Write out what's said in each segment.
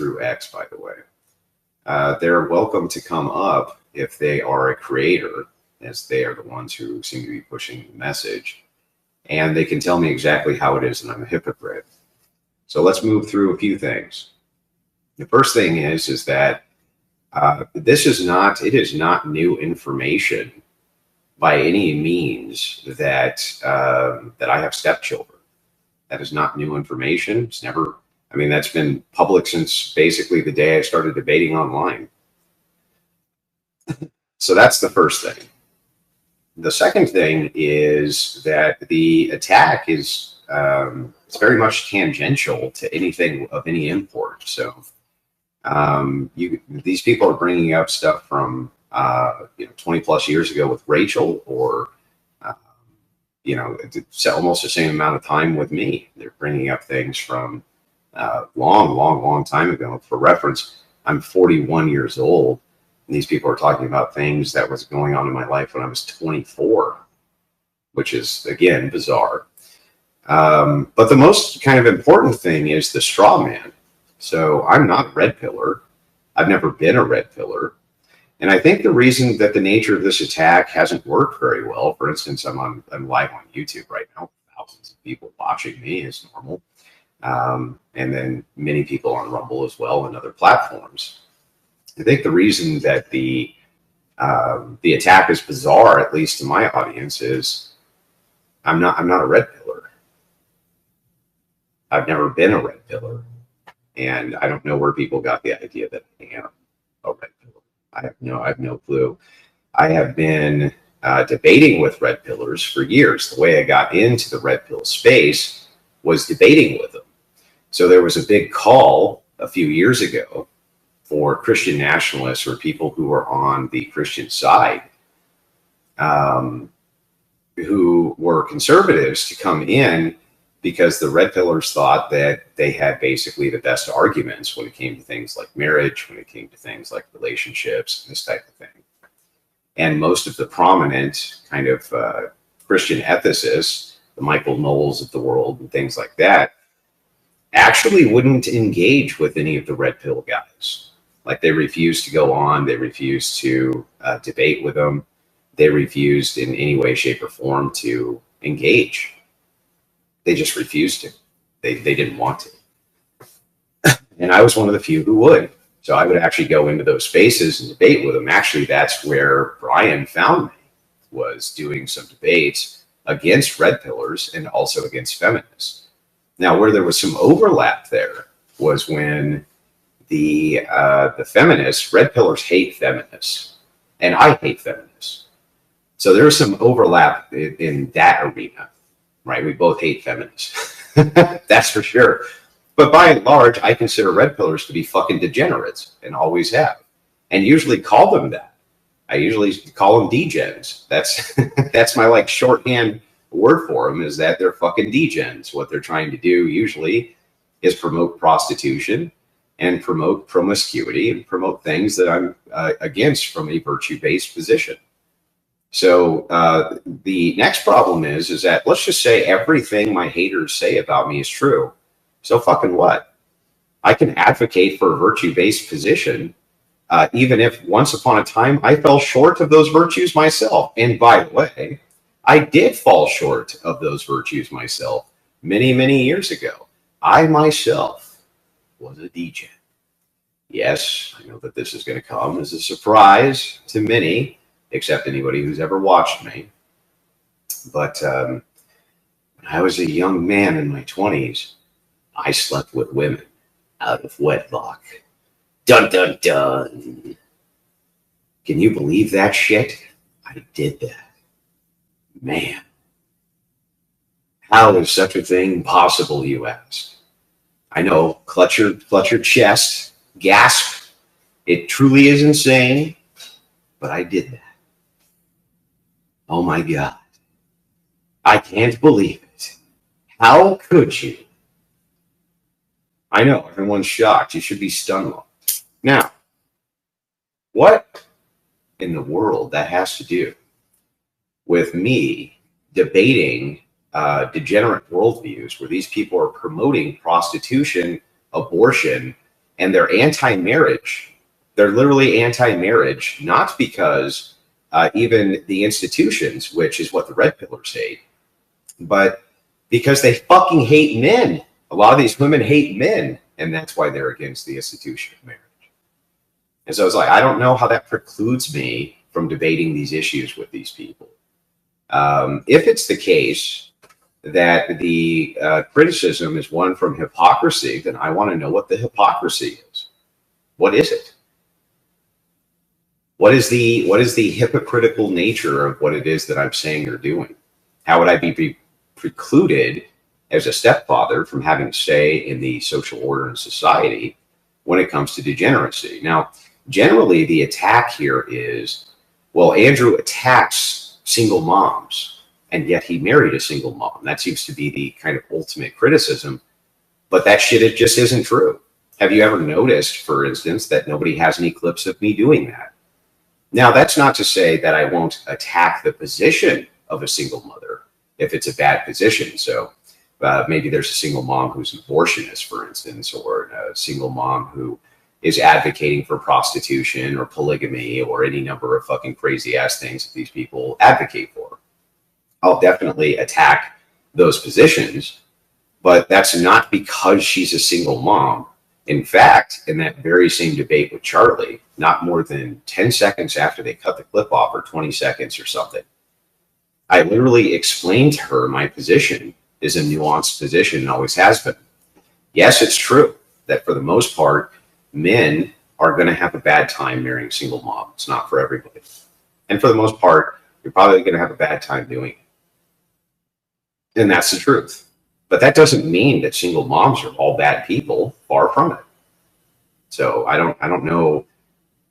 through X, by the way. They're welcome to come up if they are a creator, as they are the ones who seem to be pushing the message. And they can tell me exactly how it is that I'm a hypocrite. So let's move through a few things. The first thing is that this is not, it is not new information by any means that that I have stepchildren. That is not new information. It's never, I mean, that's been public since basically the day I started debating online. So that's the first thing. The second thing is that the attack is it's very much tangential to anything of any import. So these people are bringing up stuff from 20 plus years ago with Rachel, or it's almost the same amount of time with me. They're bringing up things from long time ago. For reference, I'm 41 years old, and these people are talking about things that was going on in my life when I was 24, which is, again, bizarre. But the most kind of important thing is the straw man. So I'm not a red pillar. I've never been a red pillar. And I think the reason that the nature of this attack hasn't worked very well, for instance, I'm live on YouTube right now, thousands of people watching me is normal. And then many people on Rumble as well and other platforms. I think the reason that the attack is bizarre, at least to my audience, is I'm not a red pillar. I've never been a red pillar. And I don't know where people got the idea that I am a red pillar. I have no clue. I have been debating with red pillars for years. The way I got into the red pill space was debating with them. So there was a big call a few years ago for Christian nationalists, or people who are on the Christian side, who were conservatives, to come in, because the red pillars thought that they had basically the best arguments when it came to things like marriage, when it came to things like relationships, this type of thing. And most of the prominent kind of Christian ethicists, the Michael Knowles of the world and things like that, actually wouldn't engage with any of the red pill guys. Like, they refused to go on. They refused to debate with them. They refused in any way, shape, or form to engage. They just refused to. They didn't want to. And I was one of the few who would. So I would actually go into those spaces and debate with them. Actually, that's where Brian found me, was doing some debates against red pillars and also against feminists. Now, where there was some overlap there was when the feminists, red pillars hate feminists, and I hate feminists. So there was some overlap in that arena. Right, we both hate feminists. That's for sure. But by and large, I consider red pillars to be fucking degenerates, and always have, and usually call them that. I usually call them degens. That's my like shorthand word for them, is that they're fucking degens. What they're trying to do usually is promote prostitution and promote promiscuity and promote things that I'm against from a virtue-based position. So the next problem is that, let's just say everything my haters say about me is true. So fucking what? I can advocate for a virtue-based position, even if once upon a time I fell short of those virtues myself. And by the way, I did fall short of those virtues myself many, many years ago. I myself was a degen. Yes, I know that this is going to come as a surprise to many, except anybody who's ever watched me. But when I was a young man in my 20s, I slept with women out of wedlock. Dun, dun, dun. Can you believe that shit? I did that. Man. How is such a thing possible, you ask? I know, clutch your chest, gasp. It truly is insane, but I did that. Oh my God. I can't believe it. How could you? I know, everyone's shocked. You should be stunned. Now, what in the world that has to do with me debating degenerate worldviews where these people are promoting prostitution, abortion, and they're anti-marriage. They're literally anti-marriage, not because even the institutions, which is what the red pillars hate, but because they fucking hate men. A lot of these women hate men, and that's why they're against the institution of marriage. And so it's like, I don't know how that precludes me from debating these issues with these people. If it's the case that the criticism is one from hypocrisy, then I want to know what the hypocrisy is. What is it? What is the hypocritical nature of what it is that I'm saying or doing? How would I be precluded as a stepfather from having a say in the social order in society when it comes to degeneracy? Now, generally, the attack here is, well, Andrew attacks single moms, and yet he married a single mom. That seems to be the kind of ultimate criticism, but that shit, it just isn't true. Have you ever noticed, for instance, that nobody has any clips of me doing that? Now, that's not to say that I won't attack the position of a single mother if it's a bad position. So maybe there's a single mom who's an abortionist, for instance, or a single mom who is advocating for prostitution or polygamy or any number of fucking crazy ass things that these people advocate for. I'll definitely attack those positions, but that's not because she's a single mom. In fact, in that very same debate with Charlie, not more than 10 seconds after they cut the clip off, or 20 seconds or something, I literally explained to her my position is a nuanced position and always has been. Yes, it's true that for the most part, men are going to have a bad time marrying a single mom. It's not for everybody. And for the most part, you're probably going to have a bad time doing it. And that's the truth. But that doesn't mean that single moms are all bad people. Far from it. So I don't know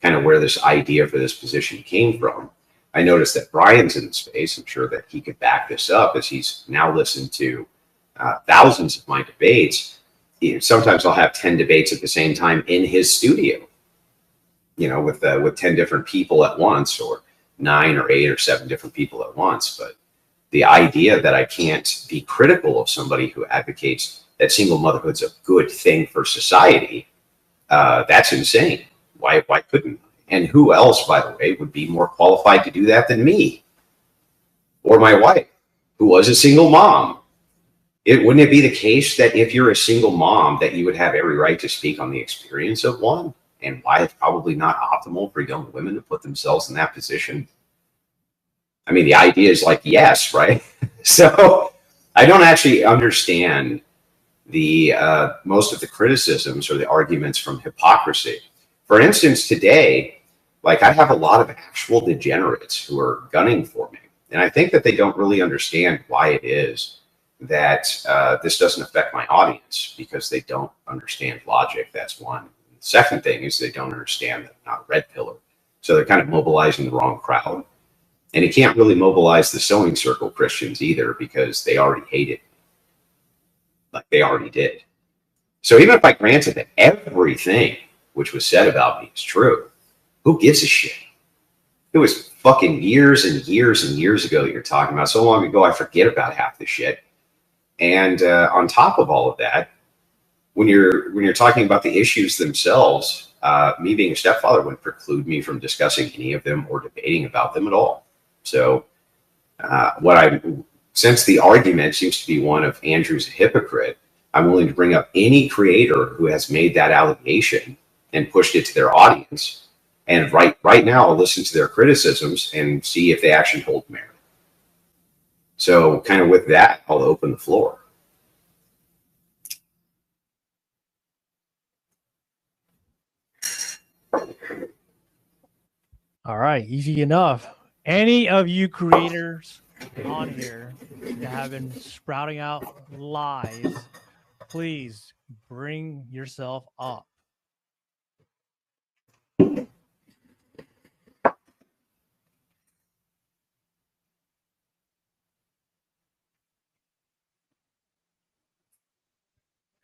kind of where this idea for this position came from. I noticed that Brian's in the space. I'm sure that he could back this up, as he's now listened to thousands of my debates. Sometimes I'll have 10 debates at the same time in his studio, with 10 different people at once, or 9 or 8 or 7 different people at once. But the idea that I can't be critical of somebody who advocates that single motherhood's a good thing for society, that's insane. Why couldn't I? And who else, by the way, would be more qualified to do that than me or my wife, who was a single mom? Wouldn't it be the case that if you're a single mom, that you would have every right to speak on the experience of one, and why it's probably not optimal for young women to put themselves in that position? I mean, the idea is like, yes, right? So I don't actually understand the most of the criticisms or the arguments from hypocrisy. For instance, today, like, I have a lot of actual degenerates who are gunning for me. And I think that they don't really understand why it is that this doesn't affect my audience, because they don't understand logic. That's one. The second thing is they don't understand that I'm not a red pillar. So they're kind of mobilizing the wrong crowd. And you can't really mobilize the sewing circle Christians either, because they already hate it. Like, they already did. So even if I granted that everything which was said about me is true, who gives a shit? It was fucking years and years and years ago that you're talking about. So long ago, I forget about half the shit. And on top of all of that, when you're talking about the issues themselves, me being a stepfather wouldn't preclude me from discussing any of them or debating about them at all. So since the argument seems to be one of Andrew's a hypocrite, I'm willing to bring up any creator who has made that allegation and pushed it to their audience. And right now, I'll listen to their criticisms and see if they actually hold merit. So kind of with that, I'll open the floor. All right, easy enough. Any of you creators on here that have been sprouting out lies, please bring yourself up.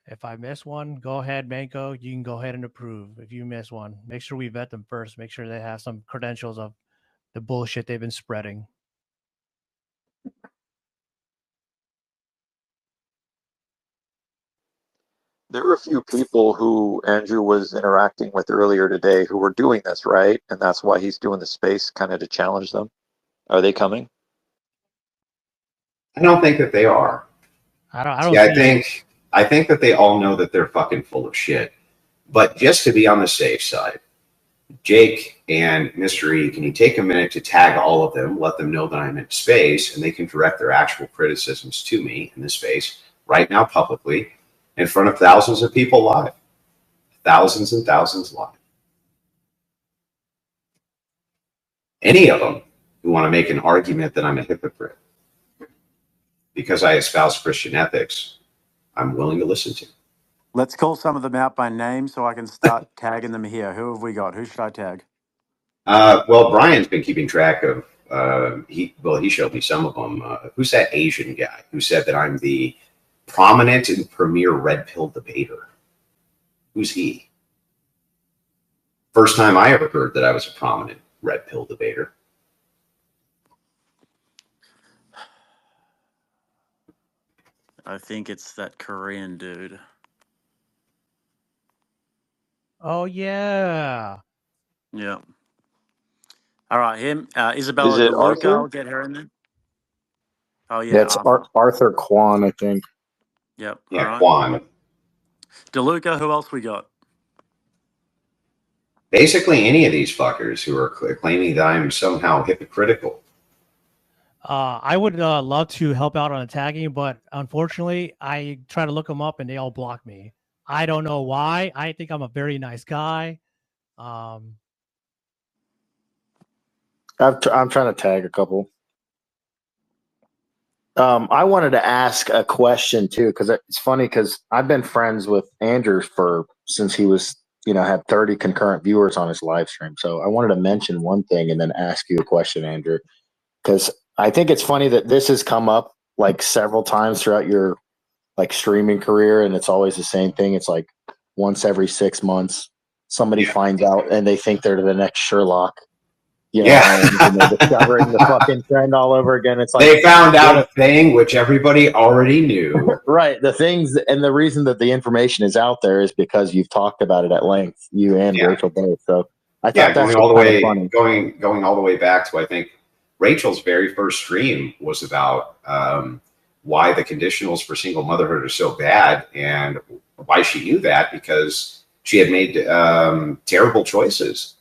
If I miss one, go ahead, Manko. You can go ahead and approve. If you miss one, make sure we vet them first. Make sure they have some credentials of the bullshit they've been spreading. There were a few people who Andrew was interacting with earlier today who were doing this, right? And that's why he's doing the space kind of to challenge them. Are they coming? I don't think that they are. I don't See, see it. I think that they all know that they're fucking full of shit. But just to be on the safe side, Jake and Mr. E, can you take a minute to tag all of them, let them know that I'm in space, and they can direct their actual criticisms to me in this space right now publicly in front of thousands of people live. Thousands and thousands live. Any of them who want to make an argument that I'm a hypocrite because I espouse Christian ethics, I'm willing to listen to. Let's call some of them out by name so I can start tagging them here. Who have we got? Who should I tag? Well, Brian's been keeping track of. He showed me some of them. Who's that Asian guy who said that I'm the prominent and premier red pill debater? Who's he? First time I ever heard that I was a prominent red pill debater. I think it's that Korean dude. Oh yeah. Yeah. All right, him. Isabella Is it DeLuca, Arthur? I'll get her in there. Oh, yeah. That's Arthur. Arthur Kwan, I think. Yep. Yeah, all right. Kwan. DeLuca, who else we got? Basically, any of these fuckers who are claiming that I'm somehow hypocritical. I would love to help out on the tagging, but unfortunately, I try to look them up and they all block me. I don't know why. I think I'm a very nice guy. I'm trying to tag a couple. I wanted to ask a question too, because it's funny because I've been friends with Andrew since he was, had 30 concurrent viewers on his live stream. So I wanted to mention one thing and then ask you a question, Andrew, because I think it's funny that this has come up like several times throughout your like streaming career, and it's always the same thing. It's like once every 6 months, somebody finds out and they think they're the next Sherlock. And they're discovering the fucking trend all over again. It's like they found out a thing which everybody already knew. Right. The things and the reason that the information is out there is because you've talked about it at length, you and Rachel both. So I thought that's going all the way funny. going all the way back to I think Rachel's very first stream was about why the conditionals for single motherhood are so bad, and why she knew that because she had made terrible choices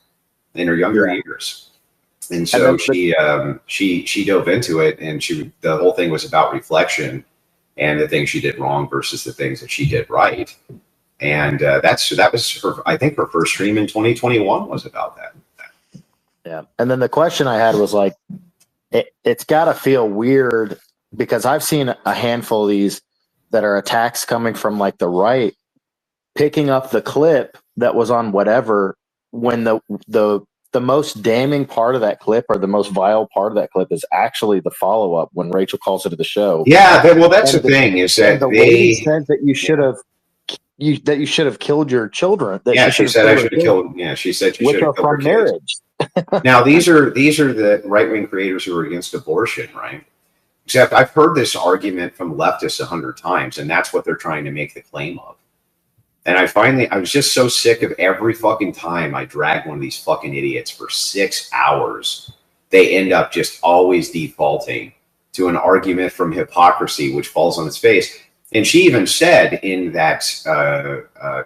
in her younger years. And so she dove into it, and the whole thing was about reflection and the things she did wrong versus the things that she did right. And that was her. I think her first stream in 2021 was about that. Yeah. And then the question I had was like, it's got to feel weird because I've seen a handful of these that are attacks coming from like the right, picking up the clip that was on whatever when the most damning part of that clip or the most vile part of that clip is actually the follow-up when Rachel calls into the show. Yeah, that's the thing is that the lady said that you should have killed your children. She said I should have killed. Yeah, she said she should have killed her marriage. Now these are the right-wing creators who are against abortion, right? Except I've heard this argument from leftists 100 times, and that's what they're trying to make the claim of. And I was just so sick of every fucking time I drag one of these fucking idiots for 6 hours, they end up just always defaulting to an argument from hypocrisy, which falls on its face. And she even said in that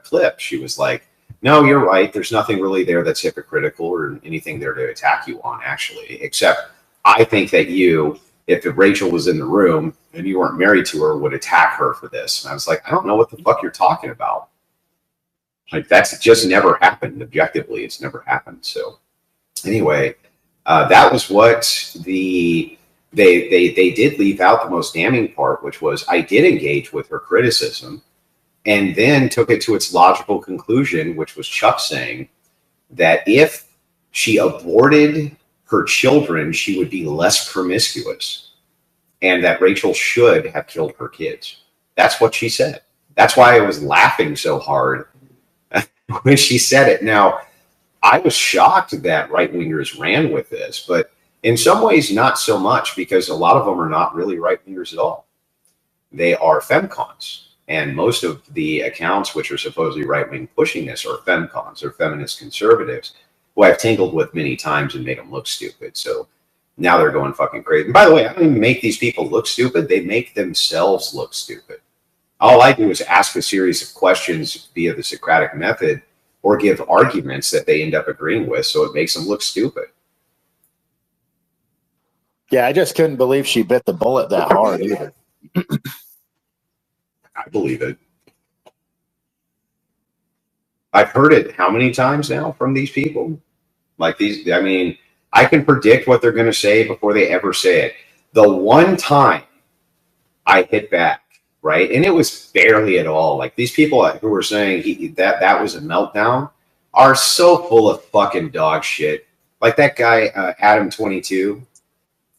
clip, she was like, no, you're right. There's nothing really there that's hypocritical or anything there to attack you on, actually, except I think that if Rachel was in the room and you weren't married to her, would attack her for this. And I was like, I don't know what the fuck you're talking about. Like that's just never happened. Objectively, it's never happened. So anyway, that was what they did leave out the most damning part, which was I did engage with her criticism and then took it to its logical conclusion, which was Chuck saying that if she aborted her children, she would be less promiscuous and that Rachel should have killed her kids. That's what she said. That's why I was laughing so hard when she said it. Now, I was shocked that right-wingers ran with this, but in some ways not so much because a lot of them are not really right-wingers at all. They are femcons. And most of the accounts which are supposedly right-wing pushing this are femcons or feminist conservatives who I've tangled with many times and made them look stupid. So now they're going fucking crazy. And by the way, I don't even make these people look stupid. They make themselves look stupid. All I do is ask a series of questions via the Socratic method or give arguments that they end up agreeing with. So it makes them look stupid. Yeah, I just couldn't believe she bit the bullet that hard either. I believe it. I've heard it how many times now from these people? Like these, I mean, I can predict what they're going to say before they ever say it. The one time I hit back, right, and it was barely at all. Like these people who were saying that was a meltdown are so full of fucking dog shit. Like that guy, Adam22,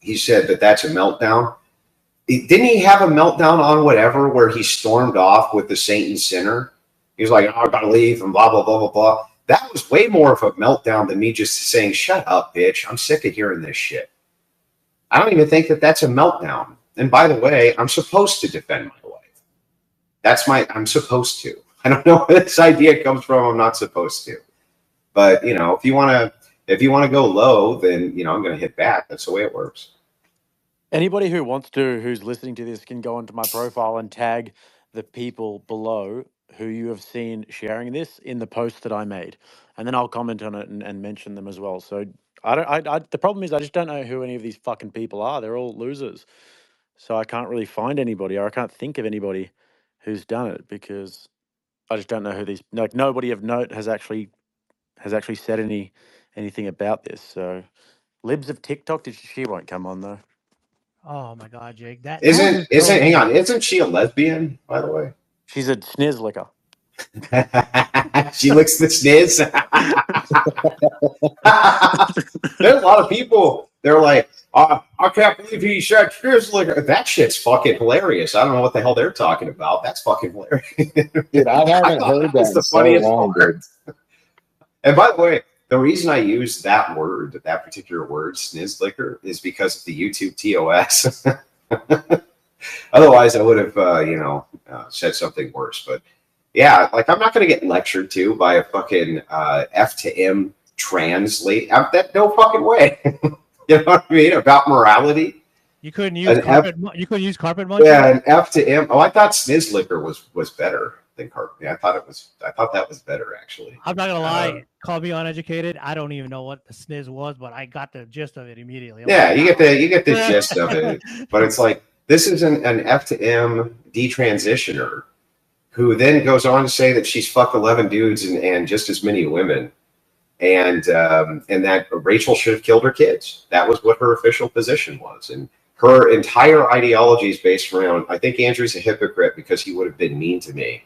he said that that's a meltdown. Didn't he have a meltdown on whatever where he stormed off with the saint and sinner? He was like, oh, I gotta leave and blah, blah, blah, blah, blah. That was way more of a meltdown than me just saying, shut up, bitch. I'm sick of hearing this shit. I don't even think that that's a meltdown. And by the way, I'm supposed to defend my wife. I'm supposed to. I don't know where this idea comes from. I'm not supposed to. But, you know, if you want to go low, then, you know, I'm going to hit back. That's the way it works. Anybody who wants to, who's listening to this, can go onto my profile and tag the people below who you have seen sharing this in the post that I made, and then I'll comment on it and mention them as well. So the problem is I just don't know who any of these fucking people are. They're all losers, so I can't really find anybody, or I can't think of anybody who's done it because I just don't know who these. Like nobody of note has actually said anything about this. So Libs of TikTok, she won't come on though. Oh my God, Jake! Hang on, isn't she a lesbian, by the way? She's a sniz licker. She licks the sniz. There's a lot of people. They're like, I can't believe he said sniz licker. That shit's fucking hilarious. I don't know what the hell they're talking about. That's fucking hilarious. Dude, I haven't heard that in so long, dude. And by the way, the reason I use that word, that particular word, sniz licker, is because of the YouTube TOS. Otherwise, I would have, said something worse. But yeah, like I'm not going to get lectured to by a fucking F to M translate. That no fucking way. You know what I mean about morality. You couldn't use carpet. You couldn't use carpet muncher. Yeah, an F to M. Oh, I thought sniz licker was better than carpet. Yeah, I thought that was better actually. I'm not gonna lie. Call me uneducated. I don't even know what the sniz was, but I got the gist of it immediately. You get the gist of it. But it's like this is an F to M detransitioner who then goes on to say that she's fucked 11 dudes and just as many women, and that Rachel should have killed her kids. That was what her official position was, and her entire ideology is based around. I think Andrew's a hypocrite because he would have been mean to me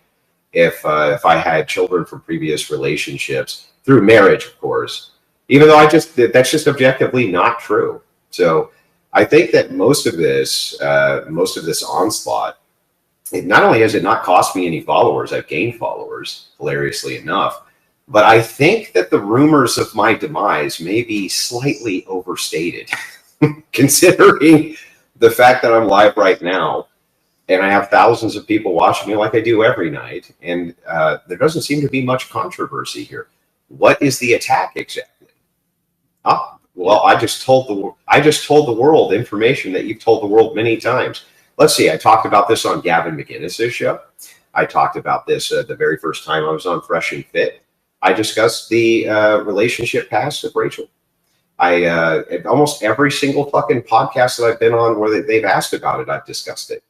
if I had children from previous relationships through marriage, of course. Even though that's just objectively not true. So I think that most of this onslaught, not only has it not cost me any followers, I've gained followers, hilariously enough, but I think that the rumors of my demise may be slightly overstated, considering the fact that I'm live right now and I have thousands of people watching me like I do every night, and there doesn't seem to be much controversy here. What is the attack exactly? Well, I just told the world information that you've told the world many times. Let's see. I talked about this on Gavin McInnes' show. I talked about this the very first time I was on Fresh and Fit. I discussed the relationship past of Rachel. At almost every single fucking podcast that I've been on where they've asked about it, I've discussed it.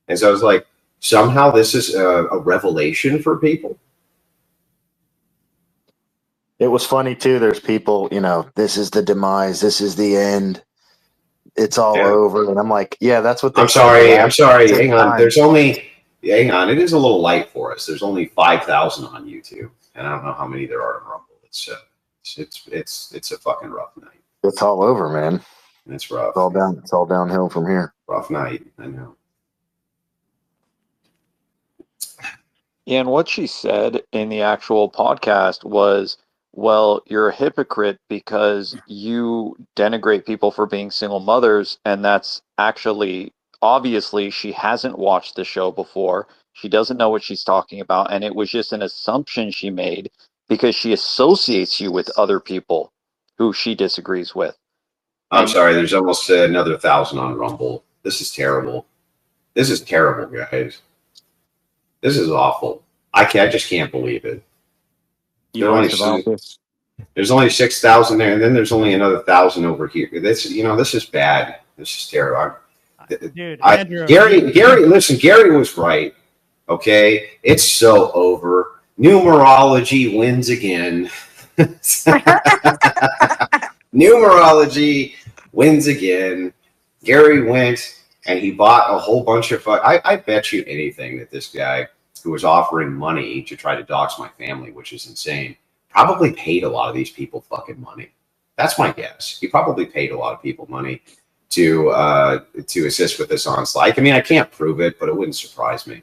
And so I was like, somehow this is a revelation for people. It was funny too. There's people, this is the demise. This is the end. It's all over. And I'm like, yeah, that's what. I'm sorry. Hang on. Hang on. It is a little light for us. There's only 5,000 on YouTube, and I don't know how many there are in Rumble. It's a fucking rough night. It's all over, man. It's rough. It's all downhill from here. Rough night. I know. Yeah, and what she said in the actual podcast was, well, you're a hypocrite because you denigrate people for being single mothers, and that's actually, obviously, she hasn't watched the show before, She doesn't know what she's talking about, and it was just an assumption she made because she associates you with other people who she disagrees with. I'm sorry, there's almost another 1,000 on Rumble. This is terrible. This is terrible, guys. This is awful. I just can't believe it. There's only 6,000 there, and then there's only another 1,000 over here. This is bad. This is terrible. Dude, Andrew, Gary, listen, Gary was right. Okay, it's so over. Numerology wins again. Numerology wins again. Gary went and he bought a whole bunch of. I bet you anything that this guy who was offering money to try to dox my family, which is insane, probably paid a lot of these people fucking money. That's my guess. He probably paid a lot of people money to assist with this onslaught. I mean, I can't prove it, but it wouldn't surprise me.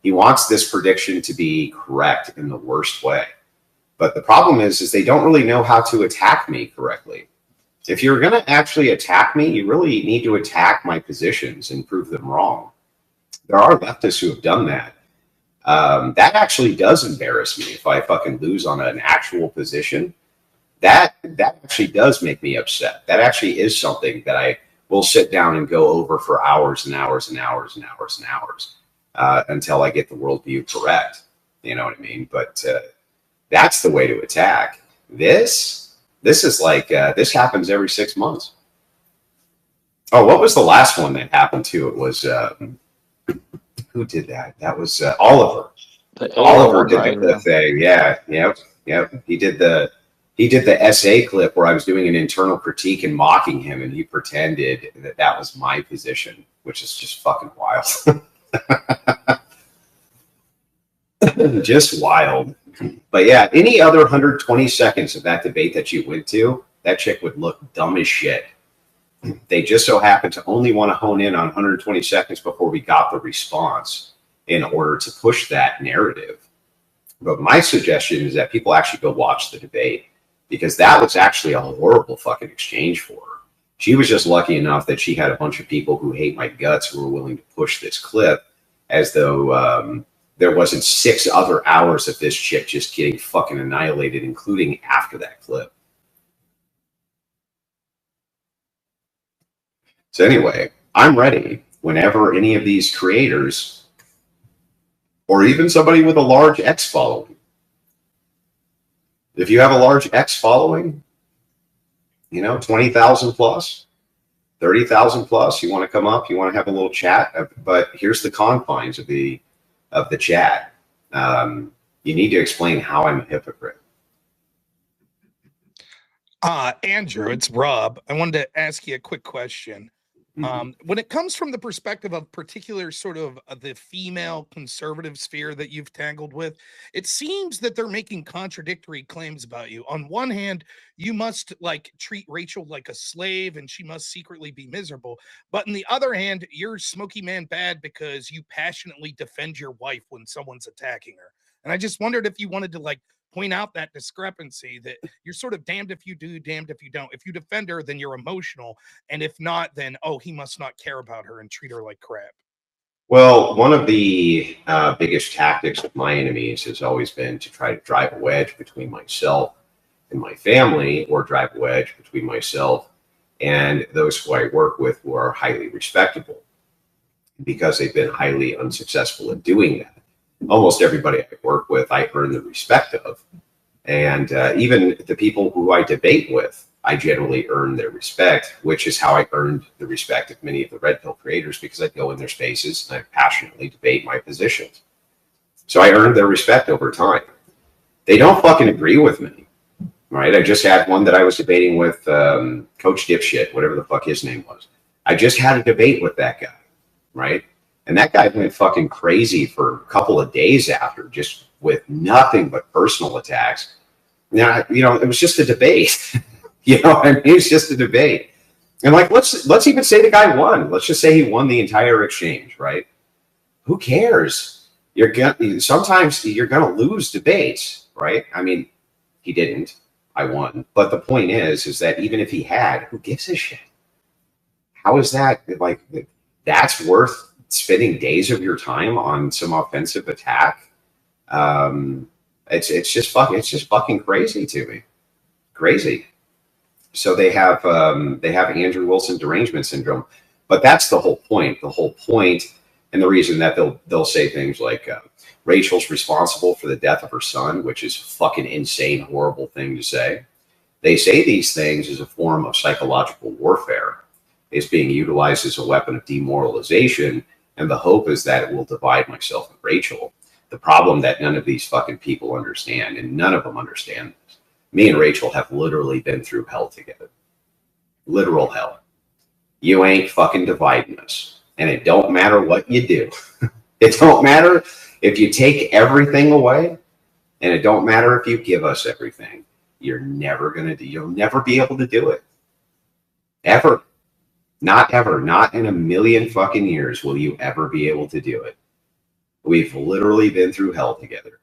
He wants this prediction to be correct in the worst way. But the problem is they don't really know how to attack me correctly. If you're going to actually attack me, you really need to attack my positions and prove them wrong. There are leftists who have done that. That actually does embarrass me if I fucking lose on an actual position. That actually does make me upset. That actually is something that I will sit down and go over for hours and hours and hours and hours and hours until I get the worldview correct. You know what I mean? But that's the way to attack. This is like, this happens every 6 months. Oh, what was the last one that happened to? It was, who did that? That was Oliver. Oliver did the thing. Yeah. Yep. He did the essay clip where I was doing an internal critique and mocking him, and he pretended that was my position, which is just fucking wild. Just wild. But yeah, any other 120 seconds of that debate that you went to, that chick would look dumb as shit. They just so happened to only want to hone in on 120 seconds before we got the response in order to push that narrative. But my suggestion is that people actually go watch the debate, because that was actually a horrible fucking exchange for her. She was just lucky enough that she had a bunch of people who hate my guts who were willing to push this clip as though there wasn't 6 other hours of this chick just getting fucking annihilated, including after that clip. So anyway, I'm ready whenever any of these creators, or even somebody with a large X following. If you have a large X following, 20,000 plus, 30,000 plus, you want to come up, you want to have a little chat, but here's the confines of the chat. You need to explain how I'm a hypocrite. Andrew, it's Rob. I wanted to ask you a quick question. When it comes from the perspective of particular sort of the female conservative sphere that you've tangled with, it seems that they're making contradictory claims about you. On one hand, you must treat Rachel like a slave and she must secretly be miserable. But on the other hand, you're Smoky Man bad because you passionately defend your wife when someone's attacking her. And I just wondered if you wanted to point out that discrepancy, that you're sort of damned if you do, damned if you don't. If you defend her, then you're emotional. And if not, then, he must not care about her and treat her like crap. Well, one of the biggest tactics of my enemies has always been to try to drive a wedge between myself and my family, or drive a wedge between myself and those who I work with who are highly respectable, because they've been highly unsuccessful in doing that. Almost everybody I work with, I earn the respect of. And even the people who I debate with, I generally earn their respect, which is how I earned the respect of many of the Red Pill creators, because I go in their spaces and I passionately debate my positions. So I earned their respect over time. They don't fucking agree with me, right? I just had one that I was debating with Coach Dipshit, whatever the fuck his name was. I just had a debate with that guy, right? And that guy went fucking crazy for a couple of days after, just with nothing but personal attacks. Now, it was just a debate. It was just a debate. And let's even say the guy won. Let's just say he won the entire exchange, right? Who cares? Sometimes you're gonna lose debates, right? I mean, he didn't. I won. But the point is that even if he had, who gives a shit? How is that that's worth spending days of your time on some offensive attack. It's just fucking crazy to me. Crazy. So they have Andrew Wilson derangement syndrome, but that's the whole point. The whole point, and the reason that they'll say things like Rachel's responsible for the death of her son, which is a fucking insane, horrible thing to say. They say these things as a form of psychological warfare. It's being utilized as a weapon of demoralization, and the hope is that it will divide myself and Rachel. The problem that none of these fucking people understand, and none of them understand this. Me and Rachel have literally been through hell together. Literal hell. You ain't fucking dividing us. And it don't matter what you do. It don't matter if you take everything away, and it don't matter if you give us everything. You'll never be able to do it. Ever. Not ever. Not in a million fucking years will you ever be able to do it. We've literally been through hell together.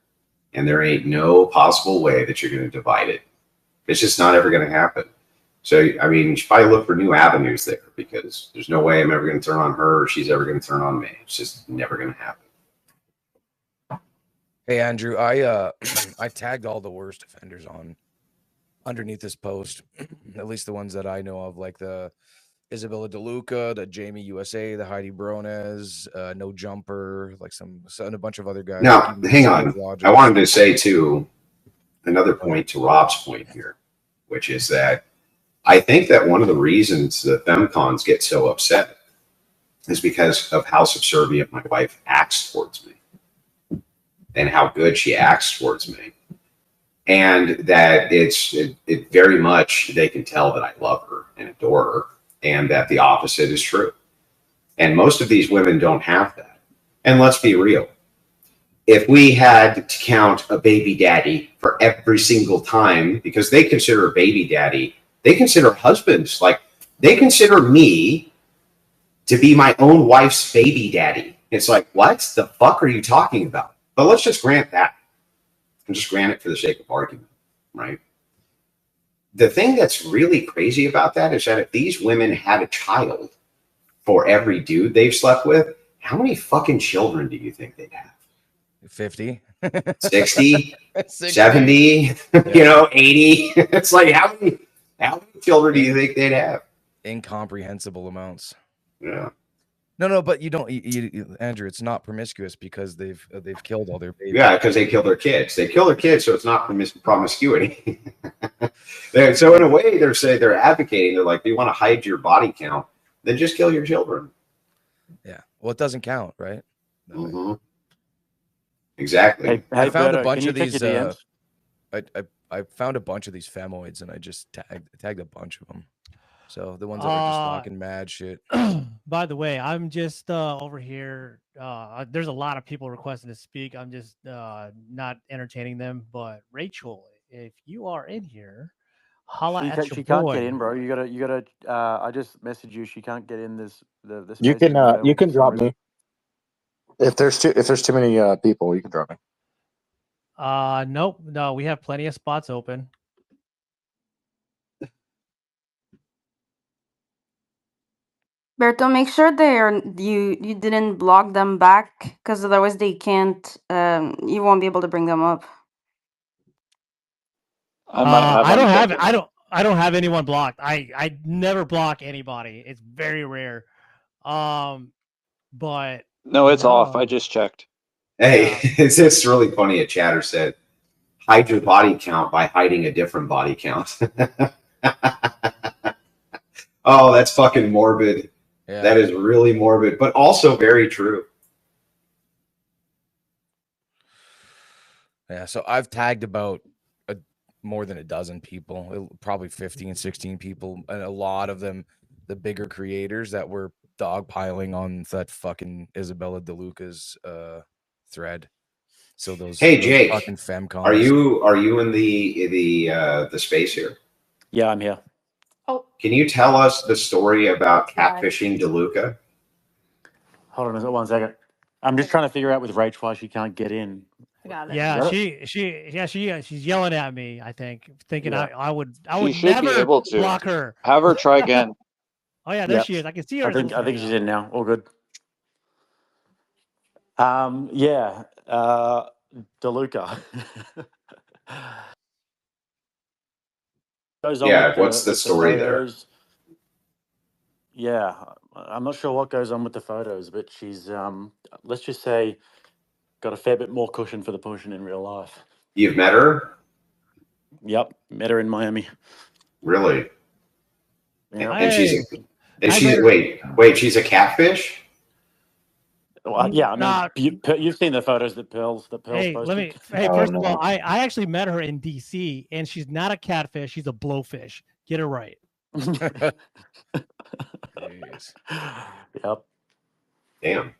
And there ain't no possible way that you're going to divide it. It's just not ever going to happen. So, I mean, you should probably look for new avenues there, because there's no way I'm ever going to turn on her or she's ever going to turn on me. It's just never going to happen. Hey, Andrew, I tagged all the worst offenders underneath this post, at least the ones that I know of, like the Isabella DeLuca, the Jamie USA, the Heidi Brones, No Jumper, like and a bunch of other guys. Now, hang on. I wanted to say, too, another point to Rob's point here, which is that I think that one of the reasons the femcons get so upset is because of how subservient my wife acts towards me and how good she acts towards me. And that it very much, they can tell that I love her and adore her, and that the opposite is true. And most of these women don't have that. And let's be real. If we had to count a baby daddy for every single time, because they consider a baby daddy, they consider husbands, like they consider me to be my own wife's baby daddy. It's like, what the fuck are you talking about? But let's just grant that. And just grant it for the sake of argument, right? The thing that's really crazy about that is that if these women had a child for every dude they've slept with, how many fucking children do you think they'd have? 50, 60, 70, 80. It's like, how many children do you think they'd have? Incomprehensible amounts. Yeah. No, but you don't, Andrew. It's not promiscuous because they've killed all their babies. Yeah, because they kill their kids. They kill their kids, so it's not promiscuity. So in a way, they're advocating. They're like, do you want to hide your body count? Then just kill your children. Yeah. Well, it doesn't count, right? Mm-hmm. Exactly. Hey, I found Berto, a bunch can of you check these. your DMs? I found a bunch of these femoids, and I just tagged a bunch of them. So the ones that are just talking mad shit. By the way, I'm just over here. There's a lot of people requesting to speak. I'm just not entertaining them. But Rachel, if you are in here, holla at your She boy. can't get in, bro. You gotta. I just messaged you. She can't get in this. The You space can for some drop reason. me if there's too many people. You can drop me. Nope, no, we have plenty of spots open. Berto, make sure you didn't block them back, because otherwise they can't. You won't be able to bring them up. I don't have anyone blocked. I never block anybody. It's very rare. But No, it's off. I just checked. Hey, it's really funny. A chatter said, hide your body count by hiding a different body count. Oh, that's fucking morbid. Yeah. That is really morbid, but also very true. Yeah, so I've tagged about more than a dozen people, probably 15, 16 people, and a lot of them, the bigger creators that were dogpiling on that fucking Isabella DeLuca's thread. So those Jake, fucking femcons. Are you in the space here? Yeah, I'm here. Oh, can you tell us the story about catfishing DeLuca? Hold on 1 second. I'm just trying to figure out with Rach why she can't get in. Yeah, she's yelling at me. I think thinking I would She never be able to block her. Have her try again. Oh yeah, there she is. I can see her. I think she's in now. All good. Yeah, DeLuca. Goes on Yeah, what's the with the story there? photos. Yeah, I'm not sure what goes on with the photos, but she's let's just say got a fair bit more cushion for the pushing in real life. You've met her? Yep, met her in Miami. Really? Yeah. And she's I better- wait, she's a catfish? Well, yeah, I mean, Nah. you've seen the photos that Pearl's Hey, posted. Oh, first of no. all, I actually met her in DC, and she's not a catfish. She's a blowfish. Get it right. Jeez. Yep. Damn.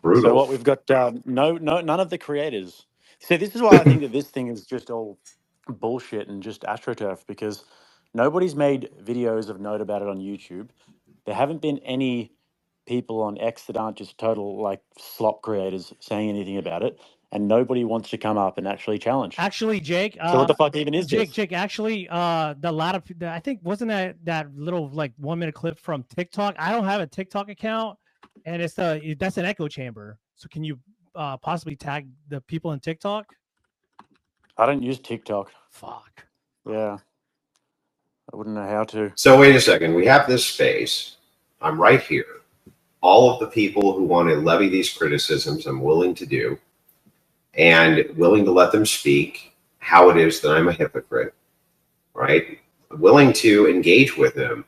Brutal. So what we've got, none of the creators. See, this is why I think that this thing is just all bullshit and just AstroTurf, because nobody's made videos of note about it on YouTube. There haven't been any people on X that aren't just total like slop creators saying anything about it, and nobody wants to come up and actually challenge. Actually, Jake. So what the fuck even is this? Jake, actually, the lot of I think wasn't that little like 1 minute clip from TikTok. I don't have a TikTok account, and that's an echo chamber. So can you possibly tag the people in TikTok? I don't use TikTok. Fuck. Yeah. I wouldn't know how to. So wait a second. We have this space. I'm right here. All of the people who want to levy these criticisms, I'm willing to do, and willing to let them speak how it is that I'm a hypocrite, right? Willing to engage with them.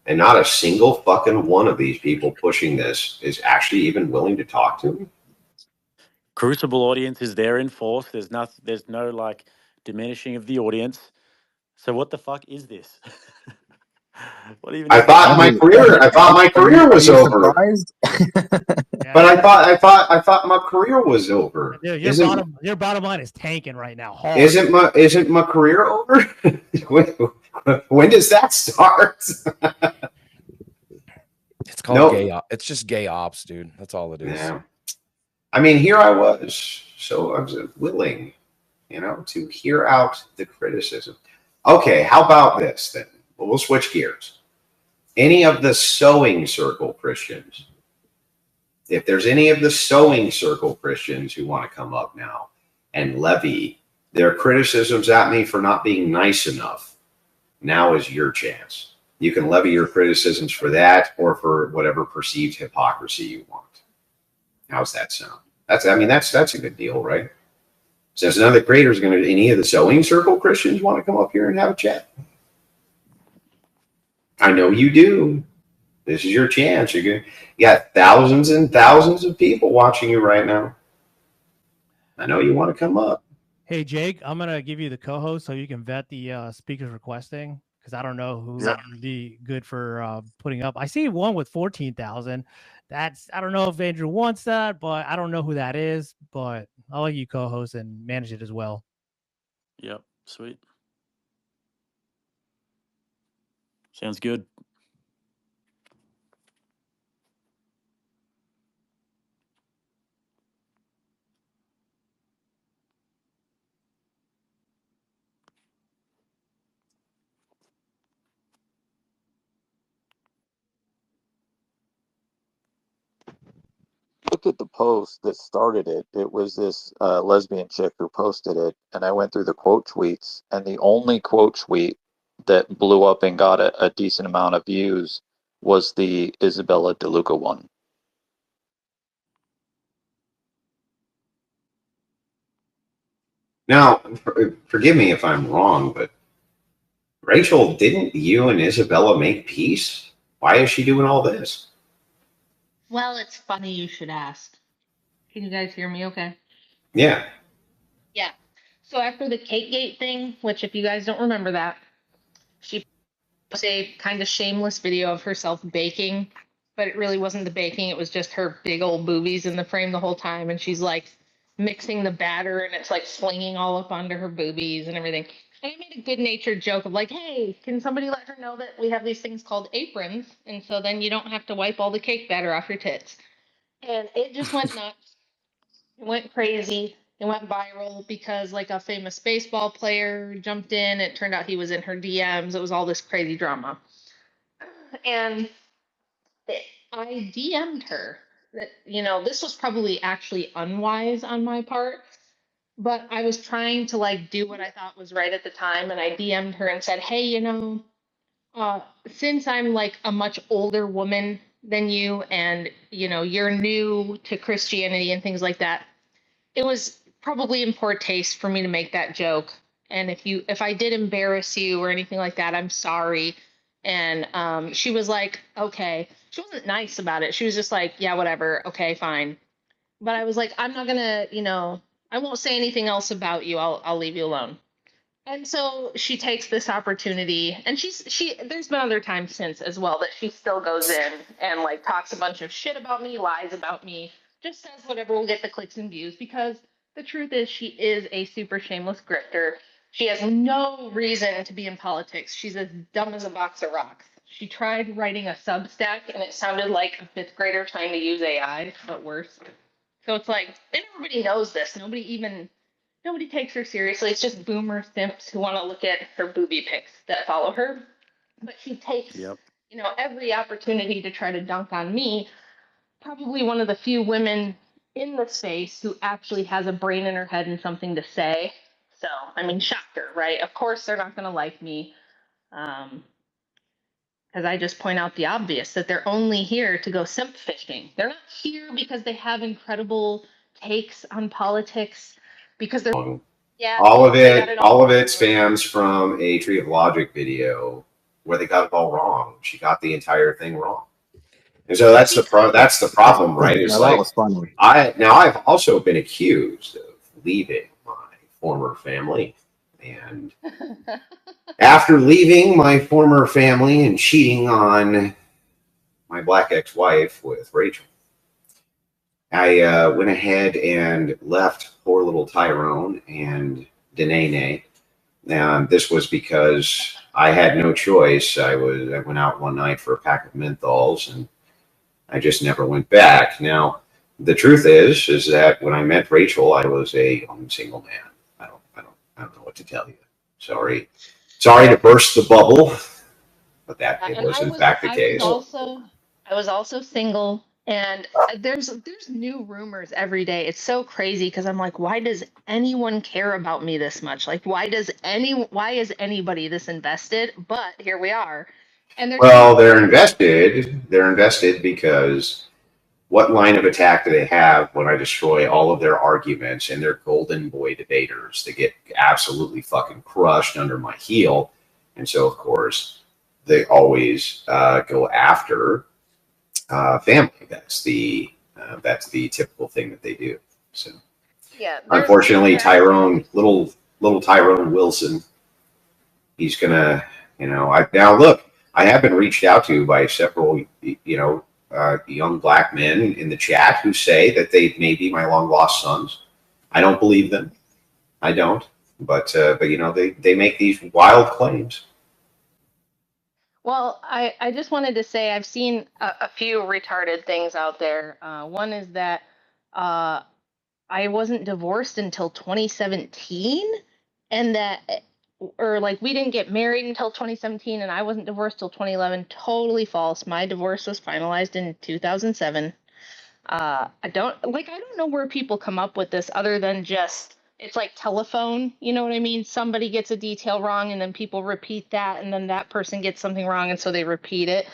And not a single fucking one of these people pushing this is actually even willing to talk to me. Crucible audience is there in force. There's no like diminishing of the audience. So what the fuck is this? What even? I thought my career was over. But I thought my career was over. Dude, your bottom line is tanking right now. Hard. Isn't my career over? when does that start? It's called gay. It's just gay ops, dude. That's all it is. Yeah. I mean, here I was, so I was willing, to hear out the criticism. Okay, how about this then? Well, we'll switch gears. Any of the sewing circle Christians, if there's any of the sewing circle Christians who want to come up now and levy their criticisms at me for not being nice enough, now is your chance. You can levy your criticisms for that or for whatever perceived hypocrisy you want. How's that sound? That's a good deal, right? Since none of the creators are going to, any of the sewing circle Christians want to come up here and have a chat? I know you do. This is your chance. You got thousands and thousands of people watching you right now. I know you want to come up. Hey, Jake, I'm going to give you the co-host so you can vet the speakers requesting, because I don't know who would be good for putting up. I see one with 14,000. I don't know if Andrew wants that, but I don't know who that is, but I'll let you co-host and manage it as well. Yep. Sweet. Sounds good. Look at the post that started it. It was this lesbian chick who posted it, and I went through the quote tweets, and the only quote tweet that blew up and got a decent amount of views was the Isabella DeLuca one. Now, forgive me if I'm wrong, but Rachel, didn't you and Isabella make peace? Why is she doing all this? Well, it's funny you should ask. Can you guys hear me okay? Yeah. Yeah. So after the Cakegate thing, which if you guys don't remember that, she posted a kind of shameless video of herself baking, but it really wasn't the baking. It was just her big old boobies in the frame the whole time. And she's like mixing the batter and it's like flinging all up onto her boobies and everything. And I made a good natured joke of like, hey, can somebody let her know that we have these things called aprons? And so then you don't have to wipe all the cake batter off your tits. And it just went nuts. It went crazy. It went viral because like a famous baseball player jumped in. It turned out he was in her DMs. It was all this crazy drama. And I DM'd her that, this was probably actually unwise on my part, but I was trying to like do what I thought was right at the time. And I DM'd her and said, hey, uh, since I'm like a much older woman than you and, you're new to Christianity and things like that, it was probably in poor taste for me to make that joke. And if I did embarrass you or anything like that, I'm sorry. And she was like, okay. She wasn't nice about it. She was just like, yeah, whatever. Okay, fine. But I was like, I'm not gonna, I won't say anything else about you. I'll leave you alone. And so she takes this opportunity, and there's been other times since as well that she still goes in and like talks a bunch of shit about me, lies about me, just says whatever will get the clicks and views, because the truth is she is a super shameless grifter. She has no reason to be in politics. She's as dumb as a box of rocks. She tried writing a Substack and it sounded like a fifth grader trying to use AI, but worse. So it's like, and everybody knows this. Nobody takes her seriously. It's just boomer simps who want to look at her booby pics that follow her. But she takes, Yep. every opportunity to try to dunk on me. Probably one of the few women in the space who actually has a brain in her head and something to say. So, I mean, shocker, right? Of course they're not going to like me. Because I just point out the obvious, that they're only here to go simp fishing. They're not here because they have incredible takes on politics, because they're All of it spans from a Tree of Logic video where they got it all wrong. She got the entire thing wrong. And so that's the problem, right? Is Now, like that was funny. I've also been accused of leaving my former family, and after leaving my former family and cheating on my black ex-wife with Rachel, I went ahead and left poor little Tyrone and Danae. And this was because I had no choice. I went out one night for a pack of menthols, and I just never went back. Now, the truth is that when I met Rachel, I was a young single man. I don't know what to tell you. Sorry to burst the bubble, but that it was in fact the case. I was also single, and there's new rumors every day. It's so crazy because I'm like, why does anyone care about me this much? Like, why is anybody this invested? But here we are. And they're invested. They're invested because what line of attack do they have when I destroy all of their arguments and their golden boy debaters? They get absolutely fucking crushed under my heel. And so, of course, they always go after family. That's the typical thing that they do. So, yeah, unfortunately, little Tyrone Wilson, he's gonna, now look, I have been reached out to by several, young black men in the chat who say that they may be my long lost sons. I don't believe them. I don't. But they make these wild claims. Well, I just wanted to say I've seen a few retarded things out there. One is that I wasn't divorced until 2017, and that, or like we didn't get married until 2017, and I wasn't divorced till 2011. Totally false. My divorce was finalized in 2007. I don't know where people come up with this other than just, it's like telephone, you know what I mean? Somebody gets a detail wrong and then people repeat that, and then that person gets something wrong and so they repeat it.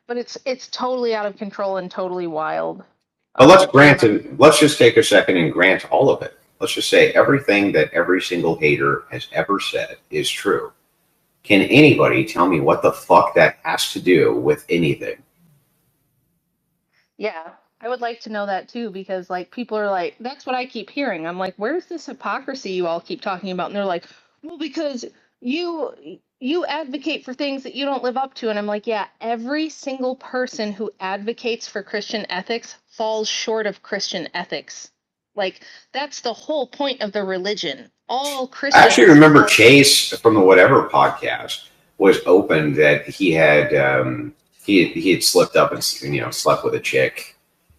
But it's totally out of control and totally wild. But let's just take a second and grant all of it. Let's just say everything that every single hater has ever said is true. Can anybody tell me what the fuck that has to do with anything? Yeah, I would like to know that too, because like people are like, that's what I keep hearing. I'm like, where's this hypocrisy you all keep talking about? And they're like, well, because you advocate for things that you don't live up to. And I'm like, yeah, every single person who advocates for Christian ethics falls short of Christian ethics. Like, that's the whole point of the religion. All Christians. I actually remember Chase from the Whatever podcast was open that he had slipped up and slept with a chick,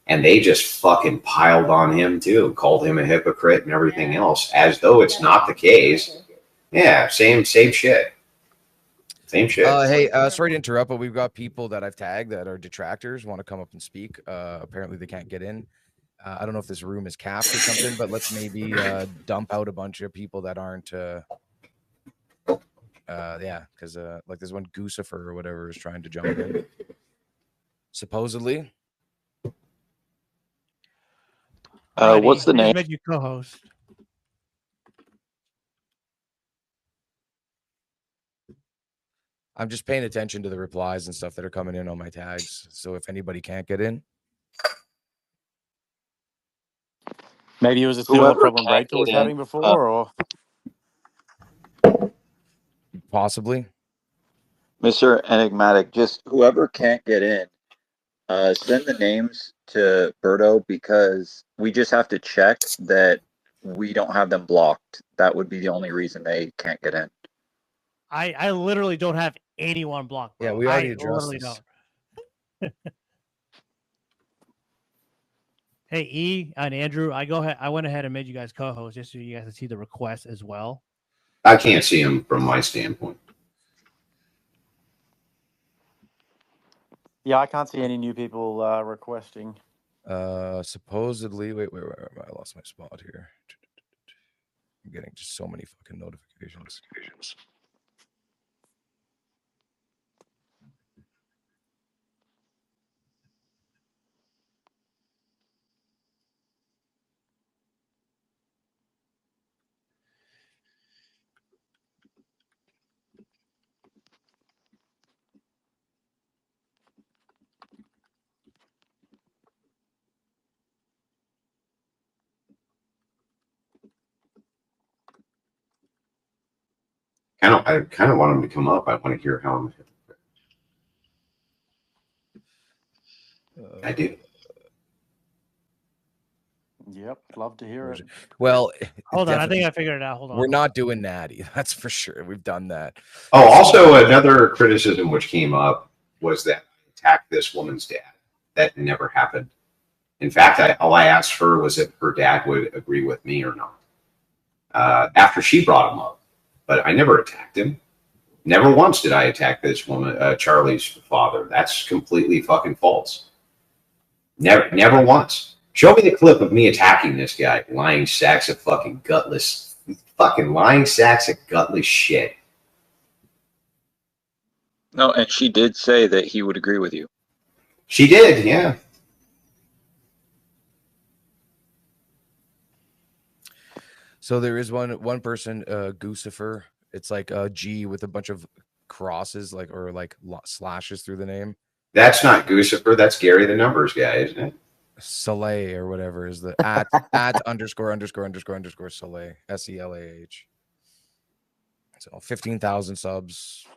and they just fucking piled on him too, called him a hypocrite and everything else, as though it's not the case. Yeah, same shit. Same shit. Hey, sorry to interrupt, but we've got people that I've tagged that are detractors want to come up and speak. Apparently they can't get in. I don't know if this room is capped or something, but let's maybe dump out a bunch of people that aren't. Yeah, because like there's one Goosifer or whatever is trying to jump in. Supposedly. What's the I name? made you co-host. I'm just paying attention to the replies and stuff that are coming in on my tags. So if anybody can't get in, Maybe it was a similar Whoever problem can't Rachel was get in, having before, or possibly. Mr. Enigmatic, just whoever can't get in, send the names to Berto because we just have to check that we don't have them blocked. That would be the only reason they can't get in. I literally don't have anyone blocked. Yeah, bro. we already I addressed literally this. don't. Hey, E and Andrew, I went ahead and made you guys co-host just so you guys can see the request as well. I can't see them from my standpoint. yeah, I can't see any new people requesting. Supposedly, wait, I lost my spot here. I'm getting just so many fucking notifications. I kind of want them to come up. I want to hear how I'm. I do. Yep, love to hear it. Well, Hold on, I think I figured it out. Hold on. We're not doing natty. That's for sure. We've done that. Oh, also another criticism which came up was that I attacked this woman's dad. That never happened. In fact, all I asked her was if her dad would agree with me or not. After she brought him up, but I never attacked him. Never once did I attack this woman, Charlie's father. That's completely fucking false. Never once. Show me the clip of me attacking this guy. Lying sacks of fucking gutless, fucking lying sacks of gutless shit. No, and she did say that he would agree with you. She did, yeah. So there is one person, Goosifer. It's like a G with a bunch of crosses, or slashes through the name. That's not Goosifer. That's Gary the Numbers guy, isn't it? Soleil or whatever is the at ___ Soleil, SELAH. So 15,000 subs.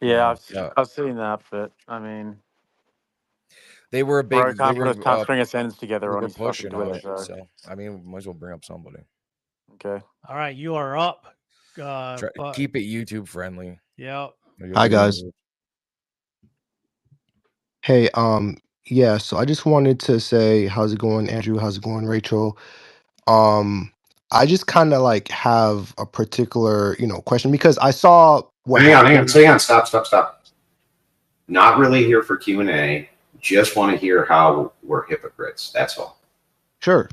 Yeah, I've seen that, but I mean, they were a big. Bro can't string a sentence together on his fucking Twitter. So I mean, might as well bring up somebody. Okay. All right, you are up. Keep it YouTube friendly. Yep. Hi guys. Hey, yeah, so I just wanted to say, how's it going, Andrew? How's it going, Rachel? I just kind of have a particular, question because I saw what Hang on, stop. Not really here for Q&A. Just want to hear how we're hypocrites. That's all. Sure.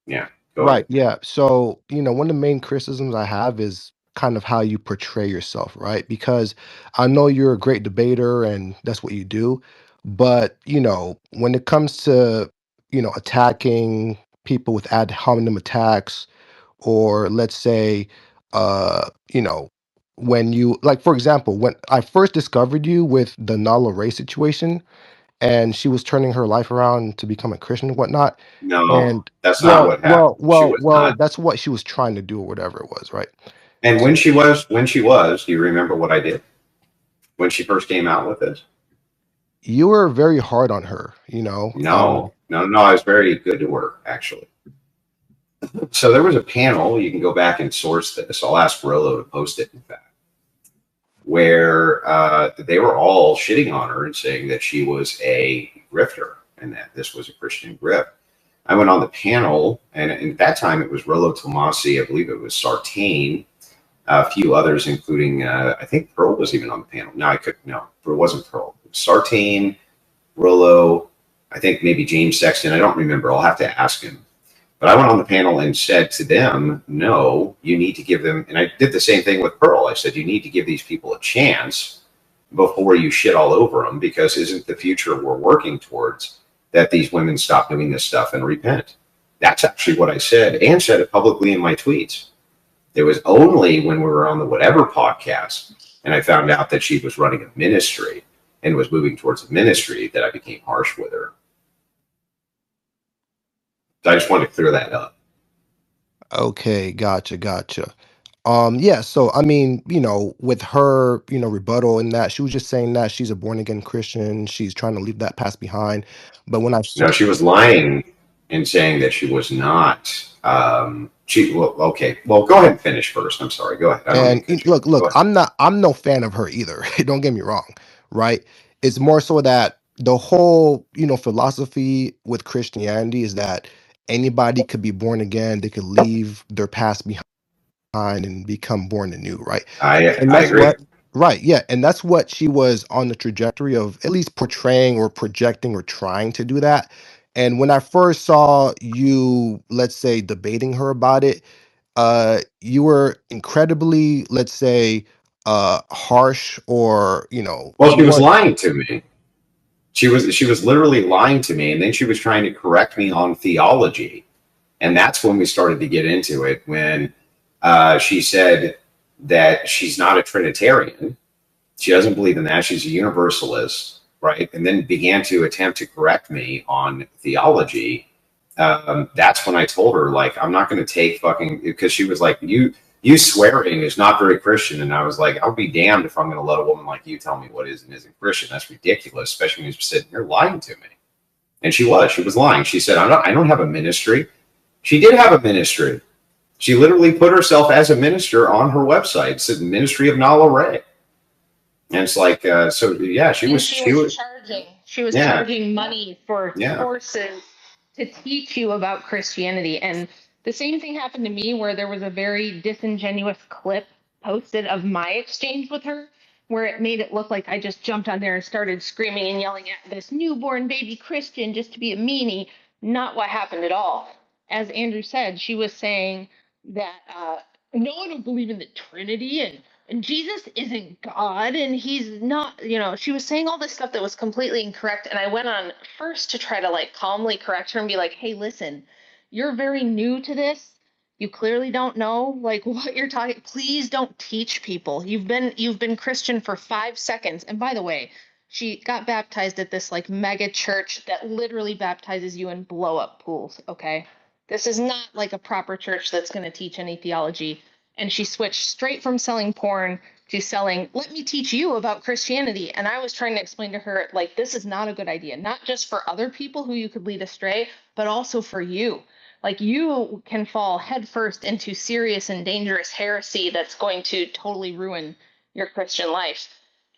Yeah. Right. Yeah. So, one of the main criticisms I have is kind of how you portray yourself, right? Because I know you're a great debater and that's what you do. But, when it comes to, attacking people with ad hominem attacks, or let's say, when you, for example, when I first discovered you with the Nala Ray situation, and she was turning her life around to become a Christian and whatnot. No, and that's not what happened. Well, that's what she was trying to do or whatever it was, right? And when she was, do you remember what I did when she first came out with this? You were very hard on her, No, I was very good to her, actually. So there was a panel, you can go back and source this. I'll ask Rolo to post it, in fact, where they were all shitting on her and saying that she was a grifter and that this was a Christian grift. I went on the panel, and at that time it was Rolo Tomasi, I believe it was Sartain, a few others, including I think Pearl was even on the panel. No, it wasn't Pearl. It was Sartain, Rollo, I think maybe James Sexton. I don't remember. I'll have to ask him. But I went on the panel and said to them, no, you need to give them, and I did the same thing with Pearl. I said, you need to give these people a chance before you shit all over them, because isn't the future we're working towards that these women stop doing this stuff and repent? That's actually what I said, and said it publicly in my tweets. It was only when we were on the Whatever podcast and I found out that she was running a ministry and was moving towards a ministry that I became harsh with her. So I just wanted to clear that up. Okay, gotcha. Yeah, so I mean, with her, rebuttal in that, she was just saying that she's a born again Christian, she's trying to leave that past behind. But when I No, she was lying and saying that she was not. Okay. Well, go ahead and finish first. I'm sorry. Go ahead. and look, I'm no fan of her either. Don't get me wrong, right? It's more so that the whole, philosophy with Christianity is that anybody could be born again, they could leave their past behind and become born anew, right? And I that's agree. right, yeah, and that's what she was on the trajectory of, at least portraying or projecting or trying to do that. And when I first saw you, let's say, debating her about it, you were incredibly, let's say, harsh, or Well, you she was weren't. lying to me. She was literally lying to me, and then she was trying to correct me on theology, and that's when we started to get into it. When she said that she's not a Trinitarian, she doesn't believe in that. She's a Universalist, right? And then began to attempt to correct me on theology. That's when I told her, like, I'm not going to take fucking, because she was like, you swearing is not very Christian. And I was like, I'll be damned if I'm going to let a woman like you tell me what is and isn't Christian. That's ridiculous, especially when you're sitting here lying to me. And she was lying. She said, I don't have a ministry. She did have a ministry. She literally put herself as a minister on her website. It said Ministry of Nala Ray. And it's like, so yeah, she was charging. She was Yeah. charging money for Yeah. courses to teach you about Christianity. And the same thing happened to me, where there was a very disingenuous clip posted of my exchange with her, where it made it look like I just jumped on there and started screaming and yelling at this newborn baby Christian just to be a meanie. Not what happened at all. As Andrew said, she was saying that no, I don't believe in the Trinity, and Jesus isn't God, and he's not, she was saying all this stuff that was completely incorrect. And I went on first to try to like calmly correct her and be like, hey, listen, you're very new to this. You clearly don't know like what you're talking. Please don't teach people. You've been Christian for 5 seconds. And by the way, she got baptized at this like mega church that literally baptizes you in blow up pools. Okay. This is not like a proper church that's going to teach any theology. And she switched straight from selling porn to selling, let me teach you about Christianity. And I was trying to explain to her, like, this is not a good idea, not just for other people who you could lead astray, but also for you. Like, you can fall headfirst into serious and dangerous heresy that's going to totally ruin your Christian life.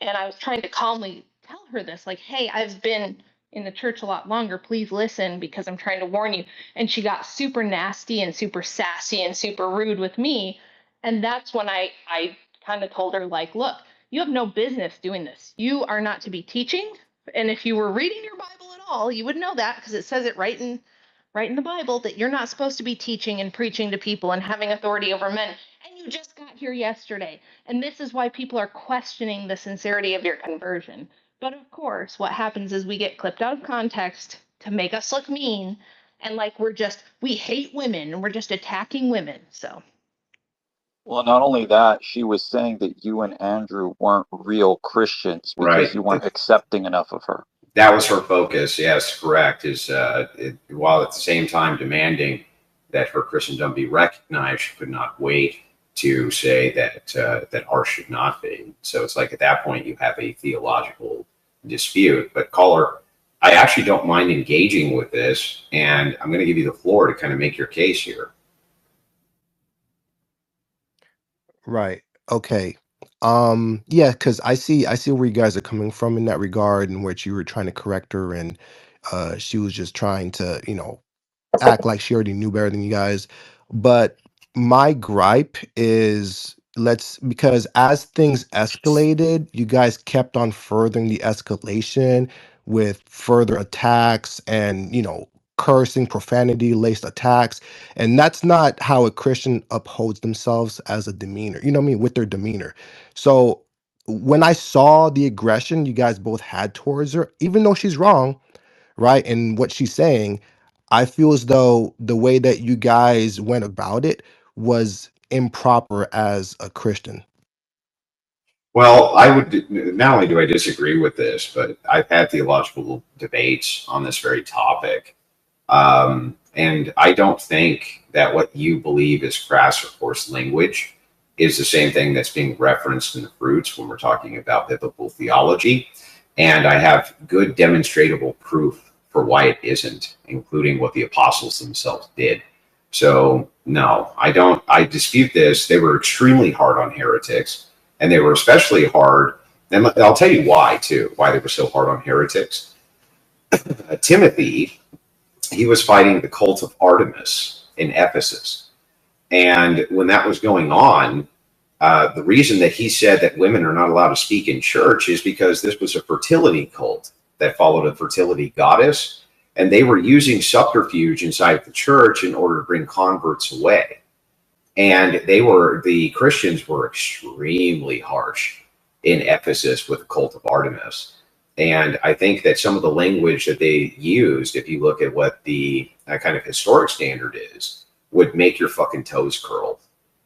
And I was trying to calmly tell her this, like, hey, I've been in the church a lot longer. Please listen, because I'm trying to warn you. And she got super nasty and super sassy and super rude with me. And that's when I kind of told her, like, look, you have no business doing this. You are not to be teaching. And if you were reading your Bible at all, you would know that, because it says it right in the Bible that you're not supposed to be teaching and preaching to people and having authority over men. And you just got here yesterday. And this is why people are questioning the sincerity of your conversion. But of course, what happens is we get clipped out of context to make us look mean, and like we hate women and we're just attacking women. So. Well, not only that, she was saying that you and Andrew weren't real Christians because Right. you weren't accepting enough of her. That was her focus. Yes, correct. While at the same time demanding that her Christendom be recognized, she could not wait to say that ours should not be. So it's like at that point you have a theological dispute. But caller, I actually don't mind engaging with this, and I'm going to give you the floor to kind of make your case here. Right. Okay. Yeah, because I see where you guys are coming from in that regard, in which you were trying to correct her, and she was just trying to, act like she already knew better than you guys. But my gripe is, because as things escalated, you guys kept on furthering the escalation with further attacks and, cursing, profanity laced attacks. And that's not how a Christian upholds themselves as a demeanor, you know what I mean, with their demeanor. So when I saw the aggression you guys both had towards her, even though she's wrong, right, and what she's saying, I feel as though the way that you guys went about it was improper as a Christian. Well, not only do I disagree with this, but I've had theological debates on this very topic. And I don't think that what you believe is crass or coarse language is the same thing that's being referenced in the fruits when we're talking about biblical theology. And I have good demonstrable proof for why it isn't, including what the apostles themselves did. So no, I dispute this. They were extremely hard on heretics, and they were especially hard. And I'll tell you why too, why they were so hard on heretics. Timothy, he was fighting the cult of Artemis in Ephesus. And when that was going on, the reason that he said that women are not allowed to speak in church is because this was a fertility cult that followed a fertility goddess. And they were using subterfuge inside the church in order to bring converts away. And the Christians were extremely harsh in Ephesus with the cult of Artemis. And I think that some of the language that they used, if you look at what the kind of historic standard is, would make your fucking toes curl,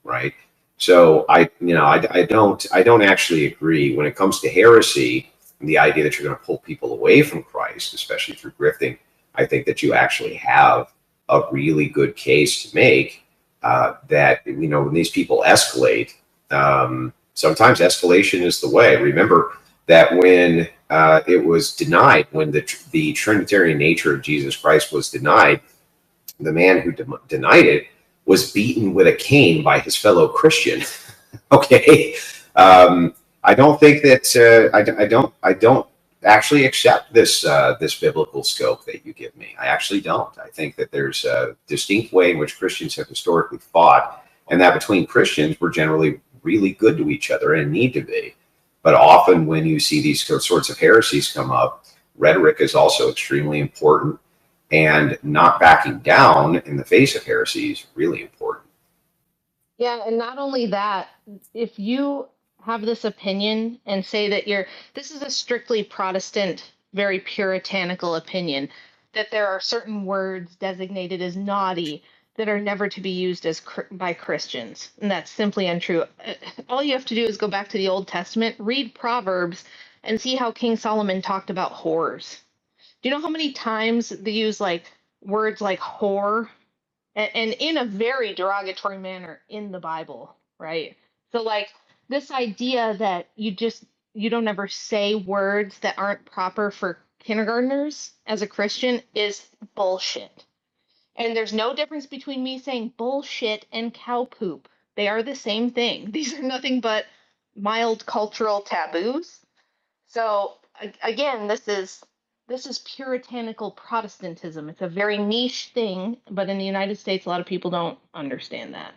right? So I don't actually agree when it comes to heresy and the idea that you're going to pull people away from Christ, especially through grifting. I think that you actually have a really good case to make that, when these people escalate, sometimes escalation is the way. Remember that when it was denied, when the Trinitarian nature of Jesus Christ was denied, the man who denied it was beaten with a cane by his fellow Christian. Okay, I don't think that I don't actually accept this biblical scope that you give me. I actually don't. I think that there's a distinct way in which Christians have historically fought, and that between Christians we're generally really good to each other and need to be. But often when you see these sorts of heresies come up, rhetoric is also extremely important, and not backing down in the face of heresy is really important. Yeah, and not only that, if you have this opinion and say that this is a strictly Protestant, very puritanical opinion, that there are certain words designated as naughty that are never to be used by Christians, and that's simply untrue. All you have to do is go back to the Old Testament, read Proverbs, and see how King Solomon talked about whores. Do you know how many times they use words like whore and in a very derogatory manner in the Bible, right? So this idea that you don't ever say words that aren't proper for kindergartners as a Christian is bullshit. And there's no difference between me saying bullshit and cow poop. They are the same thing. These are nothing but mild cultural taboos. So again, this is puritanical Protestantism. It's a very niche thing, but in the United States, a lot of people don't understand that.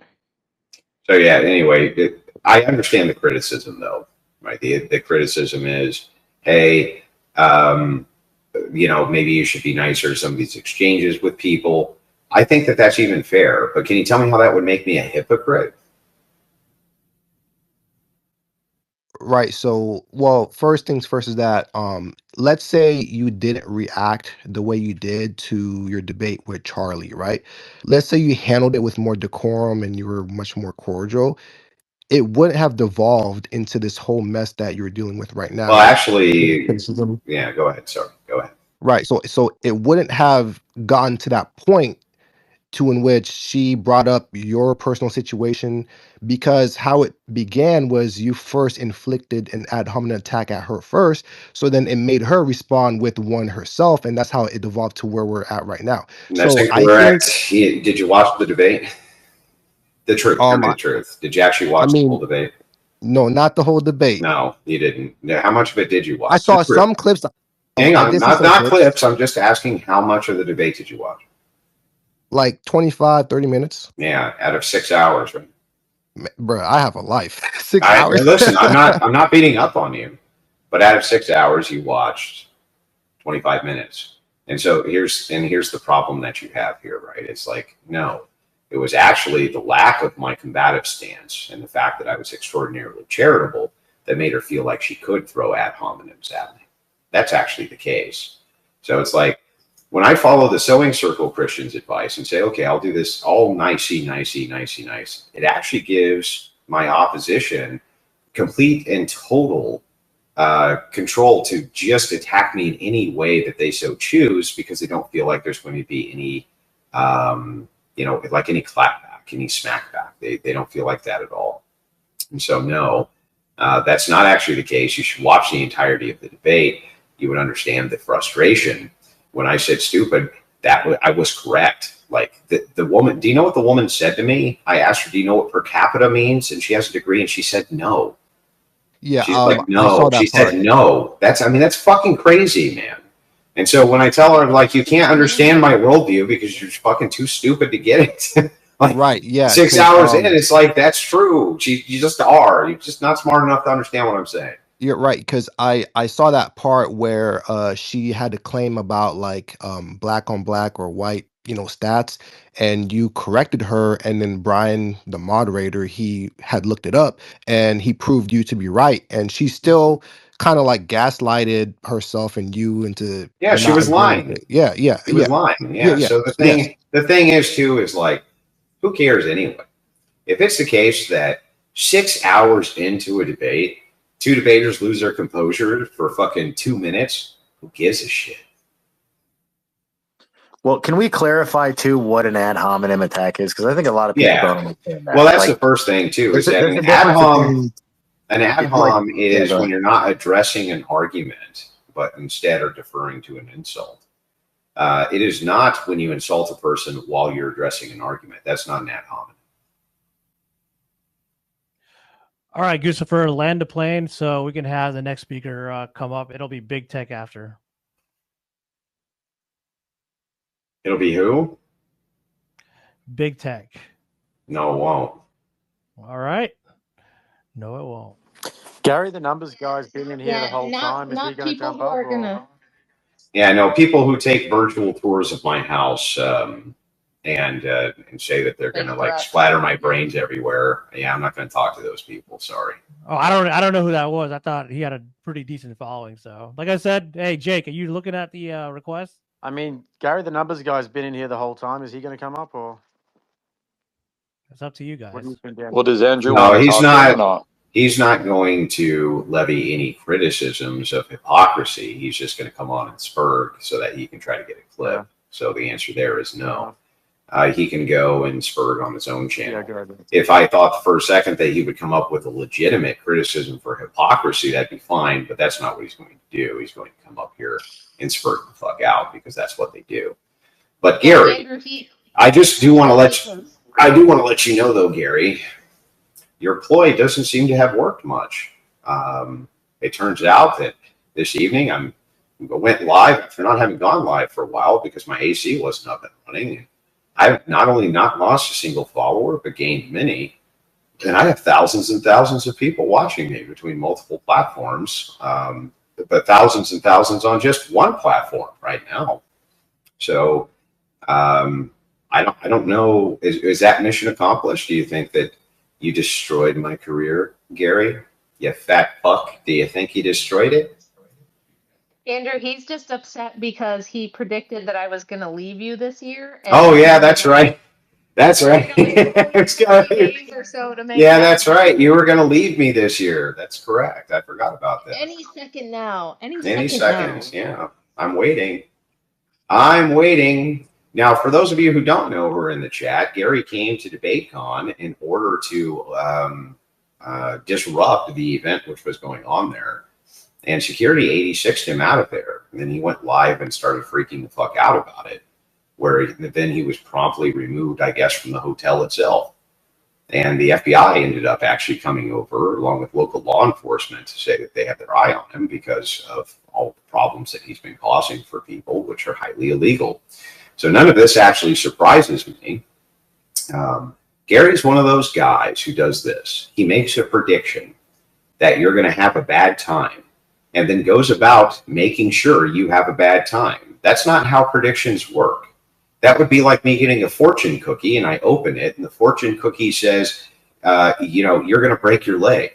So yeah, anyway, I understand the criticism though, right? The criticism is, hey, maybe you should be nicer to some of these exchanges with people. I think that that's even fair, but can you tell me how that would make me a hypocrite? Right. So, well, first things first is that let's say you didn't react the way you did to your debate with Charlie, right? Let's say you handled it with more decorum and you were much more cordial. It wouldn't have devolved into this whole mess that you're dealing with right now. Well, actually, Criticism. yeah, go ahead. Sorry, go ahead. Right. So it wouldn't have gotten to that point in which she brought up your personal situation, because how it began was you first inflicted an ad hominem attack at her first, so then it made her respond with one herself, and that's how it evolved to where we're at right now. That's So I incorrect. think Did you watch the debate? The truth. The truth. Did you actually watch the whole debate? No, not the whole debate. No, you didn't. How much of it did you watch? I saw some clips. Hang I on, did see not some clips. I'm just asking how much of the debate did you watch? like 25, 30 minutes. Yeah, out of 6 hours, right? bro, I have a life. 6 hours. Listen, I'm not beating up on you, but out of 6 hours, you watched 25 minutes. And so here's the problem that you have here, right? It's like, no, it was actually the lack of my combative stance and the fact that I was extraordinarily charitable that made her feel like she could throw ad hominems at me. That's actually the case. So it's like, when I follow the Sewing Circle Christian's advice and say, okay, I'll do this all nicey, it actually gives my opposition complete and total control to just attack me in any way that they so choose, because they don't feel like there's going to be any, like any clapback, any smackback. They don't feel like that at all. And so, no, that's not actually the case. You should watch the entirety of the debate. You would understand the frustration. When I said stupid, I was correct. Like the woman, do you know what the woman said to me? I asked her, do you know what per capita means? And she has a degree, and she said no. Yeah, she's like, I no. saw that She part. said no. That's fucking crazy, man. And so when I tell her, like, you can't understand my worldview because you're fucking too stupid to get it. Like, Right, yeah. 6 'cause, hours in, it's like, that's true. You just are. You're just not smart enough to understand what I'm saying. You're right, because I saw that part where she had to claim about like black on black or white, stats, and you corrected her, and then Brian, the moderator, he had looked it up and he proved you to be right, and she still kind of like gaslighted herself and you into Yeah, she not was agreeing with lying. it. Yeah, yeah, She was yeah, lying. yeah, Yeah. yeah. So Yes. the thing is too, is like, who cares anyway? If it's the case that 6 hours into a debate, two debaters lose their composure for fucking 2 minutes, who gives a shit? Well, can we clarify too what an ad hominem attack is? Because I think a lot of people Yeah. don't understand that. Well, that's Like, the first thing too, is there's that a an ad difference hom, between- an ad it's like- hom is yeah, go when ahead. you're not addressing an argument, but instead are deferring to an insult. It is not when you insult a person while you're addressing an argument. That's not an ad hominem. All right, Gustafer, land the plane so we can have the next speaker come up. It'll be Big Tech after. It'll be who? Big Tech. No, it won't. All right. No, it won't. Gary, the numbers guy's been in here the Yeah, whole time. Is he not going to people jump who up? are or- gonna. Yeah, no, people who take virtual tours of my house and say that they're going to like splatter my brains everywhere. Yeah, I'm not going to talk to those people. Sorry. Oh, I don't know who that was. I thought he had a pretty decent following. So, like I said, hey Jake, are you looking at the request? I mean, Gary, the numbers guy's been in here the whole time. Is he going to come up, or It's up to you guys. what do you think, Dan? Well, does Andrew No, want to he's talk not. or not? He's not going to levy any criticisms of hypocrisy. He's just going to come on and spurg so that he can try to get a clip. Yeah. So the answer there is no. He can go and spurg on his own channel. Yeah, good idea. If I thought for a second that he would come up with a legitimate criticism for hypocrisy, that'd be fine, but that's not what he's going to do. He's going to come up here and spurt the fuck out because that's what they do. But Gary, I just do want to let you know though, Gary, your ploy doesn't seem to have worked much. It turns out that this evening I went live after not having gone live for a while because my AC wasn't up and running. I've not only not lost a single follower, but gained many. And I have thousands and thousands of people watching me between multiple platforms, but thousands and thousands on just one platform right now. So I don't know. Is that mission accomplished? Do you think that you destroyed my career, Gary? You fat fuck. Do you think you destroyed it? Andrew, he's just upset because he predicted that I was going to leave you this year. Oh yeah, that's right. That's right. Days or so to make Yeah, that that's right. happen. You were going to leave me this year. That's correct. I forgot about that. Any second now. Any seconds. Yeah, I'm waiting. I'm waiting. Now, for those of you who don't know who are in the chat, Gary came to DebateCon in order to disrupt the event which was going on there. And security 86'd him out of there. And then he went live and started freaking the fuck out about it, where then he was promptly removed, I guess, from the hotel itself. And the FBI ended up actually coming over along with local law enforcement to say that they have their eye on him because of all the problems that he's been causing for people, which are highly illegal. So none of this actually surprises me. Gary's one of those guys who does this. He makes a prediction that you're going to have a bad time and then goes about making sure you have a bad time. That's not how predictions work. That would be like me getting a fortune cookie and I open it and the fortune cookie says, you're going to break your leg.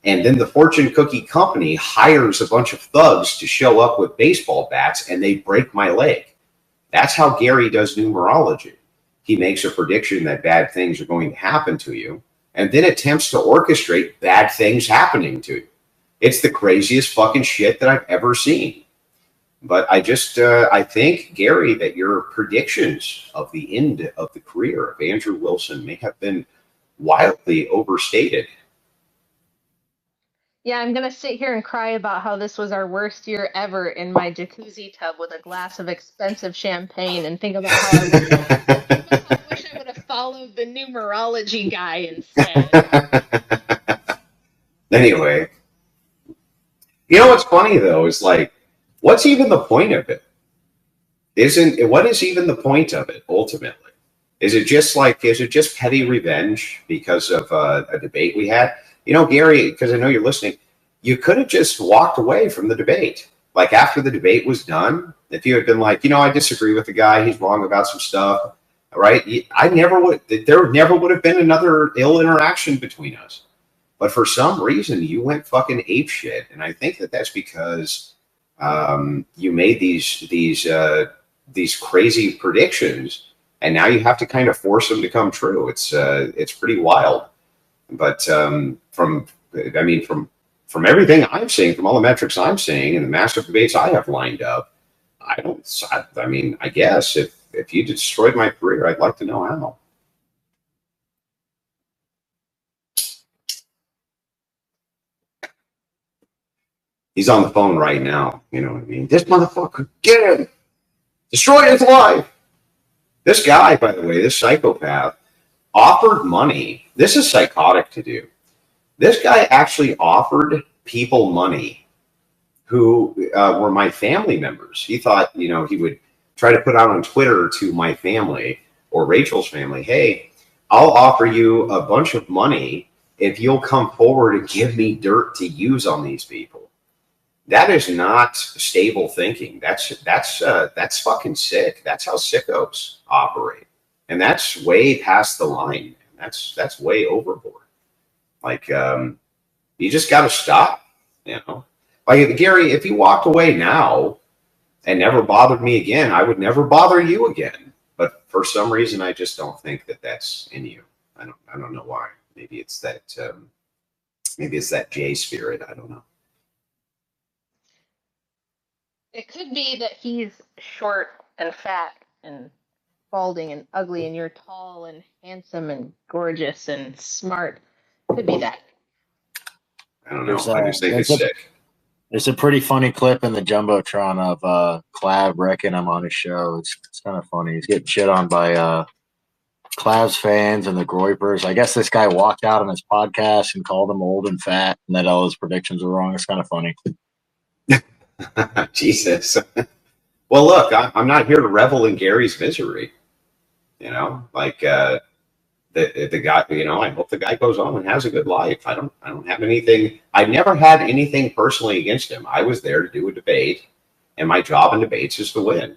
And then the fortune cookie company hires a bunch of thugs to show up with baseball bats and they break my leg. That's how Gary does numerology. He makes a prediction that bad things are going to happen to you and then attempts to orchestrate bad things happening to you. It's the craziest fucking shit that I've ever seen. But I think, Gary, that your predictions of the end of the career of Andrew Wilson may have been wildly overstated. Yeah, I'm going to sit here and cry about how this was our worst year ever in my jacuzzi tub with a glass of expensive champagne and think about how I wish I would have followed the numerology guy instead. Anyway, you know what's funny though is like, what's even the point of it? What is even the point of it ultimately? Is it just petty revenge because of a debate we had? You know, Gary, because I know you're listening, you could have just walked away from the debate. Like after the debate was done, if you had been like, I disagree with the guy, he's wrong about some stuff, right? There never would have been another ill interaction between us. But for some reason, you went fucking apeshit, and I think that that's because you made these crazy predictions, and now you have to kind of force them to come true. It's pretty wild. But from everything I'm seeing, from all the metrics I'm seeing, and the massive debates I have lined up, I guess if you destroyed my career, I'd like to know how. He's on the phone right now. You know what I mean? This motherfucker, get him! Destroy his life! This guy, by the way, this psychopath, offered money. This is psychotic to do. This guy actually offered people money who were my family members. He thought, he would try to put out on Twitter to my family or Rachel's family, hey, I'll offer you a bunch of money if you'll come forward and give me dirt to use on these people. That is not stable thinking. That's fucking sick. That's how sickos operate. And that's way past the line. That's way overboard. Like, you just got to stop, Like, Gary, if you walked away now and never bothered me again, I would never bother you again. But for some reason, I just don't think that that's in you. I don't know why. Maybe it's that J spirit. I don't know. It could be that he's short and fat and balding and ugly, and you're tall and handsome and gorgeous and smart. Could be that. I don't know. I just think it's sick. There's a pretty funny clip in the Jumbotron of Clav wrecking him on his show. It's kind of funny. He's getting shit on by Clav's fans and the Groypers. I guess this guy walked out on his podcast and called him old and fat and that all his predictions were wrong. It's kind of funny. Jesus. Well, look, I'm not here to revel in Gary's misery. Like the guy. I hope the guy goes on and has a good life. I don't have anything. I never had anything personally against him. I was there to do a debate, and my job in debates is to win.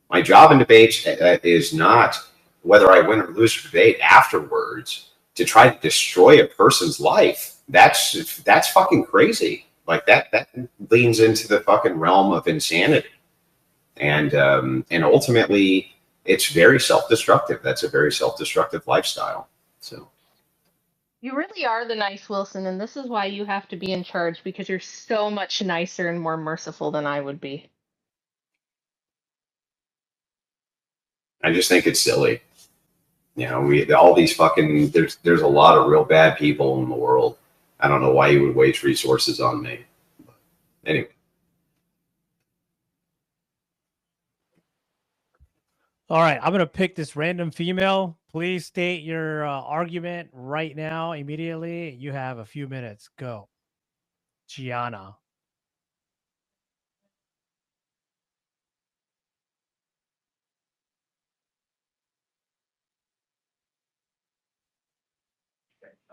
My job in debates is not whether I win or lose a debate afterwards to try to destroy a person's life. That's fucking crazy. Like that leans into the fucking realm of insanity. And ultimately, it's very self-destructive. That's a very self-destructive lifestyle. So You really are the nice Wilson, and this is why you have to be in charge, because you're so much nicer and more merciful than I would be. I just think it's silly. All these fucking there's a lot of real bad people in the world. I don't know why you would waste resources on me. But anyway. All right, I'm going to pick this random female. Please state your argument right now, immediately. You have a few minutes. Go. Gianna.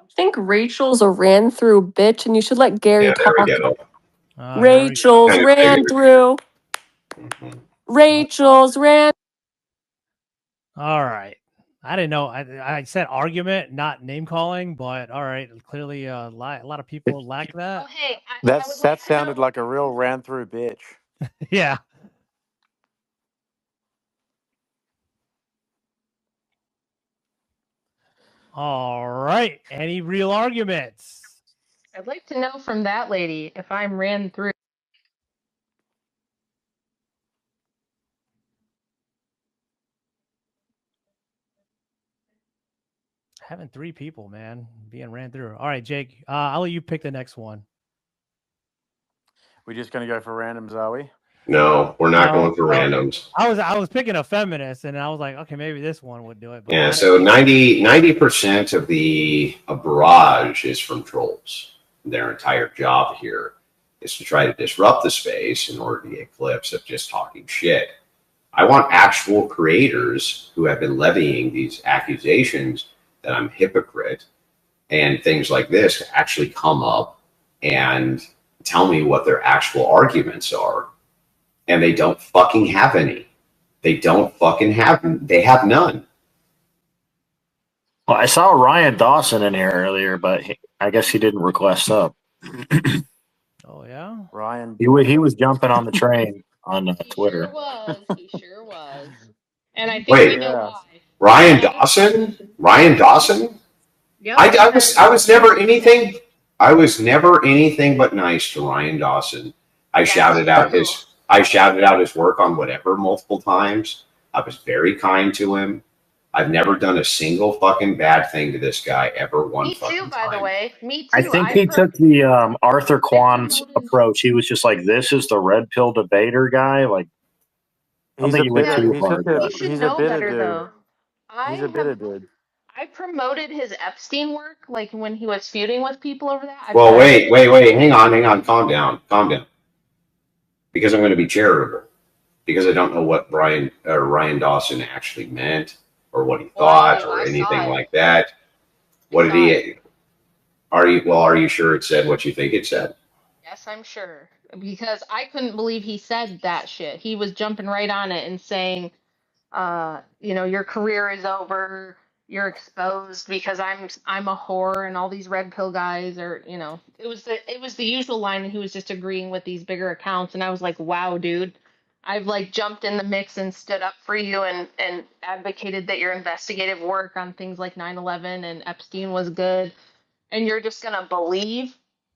I think Rachel's a ran through bitch, and you should let Gary Yeah, there we talk. go. Oh, here we go. Rachel's Kind of ran figured. through. Mhm. Rachel's ran. All right. I didn't know. I said argument, not name calling, but all right. Clearly, a lot of people lack Oh, that. hey, I would That like to sounded know. like a real ran through bitch. Yeah. All right. Any real arguments? I'd like to know from that lady if I'm ran through. Having 3 people, man, being ran through. All right, Jake. I'll let you pick the next one. We're just gonna go for randoms, are we? No, we're not No, going for no. randoms. I was picking a feminist, and I was like, okay, maybe this one would do it. But Yeah, I so don't- 90% of the barrage is from trolls. Their entire job here is to try to disrupt the space in order to get clips of just talking shit. I want actual creators who have been levying these accusations that I'm a hypocrite and things like this to actually come up and tell me what their actual arguments are. And they don't fucking have any. They don't fucking have, they have none. Well, I saw Ryan Dawson in here earlier, but I guess he didn't request up. Oh yeah. Ryan. He was jumping on the train on Twitter. Sure was. He sure was. And I think Wait. we know Yeah. why. Ryan Dawson? Ryan Dawson? Yep. I was never anything. I was never anything but nice to Ryan Dawson. I shouted out his work on whatever multiple times. I was very kind to him. I've never done a single fucking bad thing to this guy ever one Me fucking too, by the time. way. Me too. I think he took the Arthur Kwan's approach. He was just like, "This is the red pill debater guy." Like, I don't think he went too hard. He should he's know a bitter better, dude. though. He's a bitter dude. I promoted his Epstein work, like when he was feuding with people over that. Well, wait. Hang on. Calm down. Because I'm going to be charitable. Because I don't know what Ryan Dawson actually meant or what he thought or anything like that. What did he? Are you sure it said what you think it said? Yes, I'm sure. Because I couldn't believe he said that shit. He was jumping right on it and saying, your career is over. You're exposed because I'm a whore and all these red pill guys are, it was the usual line, and he was just agreeing with these bigger accounts, and I was like, wow, dude. I've like jumped in the mix and stood up for you and advocated that your investigative work on things like 9/11 and Epstein was good, and you're just gonna believe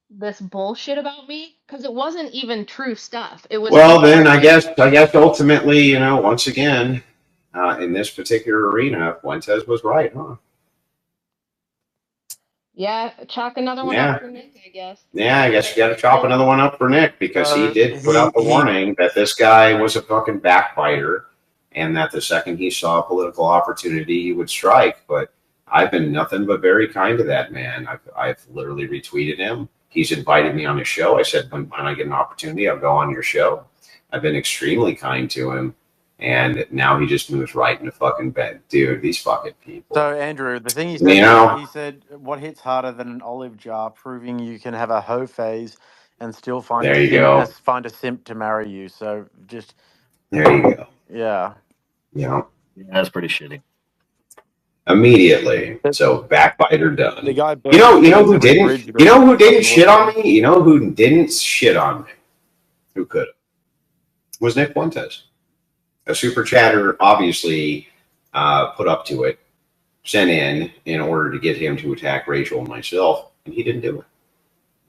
this bullshit about me because it wasn't even true stuff. It was Then I guess ultimately, once again, in this particular arena, Fuentes was right, huh? Yeah, chalk another one Yeah. up for Nick, I guess. Yeah, I guess you got to chop another one up for Nick because he did put out the warning that this guy was a fucking backbiter and that the second he saw a political opportunity, he would strike. But I've been nothing but very kind to that man. I've literally retweeted him. He's invited me on his show. I said, when I get an opportunity, I'll go on your show. I've been extremely kind to him. And now he just moves right into fucking bed. Dude, these fucking people. So, Andrew, the thing he said, he said, what hits harder than an olive jar, proving you can have a hoe phase and still find There you go. find a simp to marry you. So just there you go. Yeah. Yeah. That's pretty shitty. Immediately. So backbiter done. The guy you know who didn't shit on me? You know who didn't shit on me? Who could have? Was Nick Fuentes. A super chatter obviously put up to it, sent in order to get him to attack Rachel and myself, and he didn't do it.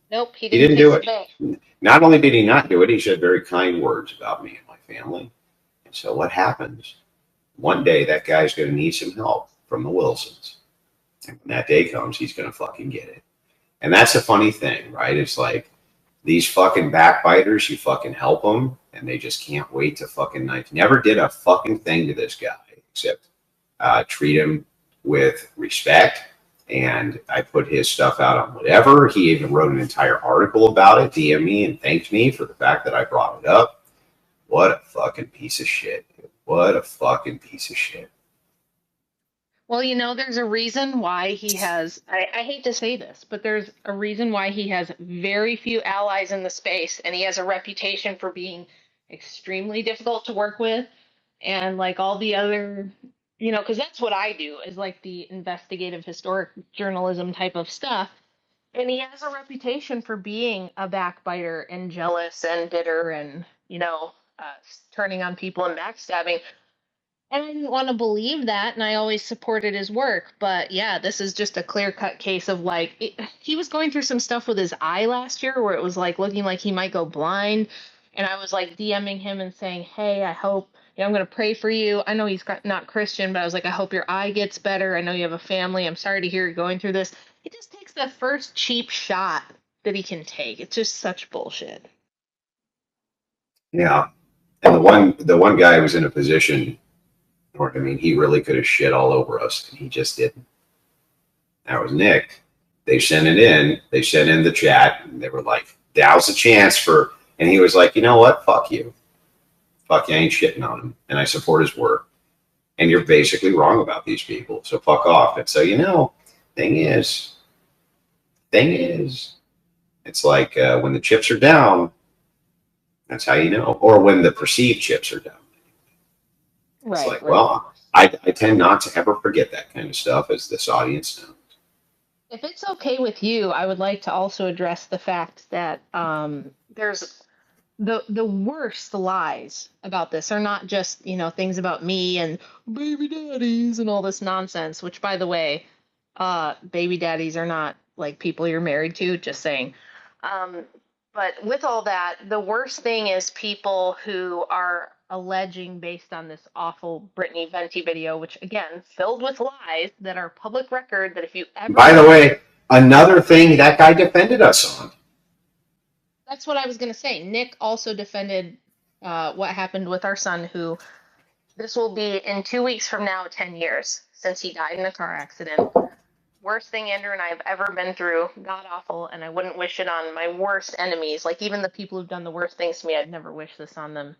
Nope, he didn't do it. Spit. Not only did he not do it, he said very kind words about me and my family. And so what happens? One day that guy's going to need some help from the Wilsons. And when that day comes, he's going to fucking get it. And that's a funny thing, right? It's like these fucking backbiters, you fucking help them, and they just can't wait to fucking knife. Never did a fucking thing to this guy except treat him with respect. And I put his stuff out on whatever. He even wrote an entire article about it, DM me and thanked me for the fact that I brought it up. What a fucking piece of shit. What a fucking piece of shit. Well, you know, there's a reason why he has, I hate to say this, but there's a reason why he has very few allies in the space, and he has a reputation for being extremely difficult to work with. And like all the other, you know, because that's what I do is like the investigative historic journalism type of stuff. And he has a reputation for being a backbiter and jealous and bitter and, you know, turning on people and backstabbing. And I didn't want to believe that, and I always supported his work. But yeah, this is just a clear cut case of like, he was going through some stuff with his eye last year where it was like looking like he might go blind. And I was like DMing him and saying, hey, I hope, you know, I'm going to pray for you. I know he's not Christian, but I was like, I hope your eye gets better. I know you have a family. I'm sorry to hear you're going through this. He just takes the first cheap shot that he can take. It's just such bullshit. Yeah. And the one guy was in a position, or I mean, he really could have shit all over us, and he just didn't. That was Nick. They sent it in. They sent in the chat, and they were like, "Now's a chance for." And he was like, "You know what? Fuck you. Fuck you. I ain't shitting on him, and I support his work. And you're basically wrong about these people. So fuck off." And so, you know, thing is, it's like when the chips are down. That's how you know, or when the perceived chips are down. It's like, well, I tend not to ever forget that kind of stuff, as this audience knows. If it's okay with you, I would like to also address the fact that there's the worst lies about this are not just, you know, things about me and baby daddies and all this nonsense, which, by the way, baby daddies are not like people you're married to, just saying. But with all that, the worst thing is people who are alleging based on this awful Brittany Venti video, which again, filled with lies that are public record, that if you ever... By the way, another thing that guy defended us on. That's what I was going to say. Nick also defended what happened with our son, who this will be in 2 weeks from now, 10 years since he died in a car accident. Worst thing Andrew and I have ever been through. God awful, and I wouldn't wish it on my worst enemies. Like, even the people who've done the worst things to me, I'd never wish this on them.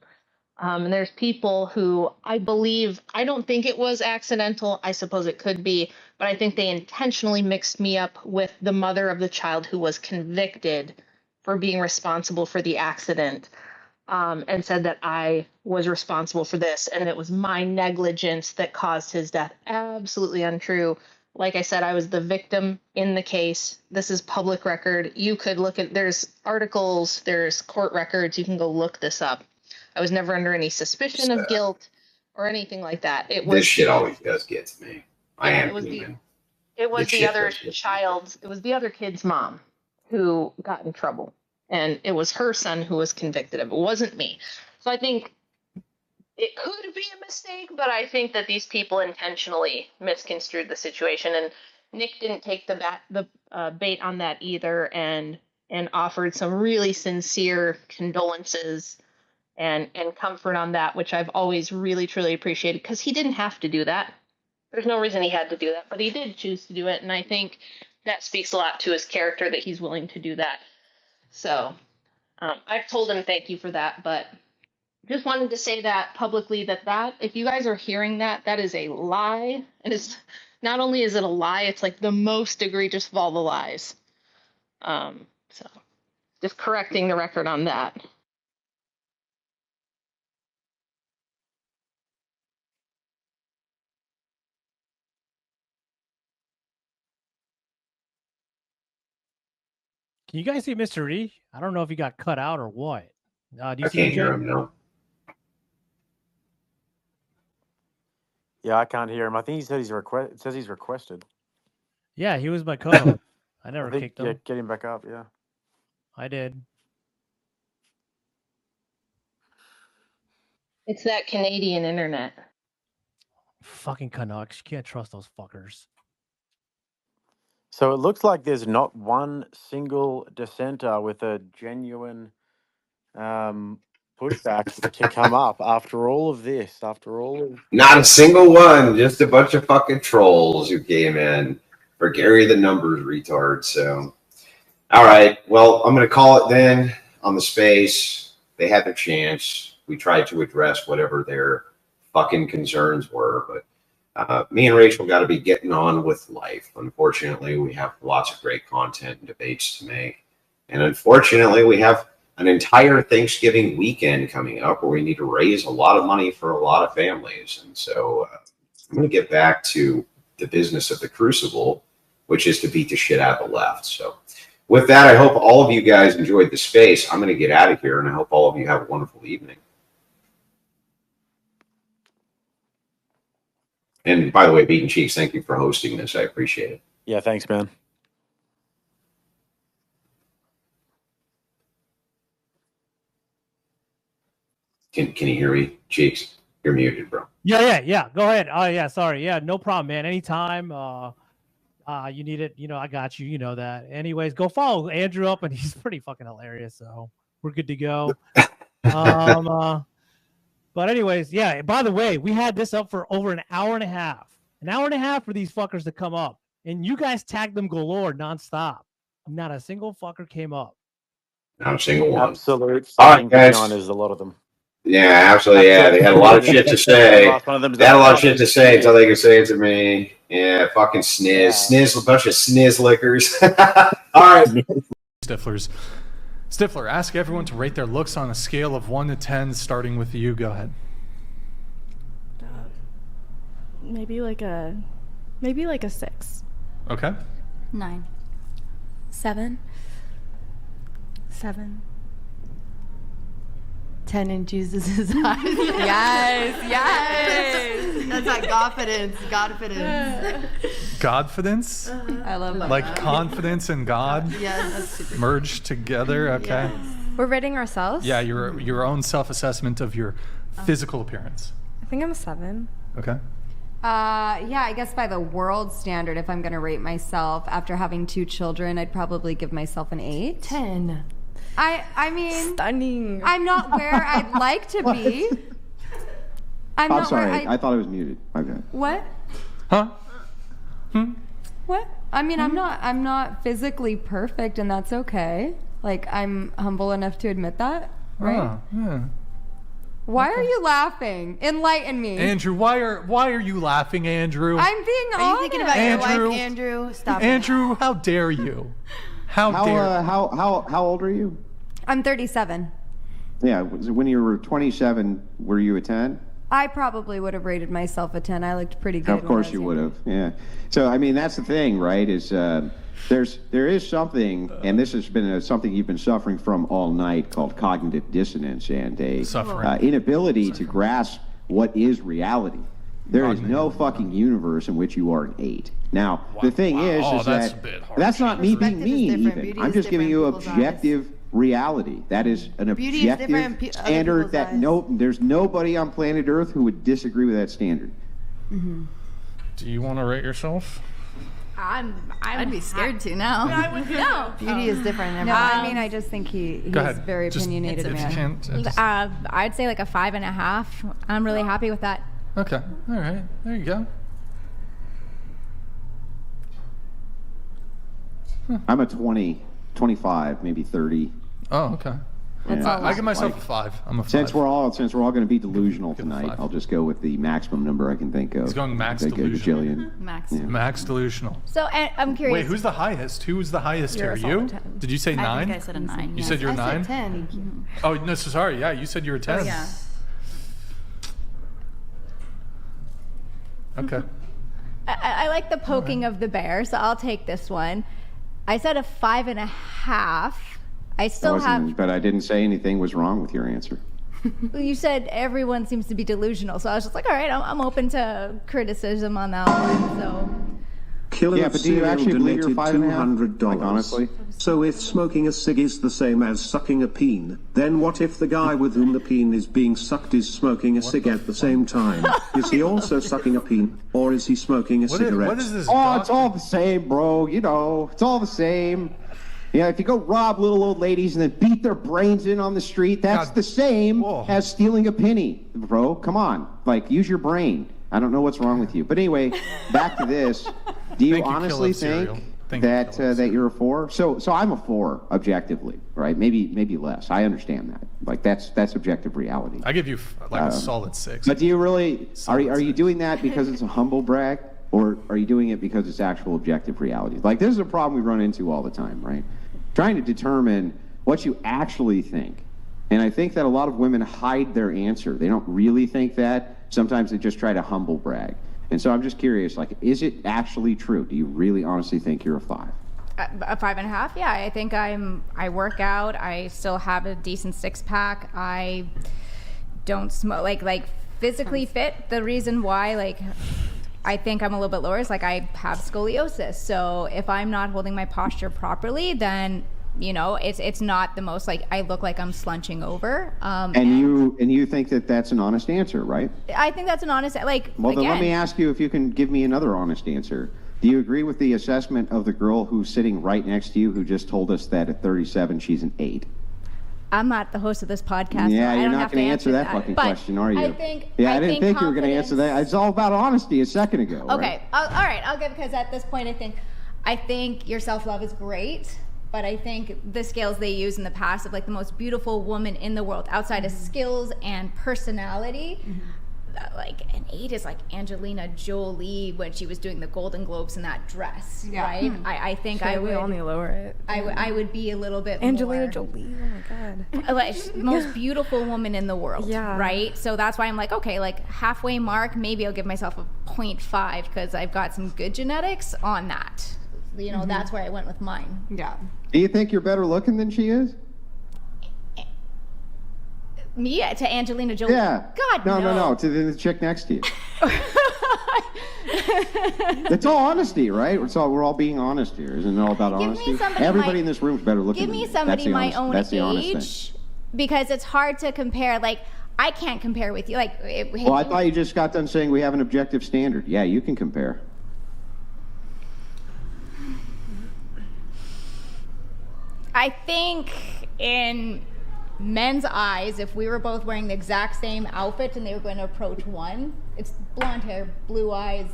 And there's people who I don't think it was accidental. I suppose it could be, but I think they intentionally mixed me up with the mother of the child who was convicted for being responsible for the accident, and said that I was responsible for this and it was my negligence that caused his death. Absolutely untrue. Like I said, I was the victim in the case. This is public record. You could look at, there's articles, there's court records. You can go look this up. I was never under any suspicion of guilt or anything like that. It was, this shit always does get to me. I am human. It was the other child's, it was the other kid's mom who got in trouble. And it was her son who was convicted of it. It wasn't me. So I think it could be a mistake, but I think that these people intentionally misconstrued the situation. And Nick didn't take the bait on that either, and offered some really sincere condolences and comfort on that, which I've always really, truly appreciated, because he didn't have to do that. There's no reason he had to do that, but he did choose to do it. And I think that speaks a lot to his character, that he's willing to do that. So I've told him thank you for that, but just wanted to say that publicly, that if you guys are hearing that, that is a lie. And it's not only is it a lie, it's like the most egregious of all the lies. So just correcting the record on that. Can you guys see Mr. E? I don't know if he got cut out or what. Do you I see can't him, hear Jay? him, no. Yeah, I can't hear him. I think he said it says he's requested. Yeah, he was my co-host. I never I think, kicked him. yeah, get him back up. Yeah, I did. It's that Canadian internet. Fucking Canucks. You can't trust those fuckers. so it looks like there's not one single dissenter with a genuine pushback to come up after all of this. After all of Not a single one. Just a bunch of fucking trolls who came in for Gary the Numbers retard. So, all right. Well, I'm going to call it then on the space. They had their chance. We tried to address whatever their fucking concerns were, but Me and Rachel got to be getting on with life. Unfortunately, we have lots of great content and debates to make. And unfortunately, we have an entire Thanksgiving weekend coming up where we need to raise a lot of money for a lot of families. And so I'm going to get back to the business of the Crucible, which is to beat the shit out of the left. So with that, I hope all of you guys enjoyed the space. I'm going to get out of here, and I hope all of you have a wonderful evening. And by the way, Beaten Cheeks, thank you for hosting this. I appreciate it. Yeah, thanks, man. Can you hear me, Cheeks? You're muted, bro. Yeah. Go ahead. Oh, yeah. Sorry. Yeah, no problem, man. Anytime you need it, I got you. You know that. Anyways, go follow Andrew up, and he's pretty fucking hilarious. So we're good to go. But anyways, yeah. By the way, we had this up for over an hour and a half. An hour and a half for these fuckers to come up, and you guys tagged them galore nonstop. Not a single fucker came up. Not a single one. Absolute. All right, guys. Is a lot of them. Yeah, absolutely. Yeah, they had a lot of shit to say. They had a lot of shit to say until they could say it to me. Yeah, fucking sniz, a bunch of sniz lickers. All right. Stifler, ask everyone to rate their looks on a scale of 1 to 10, starting with you. Go ahead. Maybe like a 6. Okay. 9. 7. 7. 10 in Jesus' eyes. Yes. That's like confidence. Godfidence? I love that. Like confidence in God? Yes. That's super Merged together? Okay. Yes. We're rating ourselves? Yeah, your own self-assessment of your physical appearance. I think I'm a 7. Okay. Yeah, I guess by the world standard, if I'm going to rate myself after having 2 children, I'd probably give myself an 8. 10. I mean, stunning. I'm not where I'd like to be. I'm sorry. I thought I was muted. Okay. What? Huh? What? I mean, I'm not physically perfect, and that's okay. Like, I'm humble enough to admit that, right? Yeah. Why are you laughing? Enlighten me. Andrew, why are you laughing, Andrew? I'm being honest. Are you thinking about Andrew, your wife, Andrew? Stop. Andrew, how dare you? How old are you? I'm 37. Yeah, when you were 27, were you a 10? I probably would have rated myself a 10. I looked pretty good. Of course you would have. Yeah. So I mean, that's the thing, right? Is there is something, and this has been something you've been suffering from all night, called cognitive dissonance and a inability to grasp what is reality. There is no fucking universe in which you are an 8. Now, the thing is that's not me being mean even. I'm just giving you objective reality. That is an objective standard that there's nobody on planet Earth who would disagree with that standard. Mm-hmm. Do you want to rate yourself? I'd be scared to now. No. Beauty is different than No, I mean, I just think he's very opinionated man. I'd say like a 5.5. I'm really happy with that. Okay. All right. There you go. I'm a 20, 25, maybe 30. Oh, okay. Yeah. I give myself a 5. I'm a 5. Since we're all going to be delusional tonight, I'll just go with the maximum number I can think of. He's going max delusional. Delusional. Max delusional. So I'm curious. Wait, who's the highest? Who was the highest here? You? Did you say 9? I think I said a 9. You said you're 9? I said 10. Oh no, so sorry. Yeah, you said you were 10. Oh, yeah. Okay. I like the poking of the bear, so I'll take this one. I said a 5.5. I still have. But I didn't say anything was wrong with your answer. You said everyone seems to be delusional, so I was just like, all right, I'm open to criticism on that one. So. Yeah, but do you actually believe you're 5.5? Like, honestly. So if smoking a cig is the same as sucking a peen, then what if the guy with whom the peen is being sucked is smoking a cig at the same time? Is he also sucking a peen, or is he smoking a cigarette? What is this? Oh, it's all the same, bro. You know, it's all the same. Yeah, if you go rob little old ladies and then beat their brains in on the street, that's the same as stealing a penny, bro. Come on. Like, use your brain. I don't know what's wrong with you. But anyway, back to this. Do you honestly think Thank you, that you're a 4. So I'm a 4 objectively, right? Maybe less. I understand that. Like that's objective reality. I give you like a solid 6. But do you really are you doing that because it's a humble brag, or are you doing it because it's actual objective reality? Like this is a problem we run into all the time, right? Trying to determine what you actually think. And I think that a lot of women hide their answer. They don't really think that. Sometimes they just try to humble brag. And so I'm just curious, like, is it actually true? Do you really honestly think you're a 5? A 5.5? Yeah, I think I work out. I still have a decent 6-pack. I don't smoke, like physically fit. The reason why, like, I think I'm a little bit lower is like I have scoliosis. So if I'm not holding my posture properly, then you know, it's not the most, like, I look like I'm slunching over. And you think that that's an honest answer, right? I think that's an honest, like, well, then again, let me ask you if you can give me another honest answer. Do you agree with the assessment of the girl who's sitting right next to you who just told us that at 37 she's an 8? I'm not the host of this podcast. Yeah, so you're I don't not have going to to answer that fucking But question, are you? I think, I didn't think you were going to answer that. It's all about honesty a second ago. Okay, Right? all right, I'll give, because at this point I think your self-love is great. But I think the scales they use in the past of like the most beautiful woman in the world outside of skills and personality, like an 8 is like Angelina Jolie when she was doing the Golden Globes in that dress, right? I think I would only lower it. I would be a little bit Angelina more, Jolie. Oh my god. like most beautiful woman in the world, right? So that's why I'm like, okay, like halfway mark, maybe I'll give myself a 0.5 because I've got some good genetics on that. You know, that's where I went with mine. Yeah. Do you think you're better looking than she is? Me to Angelina Jolie? Yeah. God, no. To the chick next to you. It's all honesty, right? We're all being honest here. Isn't it all about honesty? Everybody in this room is better looking. Give me somebody my own age, because it's hard to compare. Like, I can't compare with you. Like, well, I thought you just got done saying we have an objective standard. Yeah, you can compare. I think in men's eyes, if we were both wearing the exact same outfit and they were going to approach one, it's blonde hair, blue eyes,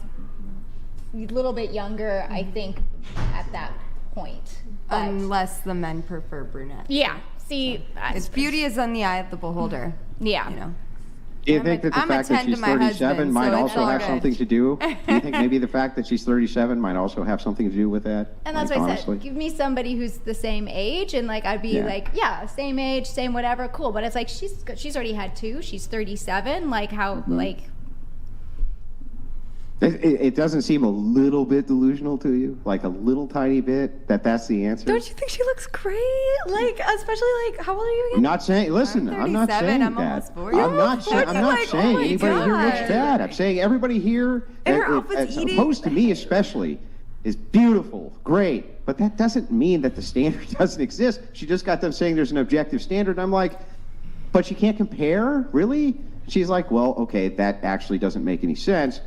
a little bit younger, I think, at that point. But, unless the men prefer brunette. Yeah. See, it's beauty is in the eye of the beholder. Yeah. You know. Do you think that the fact that she's 37 might also have something to do? Do you think maybe the fact that she's 37 might also have something to do with that? And that's what I said. Give me somebody who's the same age, and like I'd be like, yeah, same age, same whatever, cool. But it's like she's already had 2. She's 37. Like how like. It doesn't seem a little bit delusional to you, like a little tiny bit, that's the answer. Don't you think she looks great? Like, especially like, how old are you again? I'm not saying. Listen, I'm not saying I'm that. almost 40. I'm not saying anybody here looks bad. I'm saying everybody here, as opposed to me especially, is beautiful, great. But that doesn't mean that the standard doesn't exist. She just got done saying there's an objective standard. I'm like, but you can't compare, really? She's like, well, okay, that actually doesn't make any sense.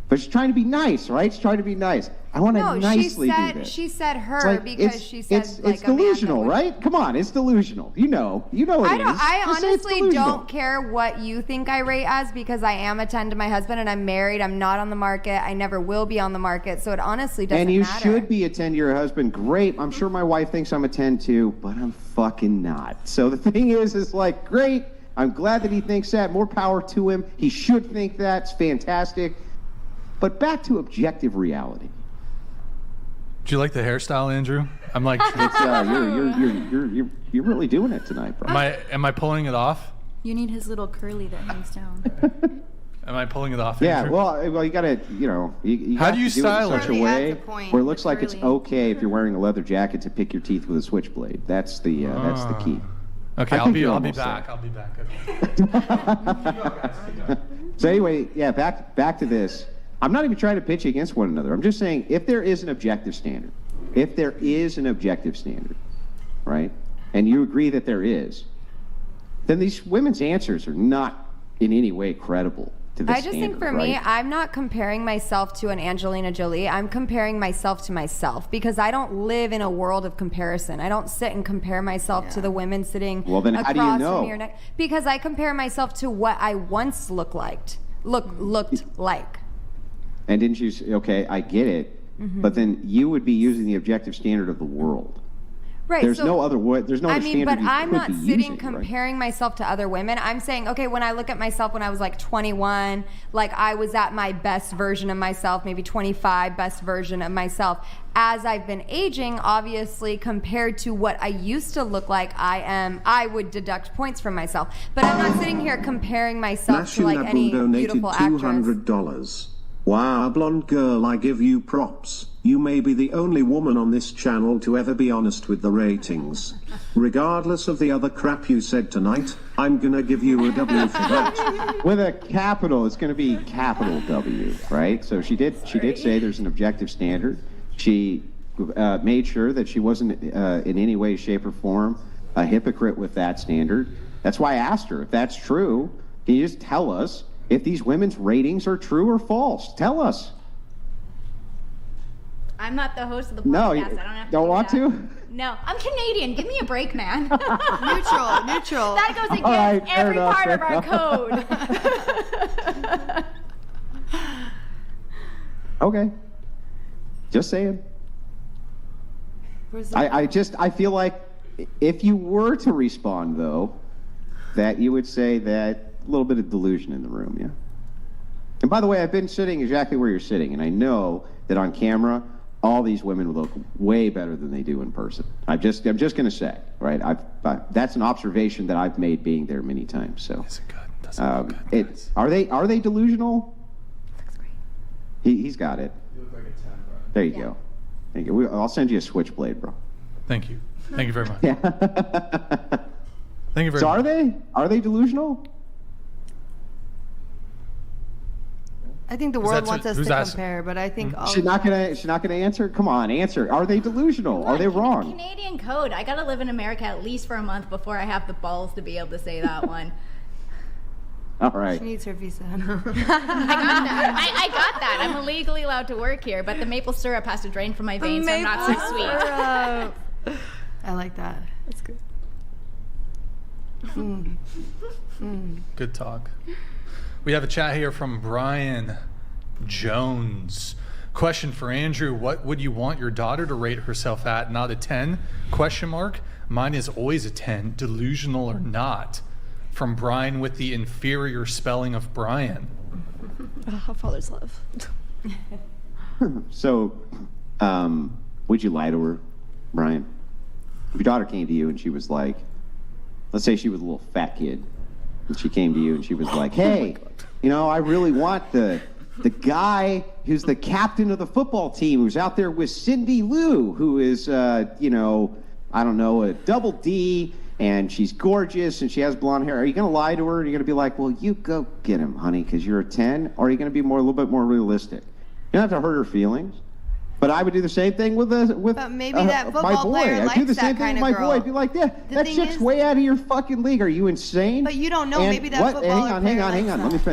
But she's trying to be nice, right? She's trying to be nice. I want to nicely do this. She said her because she said it's delusional, right? Come on, it's delusional. You know what it is. I honestly don't care what you think I rate as, because I am a 10 to my husband and I'm married. I'm not on the market. I never will be on the market. So it honestly doesn't matter. And you should be a 10 to your husband. Great. I'm sure my wife thinks I'm a 10 too, but I'm fucking not. So the thing is like, great. I'm glad that he thinks that. More power to him. He should think that. It's fantastic. But back to objective reality. Do you like the hairstyle, Andrew? I'm like, you're really doing it tonight, bro. Am I pulling it off? You need his little curly that hangs down. Am I pulling it off? Yeah. Andrew? Well, you gotta, you how do you style it in such a way where it looks like it's okay if you're wearing a leather jacket to pick your teeth with a switchblade. That's the key. Okay, I'll be back. I'll be back. Okay. So anyway, yeah, back to this. I'm not even trying to pitch against one another. I'm just saying, if there is an objective standard, right, and you agree that there is, then these women's answers are not in any way credible to the I just think for me, I'm not comparing myself to an Angelina Jolie. I'm comparing myself to myself, because I don't live in a world of comparison. I don't sit and compare myself to the women sitting then how do you know? from me. Because I compare myself to what I once looked like. And didn't you? Okay, I get it. but then you would be using the objective standard of the world. Right. There's so, no other way. There's no I other mean, standard but you I'm could not be sitting using, right? comparing myself to other women. I'm saying, okay, when I look at myself when I was like 21, like I was at my best version of myself, maybe 25, best version of myself. As I've been aging, obviously, compared to what I used to look like, I would deduct points from myself. But I'm not sitting here comparing myself to like any beautiful actress. $200. Wow, blonde girl, I give you props. You may be the only woman on this channel to ever be honest with the ratings. Regardless of the other crap you said tonight, I'm gonna give you a W for that. With a capital, it's going to be capital W, right? So she did say there's an objective standard. She made sure that she wasn't in any way, shape, or form a hypocrite with that standard. That's why I asked her if that's true. Can you just tell us if these women's ratings are true or false? Tell us. I'm not the host of the podcast. No, I you don't have to don't do want that. to? No, I'm Canadian. Give me a break, man. Neutral. That goes against All right, fair every enough, part fair of our code. Okay. Just saying. I feel like if you were to respond, though, that you would say that a little bit of delusion in the room, yeah? And by the way, I've been sitting exactly where you're sitting, and I know that on camera, all these women look way better than they do in person. I'm just going to say, right? That's an observation that I've made being there many times. So, Is it good? Doesn't look good. Are they delusional? Looks great. He's got it. You look like a 10, bro. There you go. Thank you. I'll send you a switchblade, bro. Thank you. Thank you very much. Yeah. Thank you very So much. are they delusional? I think the Who's world that wants to- us who's to asking? compare, but I think all She's not gonna answer. Come on, answer. Are they delusional? Are they wrong? Canadian code. I gotta live in America at least for a month before I have the balls to be able to say that one. All right. she needs her visa. I got that. I got that. I'm legally allowed to work here, but the maple syrup has to drain from my veins, so I'm not so sweet. I like that. That's good. Good talk. We have a chat here from Brian Jones. Question for Andrew: what would you want your daughter to rate herself at? Not a 10? Question mark. Mine is always a 10, delusional or not. From Brian with the inferior spelling of Brian. Oh, father's love. So, would you lie to her, Brian? If your daughter came to you and she was like, let's say she was a little fat kid, and she came to you and she was like, hey, you know, I really want the guy who's the captain of the football team who's out there with Cindy Lou, who is, you know, I don't know, a double D, and she's gorgeous and she has blonde hair. Are you going to lie to her? Are you going to be like, well, you go get him, honey, because you're a 10? Or are you going to be a little bit more realistic? You don't have to hurt her feelings. But I would do the same thing with But maybe that my football boy. player I'd do the likes same that thing kind with of my girl. boy. I'd be like, yeah, The that thing chick's is- way out of your fucking league. Are you insane? But you don't know. And Maybe that what? football Hang on. player Let likes me that.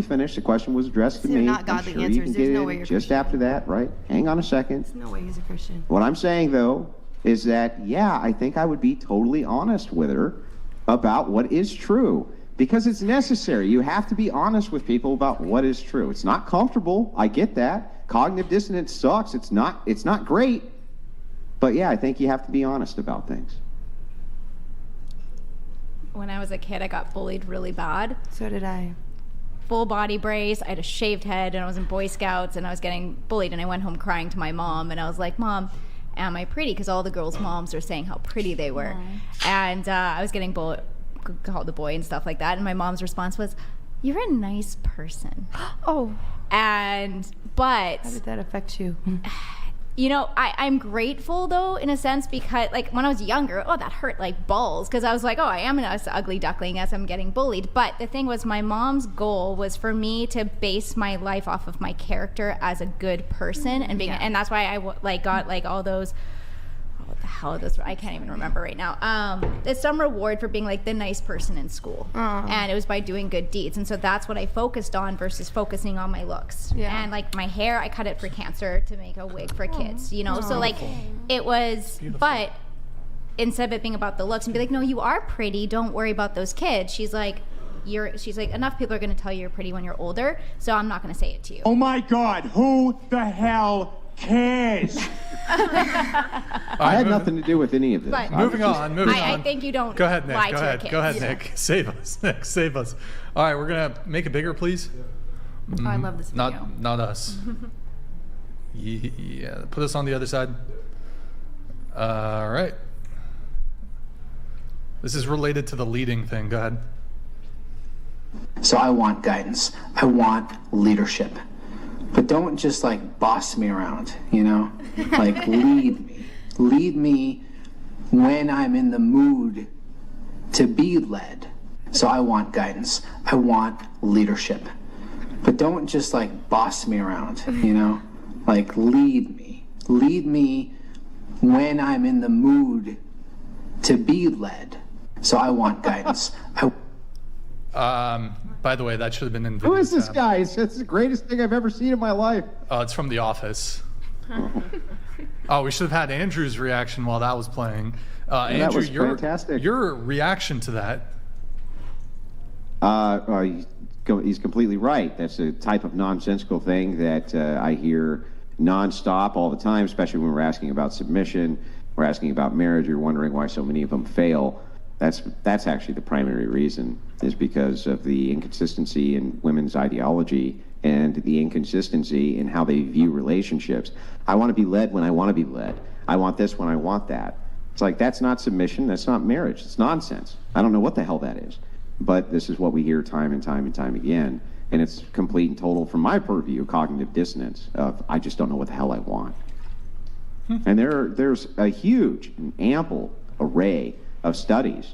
finish. The question was addressed to These are me. not I'm godly sure you answers. can There's get no in way you're just Christian. after that, right? Hang on a second. There's no way he's a Christian. What I'm saying, though, is that, yeah, I think I would be totally honest with her about what is true. Because it's necessary. You have to be honest with people about what is true. It's not comfortable. I get that. Cognitive dissonance sucks. It's not great. But yeah, I think you have to be honest about things. When I was a kid, I got bullied really bad. So did I. Full body brace. I had a shaved head, and I was in Boy Scouts, and I was getting bullied. And I went home crying to my mom, and I was like, "Mom, am I pretty?" Because all the girls' moms are saying how pretty they were, and I was getting called the boy and stuff like that. And my mom's response was, "You're a nice person." Oh. But How did that affect you? you know, I'm grateful though, in a sense, because like when I was younger, that hurt like balls, because I was like, I am an ugly duckling as I'm getting bullied. But the thing was, my mom's goal was for me to base my life off of my character as a good person, and being, and that's why I got like all those. What the hell are those? I can't even remember right now. It's some reward for being like the nice person in school, and it was by doing good deeds, and so that's what I focused on versus focusing on my looks. And like my hair, I cut it for cancer to make a wig for kids, you know. So like it was, but instead of it being about the looks and be like, no, you are pretty, don't worry about those kids. She's like, enough people are going to tell you you're pretty when you're older, so I'm not going to say it to you. Oh my God, who the hell cares? I had nothing to do with any of this. But- Moving on. I think you don't Go ahead, Nick. lie Go to your ahead. kids. Go ahead, Yeah. Nick. Save us. Nick, save us. All right, we're gonna make it bigger, please. Oh, I love this video. Not us. Yeah, put us on the other side. All right. This is related to the leading thing. Go ahead. So I want guidance. I want leadership. But don't just like boss me around, you know? Like lead me. Lead me when I'm in the mood to be led. So I want guidance. I want leadership. But don't just like boss me around, you know? Like lead me. Lead me when I'm in the mood to be led. So I want guidance. By the way, that should have been in. Who is this tab. guy? It's the greatest thing I've ever seen in my life. Oh, it's from The Office. Oh, we should have had Andrew's reaction while that was playing. Andrew, that was your, fantastic. Your reaction to that. He's completely right. That's a type of nonsensical thing that I hear nonstop all the time, especially when we're asking about submission, we're asking about marriage, you're wondering why so many of them fail. That's actually the primary reason, is because of the inconsistency in women's ideology and the inconsistency in how they view relationships. I want to be led when I want to be led. I want this when I want that. It's like, that's not submission, that's not marriage, it's nonsense. I don't know what the hell that is. But this is what we hear time and time and time again. And it's complete and total, from my purview, cognitive dissonance of, I just don't know what the hell I want. And there's a huge and ample array of studies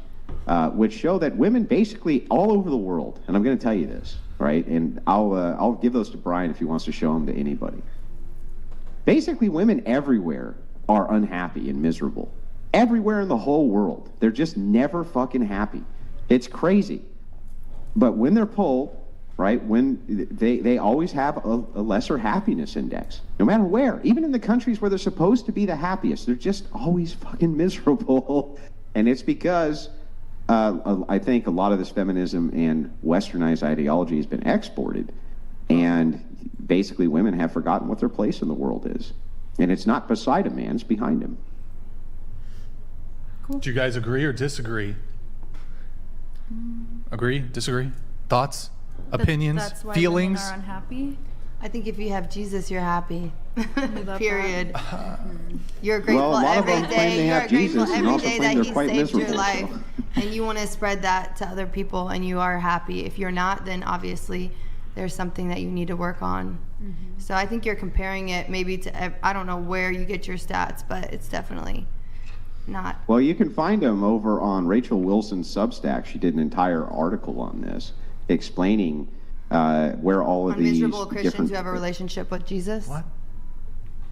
which show that women basically all over the world, and I'm going to tell you this, right? And I'll give those to Brian if he wants to show them to anybody. Basically, women everywhere are unhappy and miserable. Everywhere in the whole world. They're just never fucking happy. It's crazy. But when they're polled, right, when they always have a lesser happiness index, no matter where, even in the countries where they're supposed to be the happiest, they're just always fucking miserable. And it's because I think a lot of this feminism and westernized ideology has been exported, and basically women have forgotten what their place in the world is. And it's not beside a man, it's behind him. Cool. Do you guys agree or disagree? Agree? Disagree? Thoughts? Opinions? That's why feelings? women are unhappy. I think if you have Jesus, you're happy. love Period. You're grateful Well, a lot of every them claim day. they You're have grateful Jesus and every also day claim that they're He quite saved your miserable, life, so. and you want to spread that to other people, and you are happy. If you're not, then obviously there's something that you need to work on. So I think you're comparing it maybe to, I don't know where you get your stats, but it's definitely not. Well, you can find them over on Rachel Wilson's Substack. She did an entire article on this, explaining where all of On these miserable Christians different. who have a relationship with Jesus. What?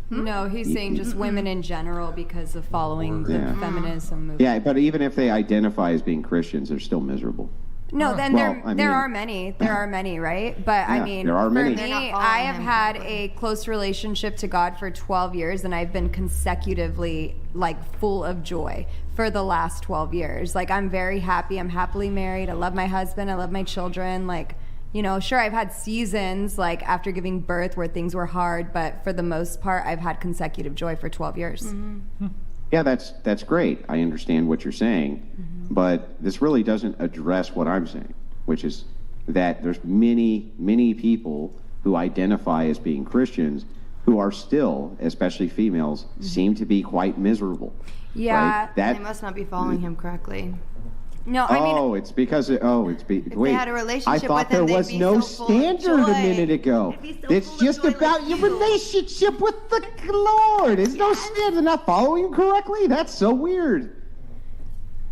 No, he's saying just women in general because of following the Yeah. feminism movement. Yeah, but even if they identify as being Christians, they're still miserable. No, then Well, there I there mean- are many. There are many, right? But Yeah, I mean, there are for many. me, They're not following I have him had a close relationship to God for 12 years, and I've been consecutively like full of joy for the last 12 years. Like, I'm very happy. I'm happily married. I love my husband. I love my children. Like, you know, sure, I've had seasons like after giving birth where things were hard, but for the most part, I've had consecutive joy for 12 years. Yeah, that's great. I understand what you're saying, but this really doesn't address what I'm saying, which is that there's many people who identify as being Christians who are still, especially females, seem to be quite miserable. Yeah. Right? That They must not be following him correctly. No, I mean, it's because wait. they had a relationship I with thought him, there they'd was be no so full of standard a joy. minute ago. It's just about your relationship with the Lord. There's no standard. They're not following him correctly. That's so weird.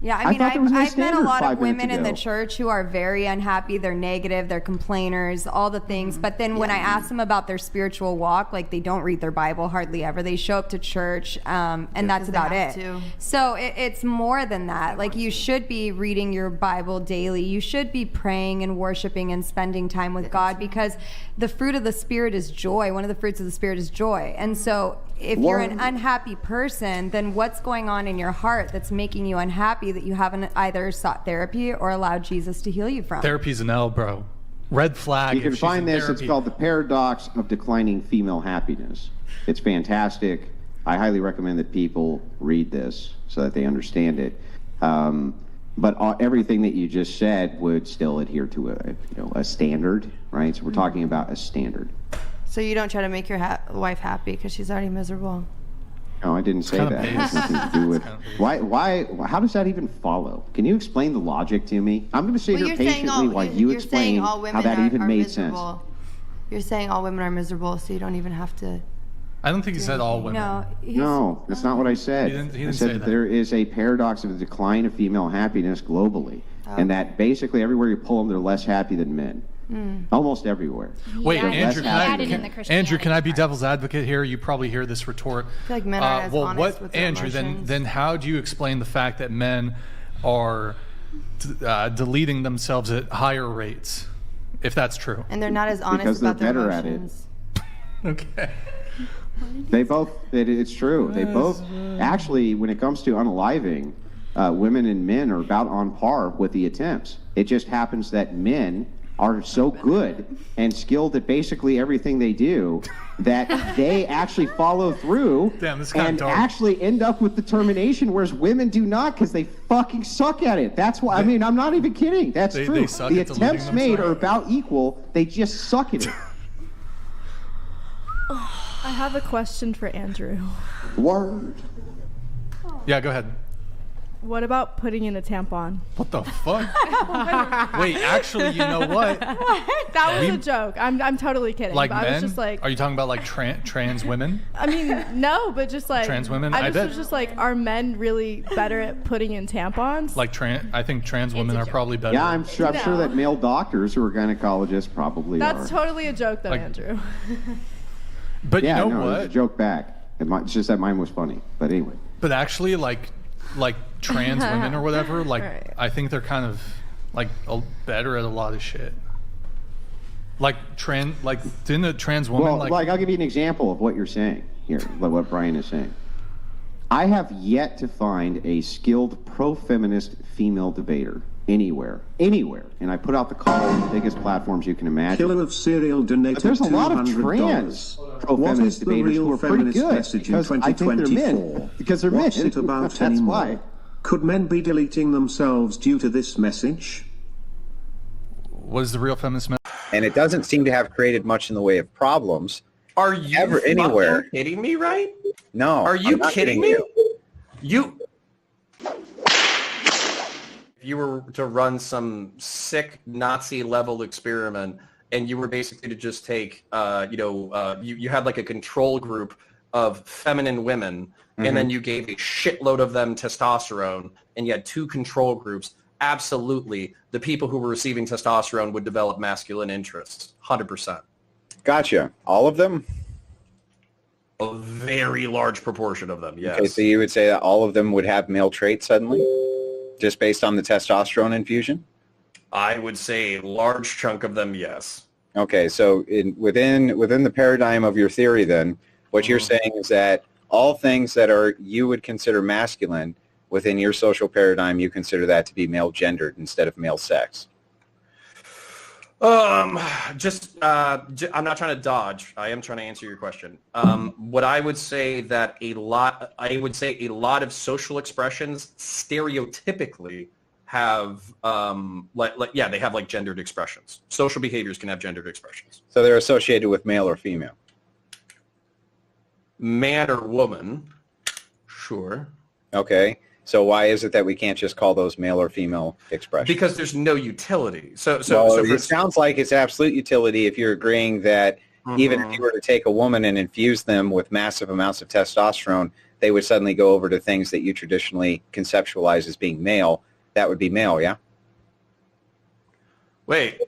yeah, I I mean, thought there was no I've met a standard lot of 5 minutes women in the ago. church who are very unhappy. They're negative, they're complainers, all the things. But then when I ask them about their spiritual walk, like they don't read their Bible hardly ever. They show up to church, and that's Because they about have it. to. So it's more than that. Like, you should be reading your Bible daily. You should be praying and worshiping and spending time with God, because the fruit of the Spirit is joy. One of the fruits of the Spirit is joy. And so if you're an unhappy person, then what's going on in your heart that's making you unhappy that you haven't either sought therapy or allowed Jesus to heal you from? Therapy's an L, bro. Red flag. You can find this. It's called The Paradox of Declining Female Happiness. It's fantastic. I highly recommend that people read this so that they understand it. But everything that you just said would still adhere to a standard, right? So we're talking about a standard. So you don't try to make your wife happy because she's already miserable. No, I didn't say that. It has nothing to do with why. How does that even follow? Can you explain the logic to me? I'm going to sit here patiently while you explain how that even made sense. You're saying all women are miserable, so you don't even have to. I don't think he said all women. No, that's not what I said. He didn't I said say that. there is a paradox of the decline of female happiness globally, and that basically everywhere you pull them, they're less happy than men. Almost everywhere. Wait, They're Andrew, less happy. Andrew, can I be devil's advocate here? You probably hear this retort. I feel like men aren't as honest with their Andrew, emotions. then how do you explain the fact that men are deleting themselves at higher rates, if that's true? And they're not as honest Because they're about their better at it. emotions. Okay. They both, it's true. They both, actually, when it comes to unaliving, women and men are about on par with the attempts. It just happens that men are so good and skilled at basically everything they do that they actually follow through and actually end up with the termination, whereas women do not because they fucking suck at it. That's why, I mean, I'm not even kidding. That's true. They suck The at deleting attempts made themselves. are about equal. They just suck at it. I have a question for Andrew. Word. Yeah, go ahead. What about putting in a tampon? What the fuck? Wait, actually, you know what? That was a joke. I'm totally kidding. Like but men? I was just like, Are you talking about like trans women? I mean, no, but just like Trans women? I I bet. was just like, are men really better at putting in tampons? Like I think trans women are probably better. Yeah, I'm sure that male doctors who are gynecologists probably are. That's totally a joke, though, Like- Andrew. But yeah, you know no, what? It was a joke back. It's just that mine was funny. But anyway. But actually, like trans women or whatever, like Right. I think they're kind of like better at a lot of shit. Like didn't a trans woman Well, I'll give you an example of what you're saying here, like what Brian is saying. I have yet to find a skilled pro-feminist female debater anywhere, and I put out the call on the biggest platforms you can imagine. Killer of Serial donated But there's a lot of $200. trans What pro-feminist is the debaters who real are pretty feminist good message in because I think they're 2024? men. Because they're What's men. it about That's anymore? why. Could men be deleting themselves due to this message? what is the real feminist message? And it doesn't seem to have created much in the way of problems. Are you ever anywhere? kidding me, right? No. Are you I'm not kidding me? If you were to run some sick Nazi level experiment and you were basically to just take, you had like a control group of feminine women and then you gave a shitload of them testosterone and you had two control groups, absolutely, the people who were receiving testosterone would develop masculine interests, 100%. Gotcha. All of them? A very large proportion of them, yes. Okay, so you would say that all of them would have male traits suddenly? Just based on the testosterone infusion? I would say a large chunk of them, yes. Okay, so within the paradigm of your theory then, what you're saying is that all things that you would consider masculine within your social paradigm, you consider that to be male gendered instead of male sex. I'm not trying to dodge. I am trying to answer your question. What I would say that a lot of social expressions stereotypically have they have like gendered expressions. Social behaviors can have gendered expressions. So they're associated with male or female. Man or woman, sure. Okay. So why is it that we can't just call those male or female expressions? Because there's no utility. It sounds like it's absolute utility if you're agreeing that even if you were to take a woman and infuse them with massive amounts of testosterone, they would suddenly go over to things that you traditionally conceptualize as being male. That would be male, yeah? Wait.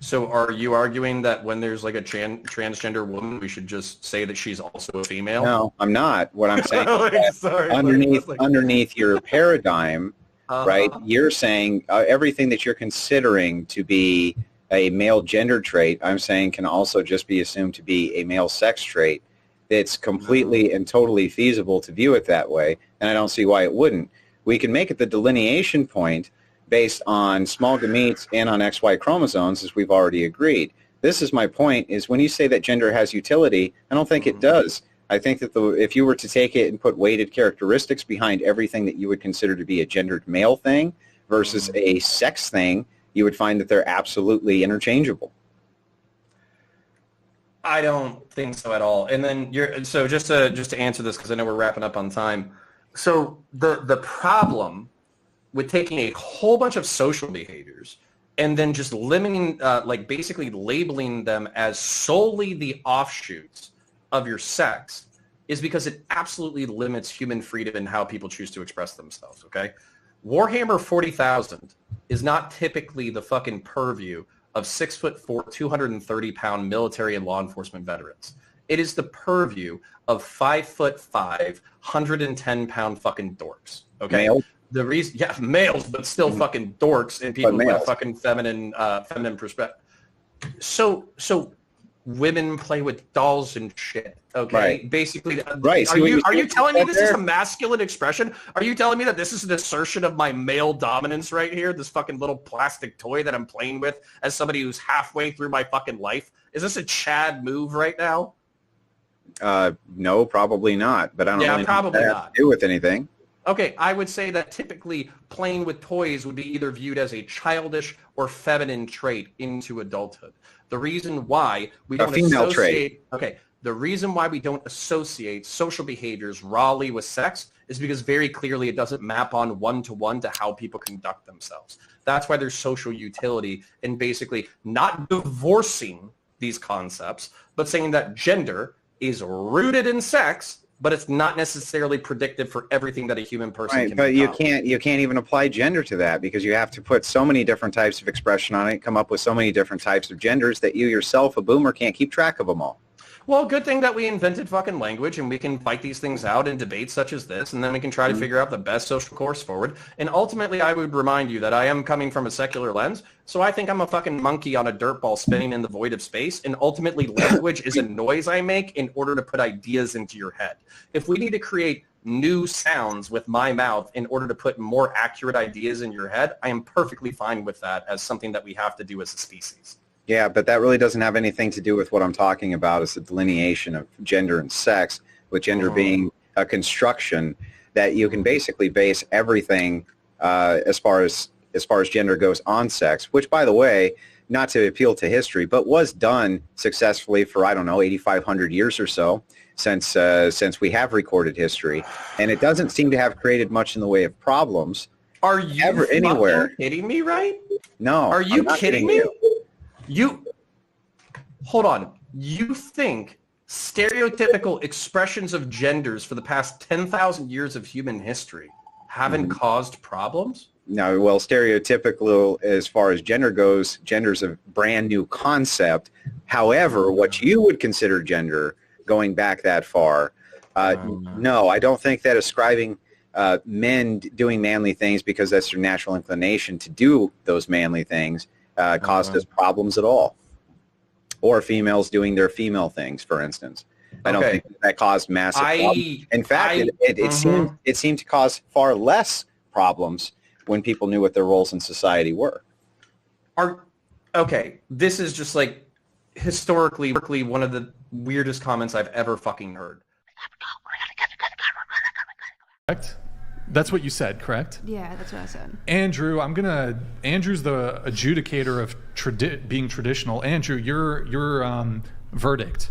So are you arguing that when there's like a transgender woman, we should just say that she's also a female? No, I'm not. What I'm saying is Sorry, underneath your paradigm, right, you're saying everything that you're considering to be a male gender trait, I'm saying can also just be assumed to be a male sex trait. It's completely and totally feasible to view it that way, and I don't see why it wouldn't. We can make it the delineation point based on small gametes and on XY chromosomes, as we've already agreed. This is my point, is when you say that gender has utility, I don't think it does. I think that if you were to take it and put weighted characteristics behind everything that you would consider to be a gendered male thing versus a sex thing, you would find that they're absolutely interchangeable. I don't think so at all. And then so just to answer this, because I know we're wrapping up on time. So the problem with taking a whole bunch of social behaviors and then just limiting, like basically labeling them as solely the offshoots of your sex is because it absolutely limits human freedom in how people choose to express themselves, okay? Warhammer 40,000 is not typically the fucking purview of 6'4", 230-pound military and law enforcement veterans. It is the purview of 5'5", 110-pound fucking dorks, okay? Males? The reason, yeah, males, but still fucking dorks and people with fucking feminine perspective. So women play with dolls and shit. Okay, right. Basically, right. Are you telling me this is a masculine expression? Are you telling me that this is an assertion of my male dominance right here? This fucking little plastic toy that I'm playing with as somebody who's halfway through my fucking life. Is this a Chad move right now? No, probably not. But I don't really probably know what that not. has to do with anything. Okay, I would say that typically playing with toys would be either viewed as a childish or feminine trait into adulthood. The reason why we don't female associate the reason why we don't associate social behaviors rawly with sex is because very clearly it doesn't map on one-to-one to how people conduct themselves. That's why there's social utility in basically not divorcing these concepts, but saying that gender is rooted in sex, but it's not necessarily predictive for everything that a human person can but become. you can't even apply gender to that because you have to put so many different types of expression on it, come up with so many different types of genders that you yourself, a boomer, can't keep track of them all. Well, good thing that we invented fucking language and we can fight these things out in debates such as this, and then we can try to figure out the best social course forward. And ultimately, I would remind you that I am coming from a secular lens, so I think I'm a fucking monkey on a dirt ball spinning in the void of space, and ultimately language is a noise I make in order to put ideas into your head. If we need to create new sounds with my mouth in order to put more accurate ideas in your head, I am perfectly fine with that as something that we have to do as a species. Yeah, but that really doesn't have anything to do with what I'm talking about is the delineation of gender and sex, with gender being a construction that you can basically base everything as far as gender goes on sex, which, by the way, not to appeal to history, but was done successfully for, 8,500 years or so since we have recorded history. And it doesn't seem to have created much in the way of problems. Are you ever anywhere kidding me, right? No. Are you kidding me? Hold on. You think stereotypical expressions of genders for the past 10,000 years of human history haven't caused problems? No, well, stereotypical as far as gender goes, gender's a brand new concept. However, what you would consider gender, going back that far, no, I don't think that ascribing men doing manly things because that's their natural inclination to do those manly things caused us problems at all. Or females doing their female things, for instance. I don't think that caused massive problems. In fact, it seemed to cause far less problems when people knew what their roles in society were. This is just like historically one of the weirdest comments I've ever fucking heard. Correct? That's what you said, correct? Yeah, that's what I said. Andrew, Andrew's the adjudicator of being traditional. Andrew, your verdict.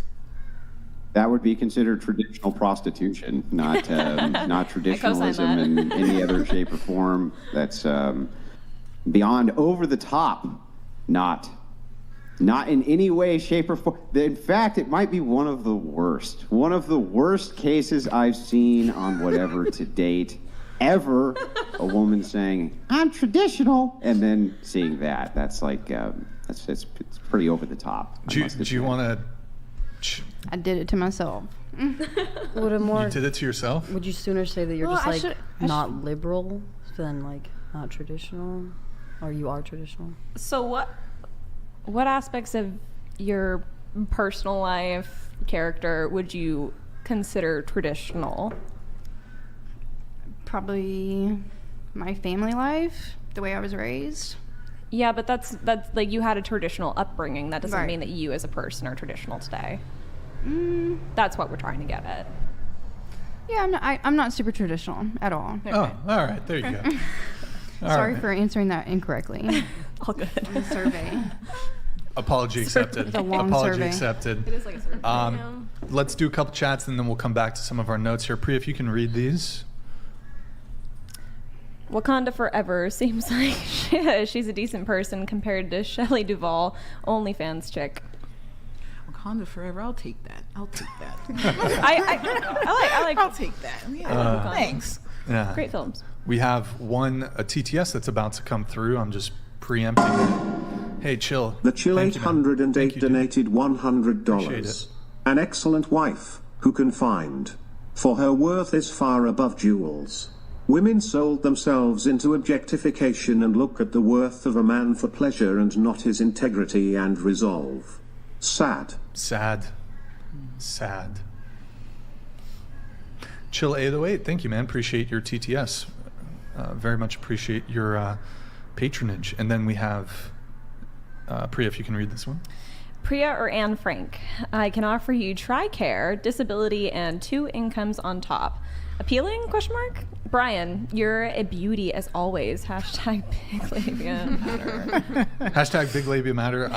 That would be considered traditional prostitution, not not traditionalism in any other shape or form. That's beyond over the top, not in any way, shape, or form. In fact, it might be one of the worst cases I've seen on whatever to date. Ever a woman saying I'm traditional and then seeing that's like it's pretty over the top. Do you want to? I did it to myself. Would it more? You did it to yourself? Would you sooner say that you're not liberal than like not traditional, or you are traditional? So what aspects of your personal life character would you consider traditional? Probably my family life, the way I was raised. Yeah, but that's like you had a traditional upbringing. That doesn't Right. mean that you as a person are traditional today. That's what we're trying to get at. Yeah, I'm not super traditional at all. Oh, all right. There you go. All Sorry right. for answering that incorrectly. All good. The survey. Apology accepted. It's a long Apology survey. accepted. It is like a survey. Let's do a couple chats and then we'll come back to some of our notes here. Priya, if you can read these. Wakanda Forever seems like she's a decent person compared to Shelley Duvall, OnlyFans chick. Wakanda Forever. I'll take that. I'll take that. I like. I'll take that. Yeah. Thanks. Yeah. Great films. We have a TTS that's about to come through. I'm just preempting it. Hey, Chill. The Chill Thank you, man. 808 donated Appreciate $100. it. An excellent wife, who can find, for her worth is far above jewels. Women sold themselves into objectification and look at the worth of a man for pleasure and not his integrity and resolve. Sad. Sad. Sad. Chill 808, thank you, man. Appreciate your TTS. Very much appreciate your patronage. And then we have Priya, if you can read this one. Priya or Anne Frank, I can offer you TRICARE, disability, and 2 incomes on top. Appealing? Question mark. Brian, you're a beauty as always. Hashtag big labia matter. Hashtag big labia matter.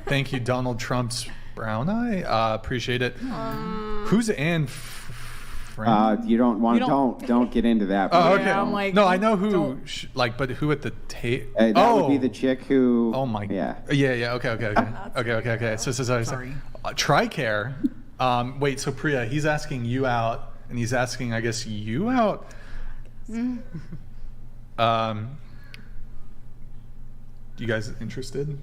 Thank you, Donald Trump's brown eye. Appreciate it. Who's Anne Frank? You don't want don't get into that. Oh, okay. Yeah, I'm like, no, I know who, but who at the tape? That would be the chick who. Oh my. Yeah. Yeah. Okay. So Sorry. TRICARE. Wait. So Priya, he's asking you out, and he's asking, I guess, you out. You guys interested?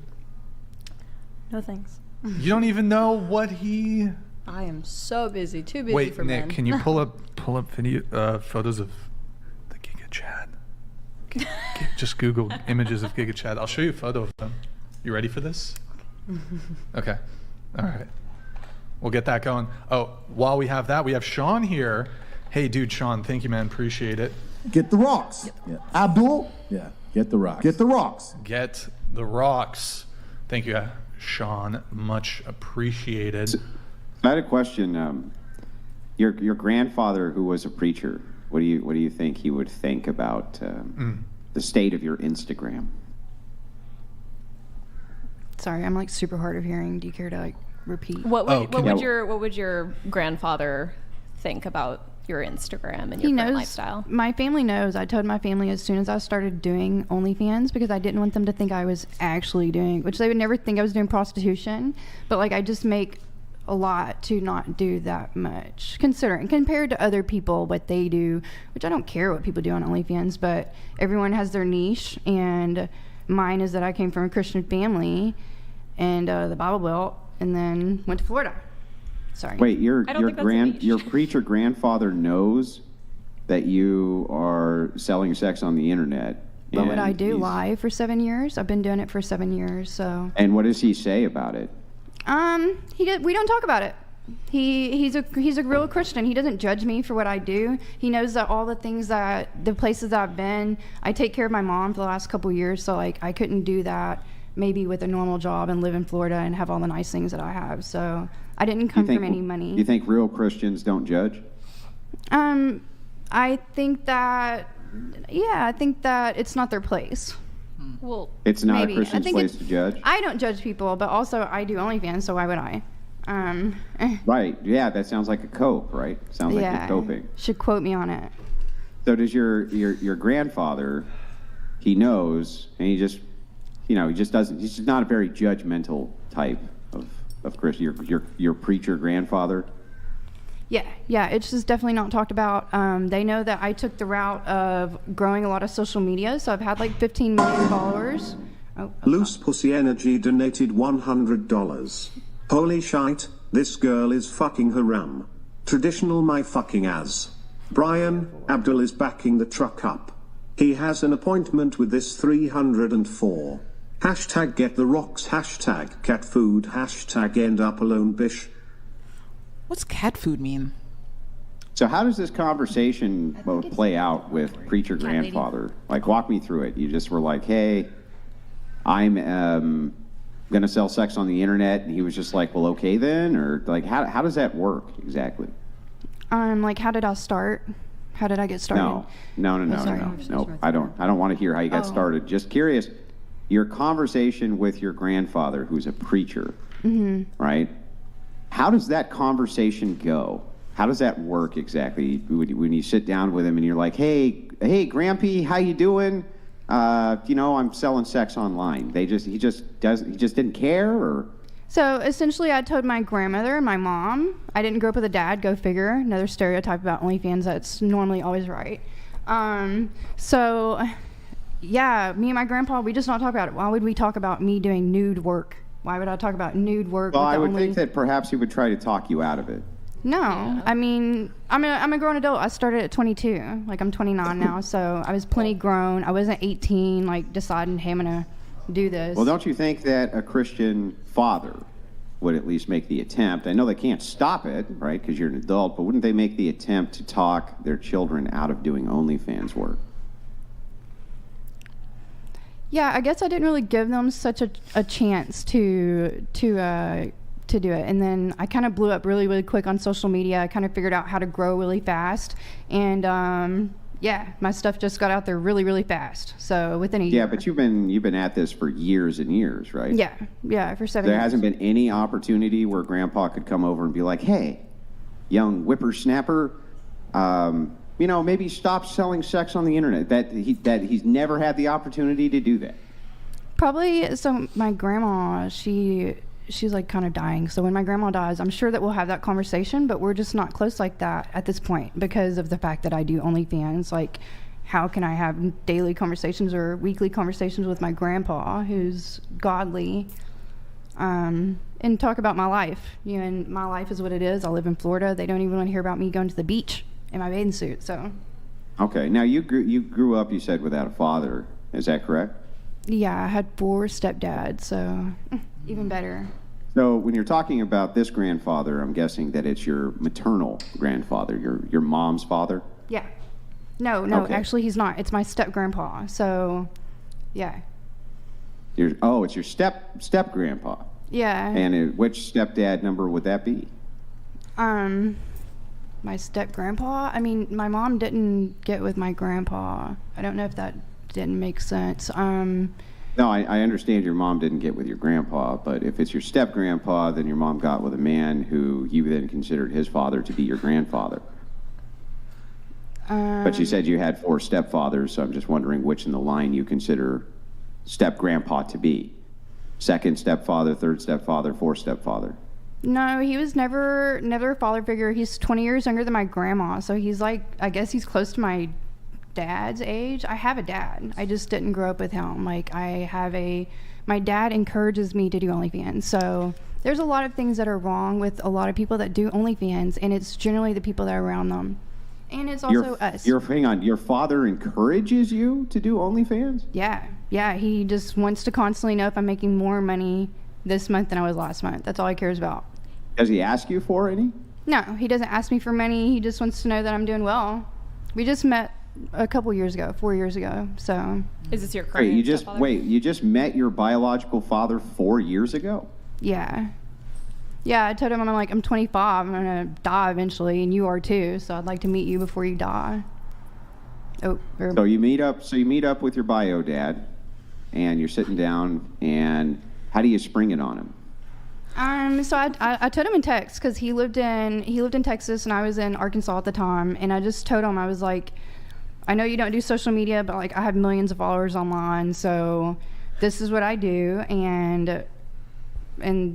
No thanks. You don't even know what he. I am so busy. Too busy Wait, for Nick, men. can you pull up video photos of the Giga Chad? Just Google images of Giga Chad. I'll show you a photo of them. You ready for this? Okay. All right. We'll get that going. Oh, while we have that, we have Sean here. Hey, dude, Sean, thank you, man. Appreciate it. Get the rocks. Yeah. Abdul? Yeah, get the rocks. Get the rocks. Get the rocks. Thank you, Sean. Much appreciated. I had a question. Your grandfather, who was a preacher, what do you think he would think about the state of your Instagram? Sorry, I'm like super hard of hearing. Do you care to like repeat? What would your grandfather think about your Instagram and your current lifestyle? My family knows. I told my family as soon as I started doing OnlyFans because I didn't want them to think I was actually doing, which they would never think I was doing prostitution. But like I just make a lot to not do that much, considering compared to other people what they do, which I don't care what people do on OnlyFans, but everyone has their niche, and mine is that I came from a Christian family and the Bible Belt, and then went to Florida. Sorry. Wait, your preacher grandfather knows that you are selling sex on the internet. What would I do live for 7 years? I've been doing it for 7 years, so. And what does he say about it? We don't talk about it. He's a real Christian. He doesn't judge me for what I do. He knows that all the places I've been, I take care of my mom for the last couple years, so like I couldn't do that maybe with a normal job and live in Florida and have all the nice things that I have. So I didn't come from any money. You think real Christians don't judge? I think that it's not their place. Well, it's not a Christian's place to judge. I don't judge people, but also I do OnlyFans, so why would I? Right. Yeah, that sounds like a cope, right? Sounds like you're coping. Should quote me on it. So does your grandfather? He knows, and he just doesn't. He's just not a very judgmental type of Christian. Your preacher grandfather. Yeah, it's just definitely not talked about. They know that I took the route of growing a lot of social media, so I've had like 15 million followers. Loose Pussy Energy donated $100. Holy shite, this girl is fucking haram. Traditional my fucking ass. Brian, Abdul is backing the truck up. He has an appointment with this 304. Hashtag get the rocks, hashtag cat food, hashtag end up alone bish. What's cat food mean? So how does this conversation play out with preacher grandfather? Like, walk me through it. You just were like, hey, I'm going to sell sex on the internet. And he was just like, well, okay then? Or like, how does that work exactly? Like, how did I start? How did I get started? No. I don't want to hear how you got started. Just curious, your conversation with your grandfather, who's a preacher, right? How does that conversation go? How does that work exactly? When you sit down with him and you're like, hey, Grampy, how you doing? I'm selling sex online. He just didn't care, or? So essentially, I told my grandmother and my mom. I didn't grow up with a dad. Go figure. Another stereotype about OnlyFans that's normally always right. So, yeah, me and my grandpa, we just not talk about it. Why would we talk about me doing nude work? Why would I talk about nude work? Well, I would think that perhaps he would try to talk you out of it. No, I mean, I'm a grown adult. I started at 22. Like, I'm 29 now, so I was plenty grown. I wasn't 18, like, deciding, hey, I'm going to do this. Well, don't you think that a Christian father would at least make the attempt? I know they can't stop it, right, because you're an adult, but wouldn't they make the attempt to talk their children out of doing OnlyFans work? Yeah, I guess I didn't really give them such a chance to do it. And then I kind of blew up really, really quick on social media. I kind of figured out how to grow really fast. And my stuff just got out there really, really fast. So within a year. Yeah, but you've been at this for years and years, right? Yeah, for 7 years. There hasn't been any opportunity where Grandpa could come over and be like, hey, young whippersnapper, maybe stop selling sex on the internet. That he's never had the opportunity to do that. Probably. So my grandma, she's like kind of dying. So when my grandma dies, I'm sure that we'll have that conversation, but we're just not close like that at this point because of the fact that I do OnlyFans. Like, how can I have daily conversations or weekly conversations with my grandpa, who's godly, and talk about my life? And my life is what it is. I live in Florida. They don't even want to hear about me going to the beach in my bathing suit. So. Okay. Now you grew up, you said, without a father. Is that correct? Yeah, I had 4 stepdads, so even better. So when you're talking about this grandfather, I'm guessing that it's your maternal grandfather, your mom's father? Yeah. No, Okay. Actually he's not. It's my step-grandpa, so yeah. It's your step-grandpa. Yeah. And which stepdad number would that be? My step-grandpa? I mean, my mom didn't get with my grandpa. I don't know if that didn't make sense. No, I understand your mom didn't get with your grandpa, but if it's your step-grandpa, then your mom got with a man who you then considered his father to be your grandfather. But you said you had 4 stepfathers, so I'm just wondering which in the line you consider step-grandpa to be. 2nd stepfather, 3rd stepfather, 4th stepfather. No, he was never a father figure. He's 20 years younger than my grandma, so he's like, I guess he's close to my dad's age. I have a dad. I just didn't grow up with him. Like, my dad encourages me to do OnlyFans. So there's a lot of things that are wrong with a lot of people that do OnlyFans, and it's generally the people that are around them. And it's also us. Hang on, your father encourages you to do OnlyFans? Yeah, he just wants to constantly know if I'm making more money this month than I was last month. That's all he cares about. Does he ask you for any? No, he doesn't ask me for money. He just wants to know that I'm doing well. We just met a couple years ago, 4 years ago, so. Is this your current stepfather? You just met your biological father 4 years ago? Yeah, I told him, I'm 25, I'm gonna die eventually, and you are too, so I'd like to meet you before you die. So you meet up with your bio dad, and you're sitting down, and how do you spring it on him? So I told him in text, because he lived in Texas and I was in Arkansas at the time, and I just told him, I was like, I know you don't do social media, but like I have millions of followers online, so this is what I do, and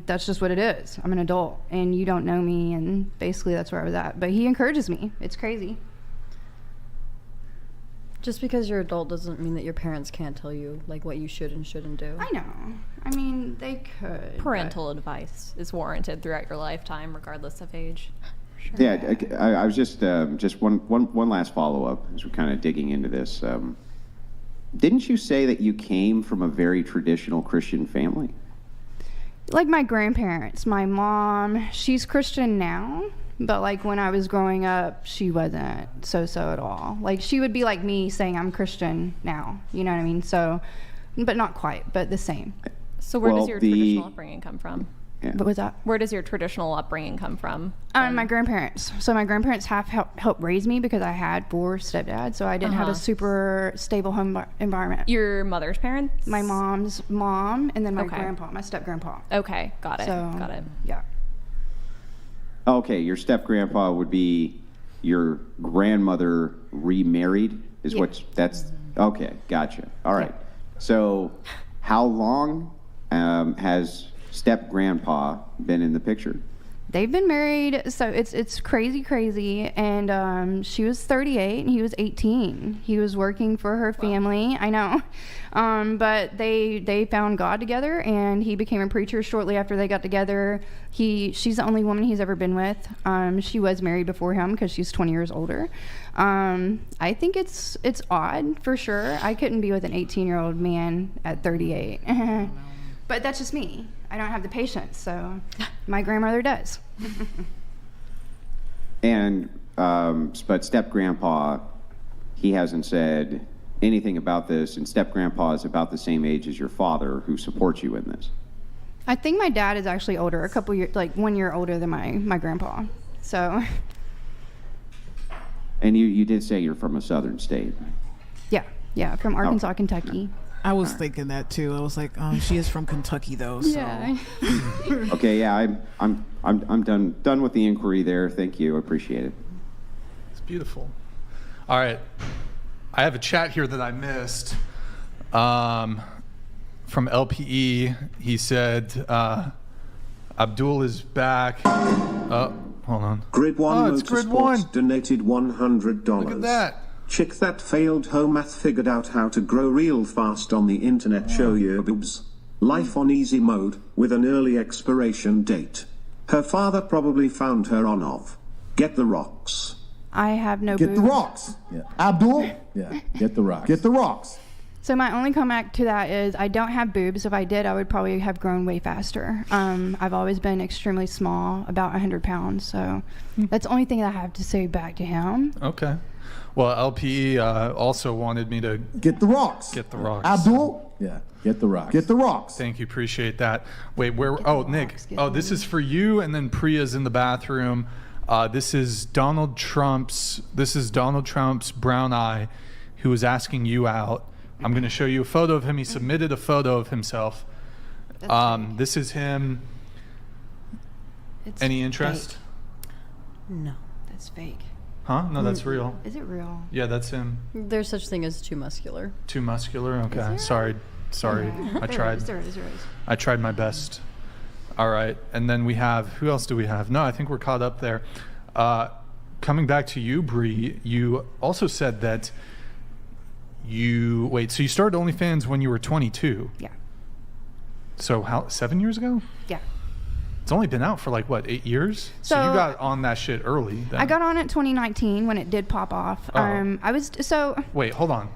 that's just what it is. I'm an adult, and you don't know me, and basically that's where I was at. But he encourages me. It's crazy. Just because you're adult doesn't mean that your parents can't tell you like what you should and shouldn't do. I know. I mean, they could. Parental advice is warranted throughout your lifetime, regardless of age. Sure. Yeah, I was just one last follow-up as we're kind of digging into this. Didn't you say that you came from a very traditional Christian family? Like my grandparents, my mom, she's Christian now. But like when I was growing up, she wasn't so at all. Like she would be like me saying I'm Christian now. You know what I mean? So, but not quite, but the same. So where does your traditional upbringing come from? Yeah. What was that? Where does your traditional upbringing come from? My grandparents. So my grandparents have helped raise me because I had 4 stepdads, so I didn't have a super stable home environment. Your mother's parents? My mom's mom, and then my grandpa, my step grandpa. Okay, got it. So, got it. Yeah. Okay, your step grandpa would be your grandmother remarried, is what that's okay. Gotcha. All right. So, how long has step grandpa been in the picture? They've been married, so it's crazy, and she was 38 and he was 18. He was working for her family. I know, but they found God together, and he became a preacher shortly after they got together. She's the only woman he's ever been with. She was married before him because she's 20 years older. I think it's odd for sure. I couldn't be with an 18-year-old man at 38. But that's just me. I don't have the patience, so my grandmother does. And but step grandpa, he hasn't said anything about this, and step grandpa is about the same age as your father, who supports you in this. I think my dad is actually older, a couple years, like 1 year older than my grandpa. So. And you did say you're from a southern state. Yeah, from Arkansas, Kentucky. I was thinking that too. I was like, she is from Kentucky though. So. Yeah. Okay, yeah, I'm done with the inquiry there. Thank you, I appreciate it. It's beautiful. All right, I have a chat here that I missed. From LPE, he said Abdul is back. Oh, hold on. Grid One it's Grid Motorsports One. donated $100. Look at that. Chick that failed home math figured out how to grow real fast on the internet. Show your boobs. Life on easy mode, with an early expiration date. Her father probably found her on off. Get the rocks. I have no Get boobs. the rocks. Yeah. Abdul? Yeah. Get the rocks. Get the rocks. So my only comeback to that is I don't have boobs. If I did, I would probably have grown way faster. I've always been extremely small, about 100 pounds. So that's the only thing that I have to say back to him. Okay. Well, LPE also wanted me to get the rocks. Get the rocks. Abdul? Yeah. Get the rocks. Get the rocks. Thank you. Appreciate that. Wait, where? Oh, Nick. Oh, this is for you, and then Priya's in the bathroom. This is Donald Trump's brown eye, who was asking you out. I'm going to show you a photo of him. He submitted a photo of himself. This is him. Any interest? Fake. No. That's fake. Huh? No, that's real. Is it real? Yeah, that's him. There's such thing as too muscular. Too muscular? Okay. Sorry. I tried. There is. I tried my best. All right. And then we have, who else do we have? No, I think we're caught up there. Coming back to you, Bree, you also said that so you started OnlyFans when you were 22. Yeah. So 7 years ago? Yeah. It's only been out for 8 years? So you got on that shit early then. I got on it 2019 when it did pop off. Wait, hold on.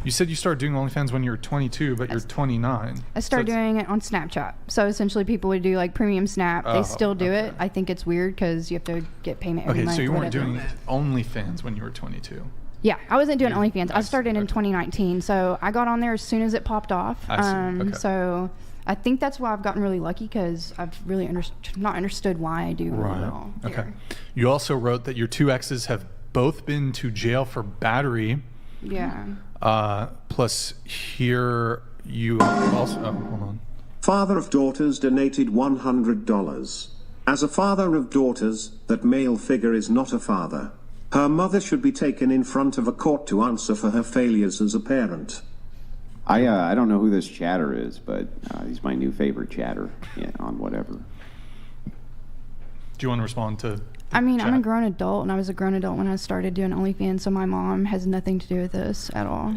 You said you started doing OnlyFans when you were 22, but you're 29. I started doing it on Snapchat. So essentially people would do premium Snap. They still do it. I think it's weird because you have to get payment every month. Okay, so you weren't whatever. doing OnlyFans when you were 22. Yeah, I wasn't doing OnlyFans. I started in 2019. So I got on there as soon as it popped off. I see. Okay. So I think that's why I've gotten really lucky because I've really not understood why I do really well. Okay. You also wrote that your 2 exes have both been to jail for battery. Yeah. Plus here you also, hold on. Father of daughters donated $100. As a father of daughters, that male figure is not a father. Her mother should be taken in front of a court to answer for her failures as a parent. I don't know who this chatter is, but he's my new favorite chatter on whatever. Do you want to respond to I'm chat? a grown adult, and I was a grown adult when I started doing OnlyFans, so my mom has nothing to do with this at all.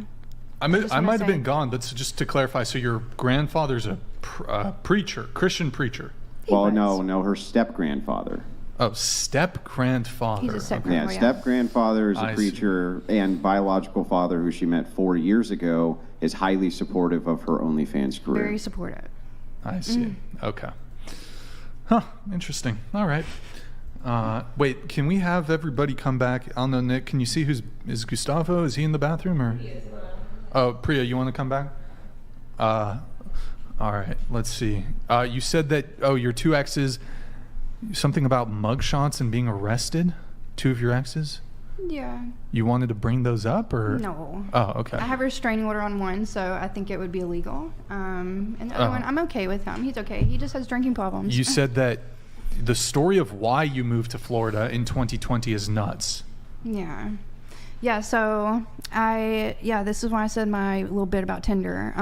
I might have been gone, but just to clarify, so your grandfather's a preacher, Christian preacher? Well, no, her step-grandfather. Oh, step-grandfather. He's a step-grandfather. Yeah, step-grandfather is a preacher, and biological father, who she met 4 years ago, is highly supportive of her OnlyFans career. Very supportive. I see. Okay. Huh, interesting. All right. Wait, can we have everybody come back? I don't know, Nick, can you see is Gustavo? Is he in the bathroom or? Oh, Priya, you want to come back? All right, let's see. You said that, your two exes, something about mugshots and being arrested? Two of your exes? Yeah. You wanted to bring those up or? No. Oh, okay. I have a restraining order on one, so I think it would be illegal. And the other one, I'm okay with him. He's okay. He just has drinking problems. You said that the story of why you moved to Florida in 2020 is nuts. Yeah. Yeah, so this is why I said my little bit about Tinder.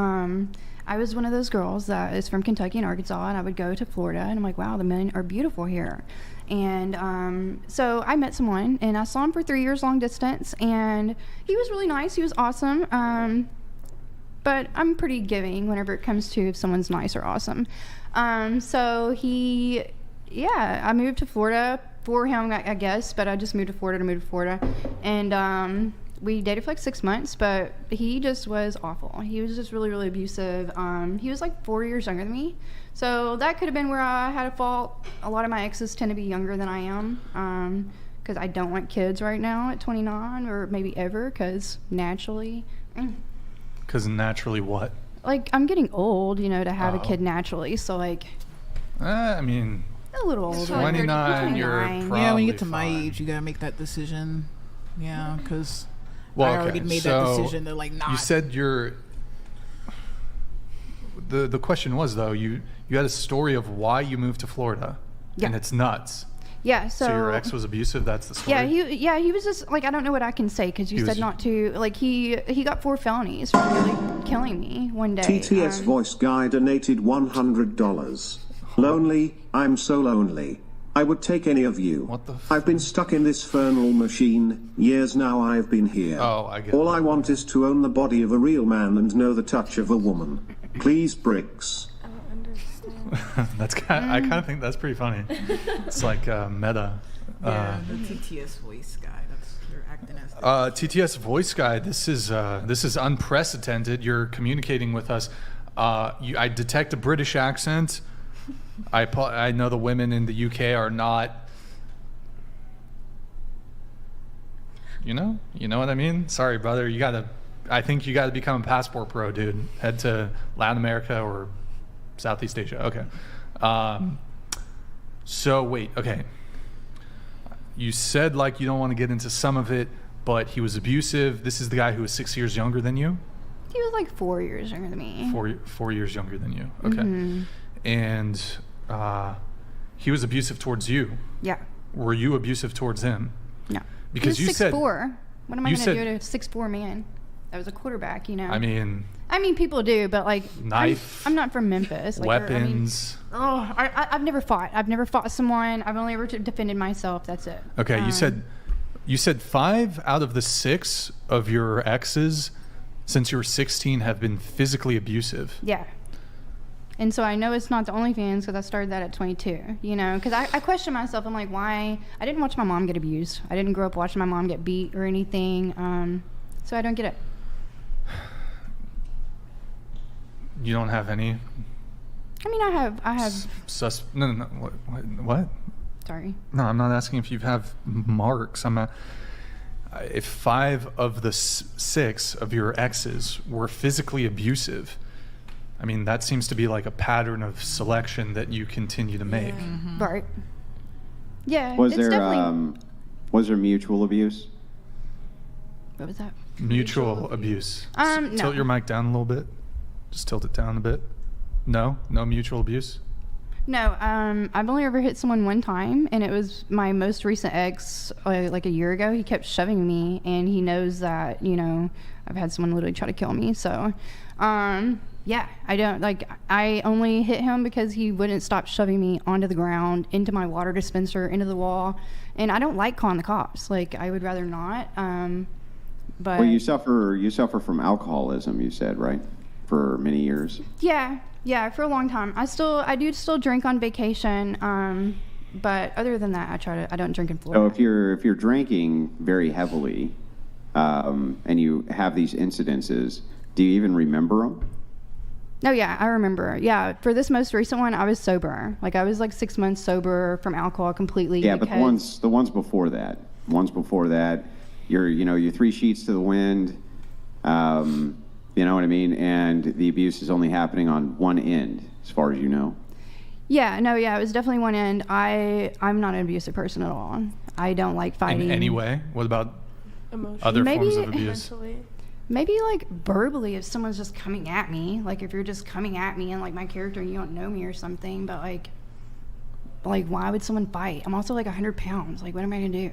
I was one of those girls that is from Kentucky and Arkansas, and I would go to Florida, and I'm like, wow, the men are beautiful here. And so I met someone, and I saw him for 3 years long distance, and he was really nice. He was awesome. But I'm pretty giving whenever it comes to if someone's nice or awesome. So I moved to Florida for him, I guess, but I just moved to Florida. And we dated for like 6 months, but he just was awful. He was just really, really abusive. He was like 4 years younger than me. So that could have been where I had a fault. A lot of my exes tend to be younger than I am, because I don't want kids right now at 29 or maybe ever, because naturally. Because naturally what? Like, I'm getting old, to have a kid naturally, so like. I mean. A little older. 29, you're probably yeah, when you get to my fine. age, you gotta make that decision. Yeah, because Well, I already okay, made so that decision to like not. You said the question was though you had a story of why you moved to Florida, and it's nuts. Yeah, so your ex was abusive. That's the story. He was just like, I don't know what I can say because you said not to. Like he got 4 felonies for really killing me one day. TTS Voice Guy donated $100. Lonely, I'm so lonely. I would take any of you. What the I've been stuck in this infernal machine. Years now I've been here. Oh, I get All I want is to own the body of a real man and know the touch of a woman. Please, bricks. That's I kind of think that's pretty funny. It's like meta. Yeah, the TTS Voice Guy. You're acting as. TTS Voice Guy. This is unprecedented. You're communicating with us. I detect a British accent. I know the women in the UK are not. You know what I mean? Sorry, brother. I think you gotta become a passport pro, dude. Head to Latin America or Southeast Asia. Okay. So wait. Okay. You said like you don't want to get into some of it, but he was abusive. This is the guy who was 6 years younger than you. He was like 4 years younger than me. 4 years younger than you. Okay. Mm-hmm. And he was abusive towards you. Yeah. Were you abusive towards him? No. Because he was you said 6'4". What am I you going to do said- to a 6'4" man? That was a quarterback, I mean, people do, but like knife. I'm not from Memphis. Like, weapons. I've never fought. I've never fought someone. I've only ever defended myself. That's it. Okay, you said 5 out of the 6 of your exes since you were 16 have been physically abusive. Yeah. And so I know it's not the OnlyFans because I started that at 22, because I question myself. I'm like, why? I didn't watch my mom get abused. I didn't grow up watching my mom get beat or anything. So I don't get it. You don't have any? I mean, I have. No. What? Sorry. No, I'm not asking if you have marks. I'm not. If 5 of the 6 of your exes were physically abusive, I mean, that seems to be like a pattern of selection that you continue to make. Mm-hmm. Right. Yeah. Was there mutual abuse? What was that? Mutual abuse. No. Tilt your mic down a little bit. Just tilt it down a bit. No mutual abuse. No, I've only ever hit someone one time, and it was my most recent ex, like a year ago. He kept shoving me, and he knows that, I've had someone literally try to kill me. So, yeah, I only hit him because he wouldn't stop shoving me onto the ground, into my water dispenser, into the wall. And I don't like calling the cops. Like, I would rather not. But Well, you suffer from alcoholism, you said, right? For many years. Yeah, for a long time. I do still drink on vacation, but other than that, I don't drink in Florida. So if you're drinking very heavily, and you have these incidences, do you even remember them? No, yeah, I remember. Yeah, for this most recent one, I was sober. Like I was like 6 months sober from alcohol completely. Yeah, but the ones before that, you're 3 sheets to the wind. You know what I mean? And the abuse is only happening on one end, as far as you know. Yeah, no, yeah, it was definitely one end. I'm not an abusive person at all. I don't like fighting. In any way? What about other forms of abuse? Maybe like verbally, if someone's just coming at me, like if you're just coming at me and like my character and you don't know me or something, but like why would someone fight? I'm also like 100 pounds. Like, what am I gonna do?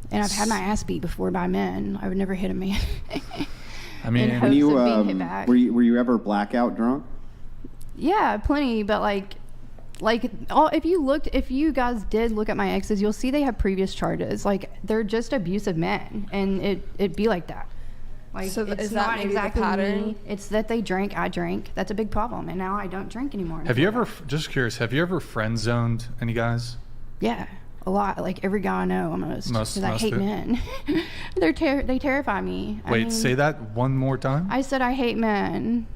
And I've had my ass beat before by men. I would never hit a man. I mean, in hopes of being hit back. Were you ever blackout drunk? Yeah, plenty, but if you guys did look at my exes, you'll see they have previous charges. Like they're just abusive men, and it'd be like that. Like so it's is that not maybe exactly the pattern? me. It's that they drank, I drank. That's a big problem, and now I don't drink anymore. Have you ever, just curious, have you ever friend zoned any guys? Yeah, a lot. Like every guy I know almost. Because I hate do. men. They terrify me. Wait, say that one more time. I said I hate men.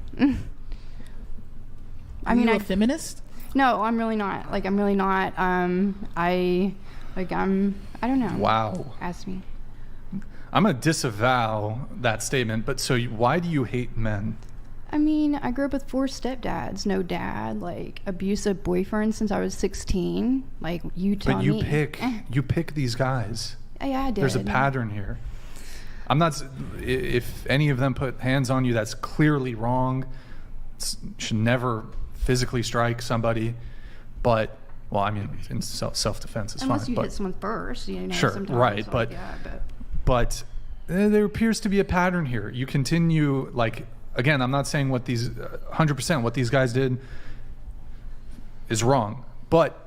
Are you a feminist? No, I'm really not. Like I'm really not. I don't know. Wow. Ask me. I'm going to disavow that statement, but so why do you hate men? I mean, I grew up with 4 stepdads, no dad, like abusive boyfriend since I was 16. Like you tell me. But you pick these guys. Yeah, I did. There's a pattern here. I'm not, if any of them put hands on you, that's clearly wrong. Should never physically strike somebody, but well, I mean, in self-defense is unless fine. You hit someone first, you know. Sure, sometimes, right, like, but yeah, there appears to be a pattern here. You continue, like, again, I'm not saying what these 100% what these guys did is wrong, but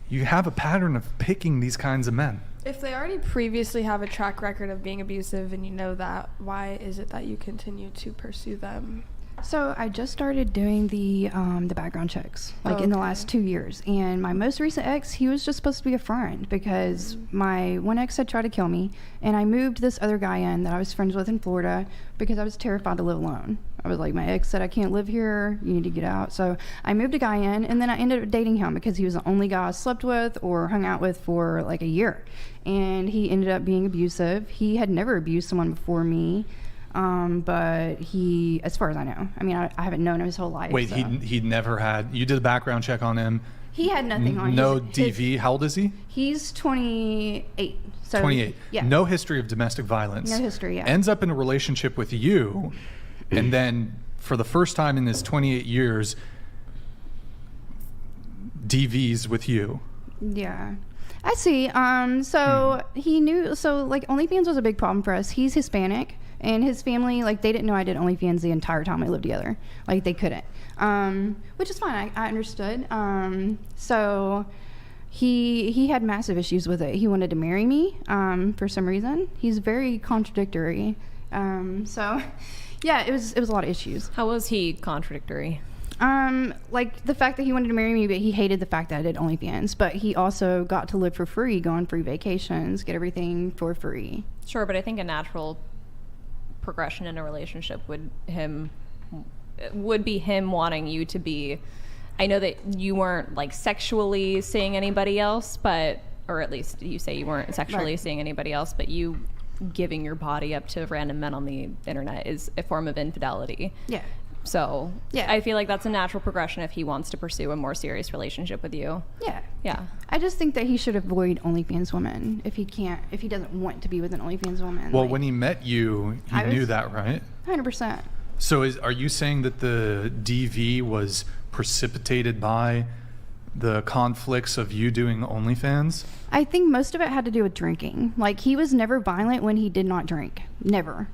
you have a pattern of picking these kinds of men. If they already previously have a track record of being abusive and you know that, why is it that you continue to pursue them? So I just started doing the background checks in the last 2 years, and my most recent ex, he was just supposed to be a friend because my one ex had tried to kill me, and I moved this other guy in that I was friends with in Florida because I was terrified to live alone. I was like, my ex said I can't live here, you need to get out. So I moved a guy in, and then I ended up dating him because he was the only guy I slept with or hung out with for like a year, and he ended up being abusive. He had never abused someone before me. But he, as far as I know, I mean, I haven't known him his whole life. Wait, so. he'd never had, you did a background check on him. He had nothing on no DV. How old is he? He's 28. So 28. Yeah. No history of domestic violence. No history, yeah. Ends up in a relationship with you, and then for the first time in his 28 years, DVs with you. Yeah. I see. So he knew, so like OnlyFans was a big problem for us. He's Hispanic. And his family, like, they didn't know I did OnlyFans the entire time we lived together. Like, they couldn't. Which is fine. I understood. So he had massive issues with it. He wanted to marry me for some reason. He's very contradictory. So, yeah, it was a lot of issues. How was he contradictory? Like the fact that he wanted to marry me, but he hated the fact that I did OnlyFans. But he also got to live for free, go on free vacations, get everything for free. Sure, but I think a natural progression in a relationship would be him wanting you to be, I know that you weren't like sexually seeing anybody else, but, or at least you say you weren't sexually seeing anybody else, but you giving your body up to random men on the internet is a form of infidelity. Yeah. So yeah, I feel like that's a natural progression if he wants to pursue a more serious relationship with you. Yeah. Yeah. I just think that he should avoid OnlyFans women if he doesn't want to be with an OnlyFans woman. Well, when he met you, he knew that, right? 100%. So are you saying that the DV was precipitated by the conflicts of you doing OnlyFans? I think most of it had to do with drinking. Like, he was never violent when he did not drink. Never.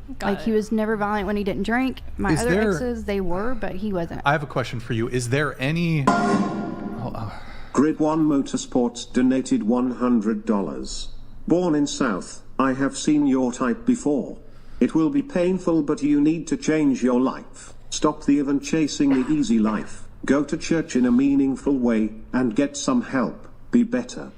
He was never violent when he didn't drink. My other exes, they were, but he wasn't. I have a question for you. Is there any... Grid 1 Motorsports donated $100. Born in South, I have seen your type before. It will be painful, but you need to change your life. Stop the even chasing the easy life. Go to church in a meaningful way and get some help. Be better.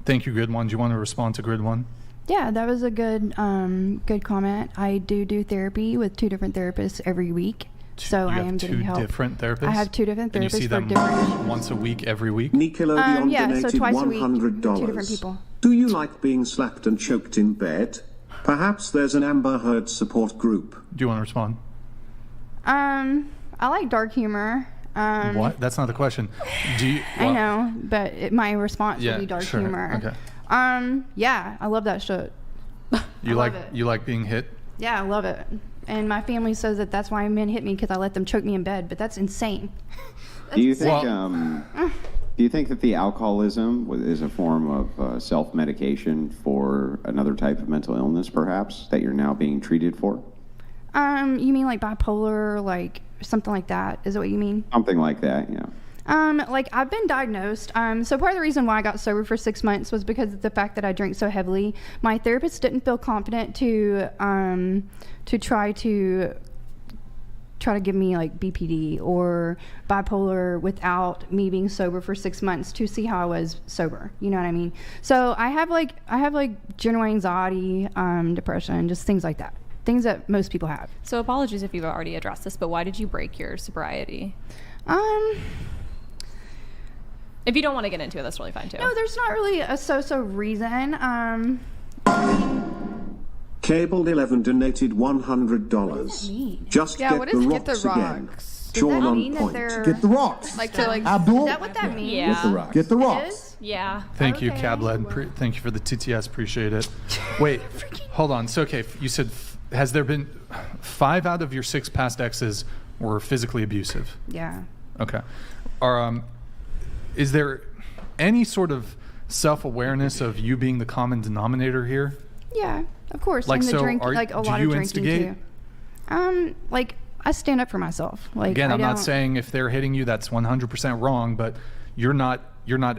Thank you, Grid 1. Do you want to respond to Grid 1? Yeah, that was a good comment. I do therapy with 2 different therapists every week. So I am getting help. Two different therapists? I have 2 different therapists. And you see them once a week, every week? Nickelodeon Yeah, so donated twice a week, $100. 2 different people. Do you like being slapped and choked in bed? Perhaps there's an Amber Heard support group. Do you want to respond? I like dark humor. What? That's not the question. Do you? I know, but my response would be dark sure. humor. Okay. Yeah, I love that shit. You love like being hit? Yeah, I love it. And my family says that that's why men hit me, because I let them choke me in bed. But that's insane. Do you think? Do you think that the alcoholism is a form of self-medication for another type of mental illness, perhaps, that you're now being treated for? You mean like bipolar, like something like that? Is that what you mean? Something like that, yeah. Like I've been diagnosed. So part of the reason why I got sober for 6 months was because of the fact that I drank so heavily. My therapist didn't feel confident to try to give me like BPD or bipolar without me being sober for 6 months to see how I was sober. You know what I mean? So I have like general anxiety, depression, just things like that. Things that most people have. So apologies if you've already addressed this, but why did you break your sobriety? If you don't want to get into it, that's really fine too. No, there's not really a so reason. Cable 11 donated $100. Just Yeah, get what the is rocks get the again. rocks? Sean Does that on mean that point. they're Get the rocks. Like to like. Abdul. Is that what that means? Yeah. Get the rocks. Get the rocks. Yeah. Thank you, Okay. Cabled. Thank you for the TTS. Appreciate it. Wait, hold on. So, okay, you said, has there been 5 out of your 6 past exes were physically abusive? Yeah. Okay. Is there any sort of self-awareness of you being the common denominator here? Yeah, of course. Like, and the so drink, like a do lot you of drinking instigate? too. Like I stand up for myself. Like Again, I I'm not don't- saying if they're hitting you, that's 100% wrong, but you're not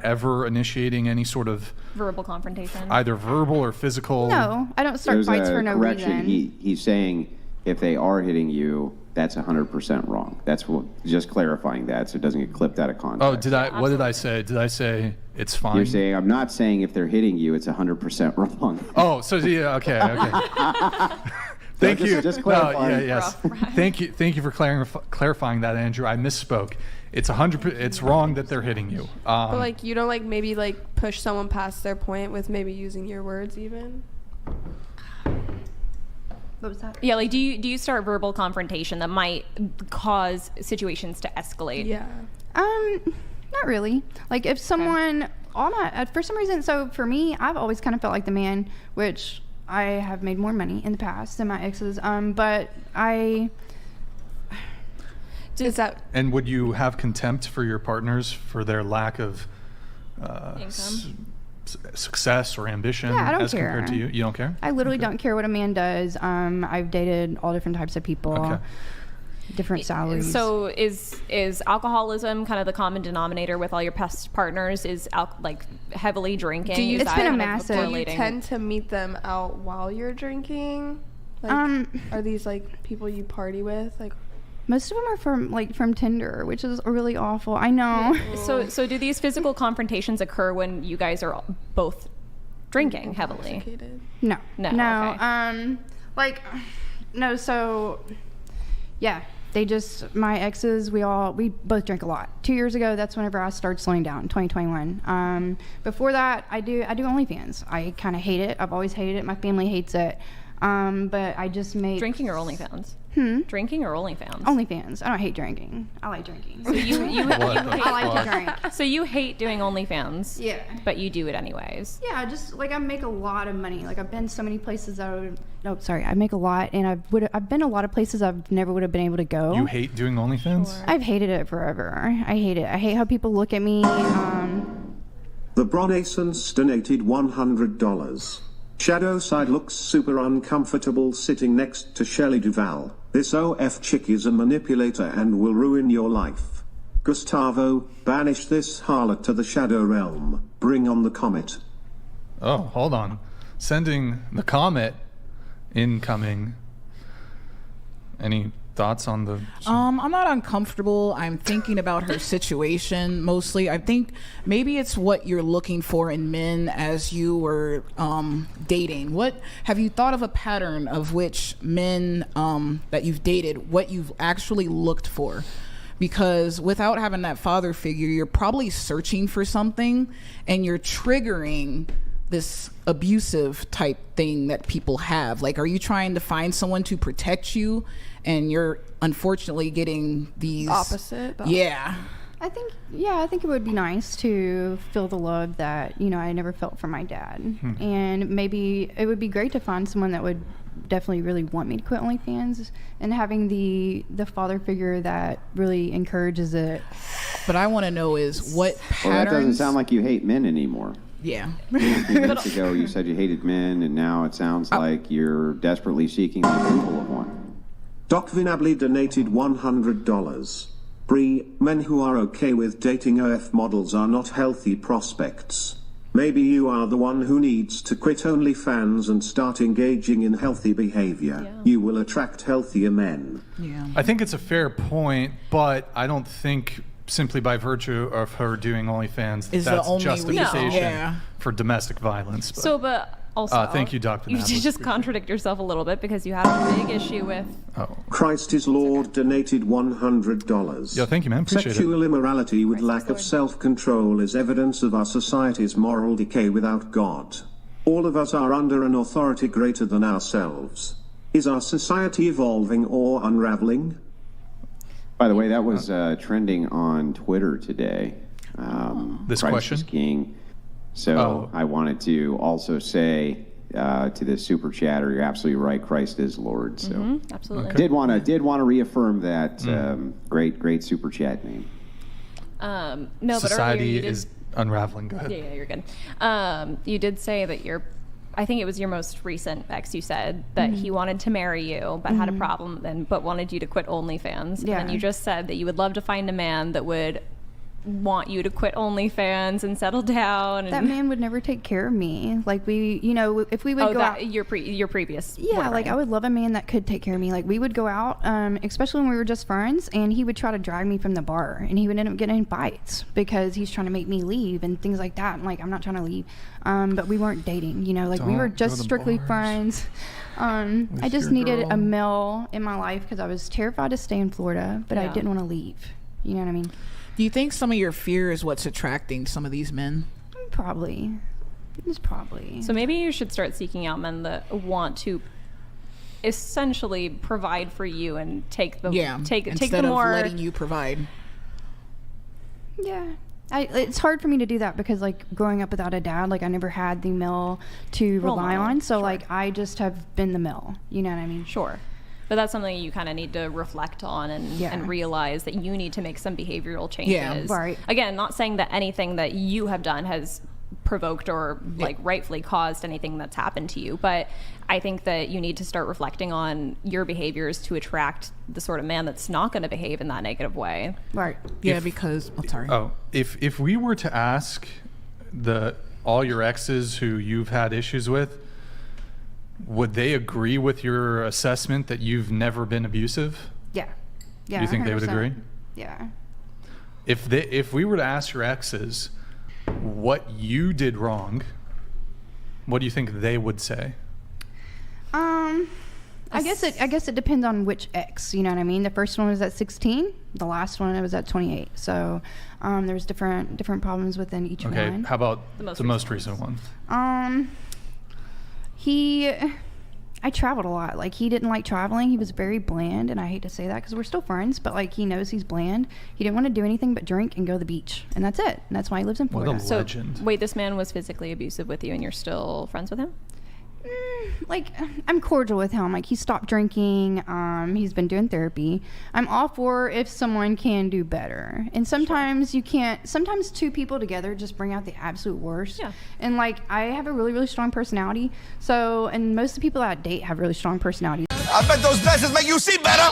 ever initiating any sort of Verbal confrontation. either verbal or physical. No, I don't start There's fights a for no correction. reason. He's saying if they are hitting you, that's 100% wrong. That's what, just clarifying that so it doesn't get clipped out of context. Oh, what did I say? Did I say it's fine? You're saying, I'm not saying if they're hitting you, it's 100% wrong. Oh, so yeah, okay. Thank you. Just clarifying. Yes. Thank you for clarifying that, Andrew. I misspoke. It's 100%. It's wrong that they're hitting you. But like you don't like maybe like push someone past their point with maybe using your words even. What was that? Yeah, like do you start verbal confrontation that might cause situations to escalate? Yeah. Not really. Like if someone, for some reason, so for me, I've always kind of felt like the man, which I have made more money in the past than my exes. But Is that And would you have contempt for your partners for their lack of success or ambition Yeah, I don't as care. compared to you? You don't care? I literally don't care what a man does. I've dated all different types of people, Okay. different salaries. So is alcoholism kind of the common denominator with all your past partners? Is like heavily drinking? Do you? It's been a Do massive. you tend to meet them out while you're drinking? Like, are these like people you party with? Like, most of them are from Tinder, which is really awful. I know. So do these physical confrontations occur when you guys are both drinking heavily? No. No. No. No. So, yeah. My exes, we both drink a lot. 2 years ago, that's whenever I started slowing down, 2021. Before that, I do OnlyFans. I kind of hate it. I've always hated it. My family hates it. But I just made... Drinking or OnlyFans? Drinking or OnlyFans? OnlyFans. I don't hate drinking. I like drinking. So you hate, I like to drink. So you hate doing OnlyFans? Yeah. But you do it anyways? Yeah, just like I make a lot of money. Like I've been so many places I make a lot, and I've been a lot of places I've never would have been able to go. You hate doing OnlyFans? I've hated it forever. I hate it. I hate how people look at me. The Bronasons donated $100. Shadowside looks super uncomfortable sitting next to Shelley Duvall. This OF chick is a manipulator and will ruin your life. Gustavo, banish this harlot to the Shadow Realm. Bring on the comet. Oh, hold on. Sending the comet incoming. Any thoughts on the? I'm not uncomfortable. I'm thinking about her situation mostly. I think maybe it's what you're looking for in men as you were dating. What have you thought of a pattern of which men that you've dated, what you've actually looked for? Because without having that father figure, you're probably searching for something and you're triggering this abusive type thing that people have. Like, are you trying to find someone to protect you and you're unfortunately getting these opposite? Yeah. I think it would be nice to feel the love that, I never felt from my dad. And maybe it would be great to find someone that would definitely really want me to quit OnlyFans, and having the father figure that really encourages it. But I want to know is what patterns... Well, that doesn't sound like you hate men anymore. Yeah. A few minutes ago you said you hated men, and now it sounds like you're desperately seeking the approval of one. Doc Vinably donated $100. Bree, men who are okay with dating OF models are not healthy prospects. Maybe you are the one who needs to quit OnlyFans and start engaging in healthy behavior. Yeah. You will attract healthier men. Yeah. I think it's a fair point, but I don't think simply by virtue of her doing OnlyFans that's justification for domestic violence. But, so, but also, thank you, Dr. You Nablis. just contradict yourself a little bit because you have a big issue with. Christ is Lord donated $100. Yeah, thank you, man. Appreciate Sexual immorality with lack of self-control is evidence of our society's moral decay without God. All of us are under an authority greater than ourselves. Is our society evolving or unraveling? By the way, that was trending on Twitter today. This Christ question? is King. So I wanted to also say to the super chatter, you're absolutely right. Christ is Lord. So absolutely. did want to reaffirm that great super chat name. No, Society but earlier is unraveling. Go ahead. Yeah, you're good. You did say that I think it was your most recent ex. You said that he wanted to marry you, but had a problem, but wanted you to quit OnlyFans. Yeah. And then you just said that you would love to find a man that would want you to quit OnlyFans and settle down. And That man would never take care of me. Like, we, if we would go out. Your previous. Yeah, boyfriend. like I would love a man that could take care of me. Like, we would go out, especially when we were just friends, and he would try to drag me from the bar, and he would end up getting in fights because he's trying to make me leave and things like that. And like, I'm not trying to leave, but we weren't dating. Like we were just strictly friends. I just needed a male in my life because I was terrified to stay in Florida, but I didn't want to leave. You know what I mean? Do you think some of your fear is what's attracting some of these men? Probably. It's probably. So maybe you should start seeking out men that want to essentially provide for you and take the take instead the more of letting you provide. Yeah. It's hard for me to do that because, like, growing up without a dad, like, I never had the male to rely on. So, like, I just have been the male. You know what I mean? Sure. But that's something you kind of need to reflect on and realize that you need to make some behavioral changes. Yeah, right. Again, not saying that anything that you have done has provoked or like rightfully caused anything that's happened to you, but I think that you need to start reflecting on your behaviors to attract the sort of man that's not going to behave in that negative way. Right. Yeah, because if we were to ask all your exes who you've had issues with, would they agree with your assessment that you've never been abusive? Yeah. Yeah. You think 100%. They would agree? Yeah. If we were to ask your exes what you did wrong, what do you think they would say? I guess it depends on which ex. You know what I mean? The first one was at 16. The last one was at 28. So there's different problems within each one. Okay. How about the most recent one? I traveled a lot. Like, he didn't like traveling. He was very bland, and I hate to say that because we're still friends, but like, he knows he's bland. He didn't want to do anything but drink and go to the beach, and that's it. And that's why he lives in Florida. What a legend. So, wait, this man was physically abusive with you, and you're still friends with him? Like, I'm cordial with him. Like, he stopped drinking. He's been doing therapy. I'm all for if someone can do better. And sometimes you can't. Sometimes two people together just bring out the absolute worst. Yeah. And like, I have a really, really strong personality. So, and most of the people that I date have really strong personalities. I bet those glasses make you see better.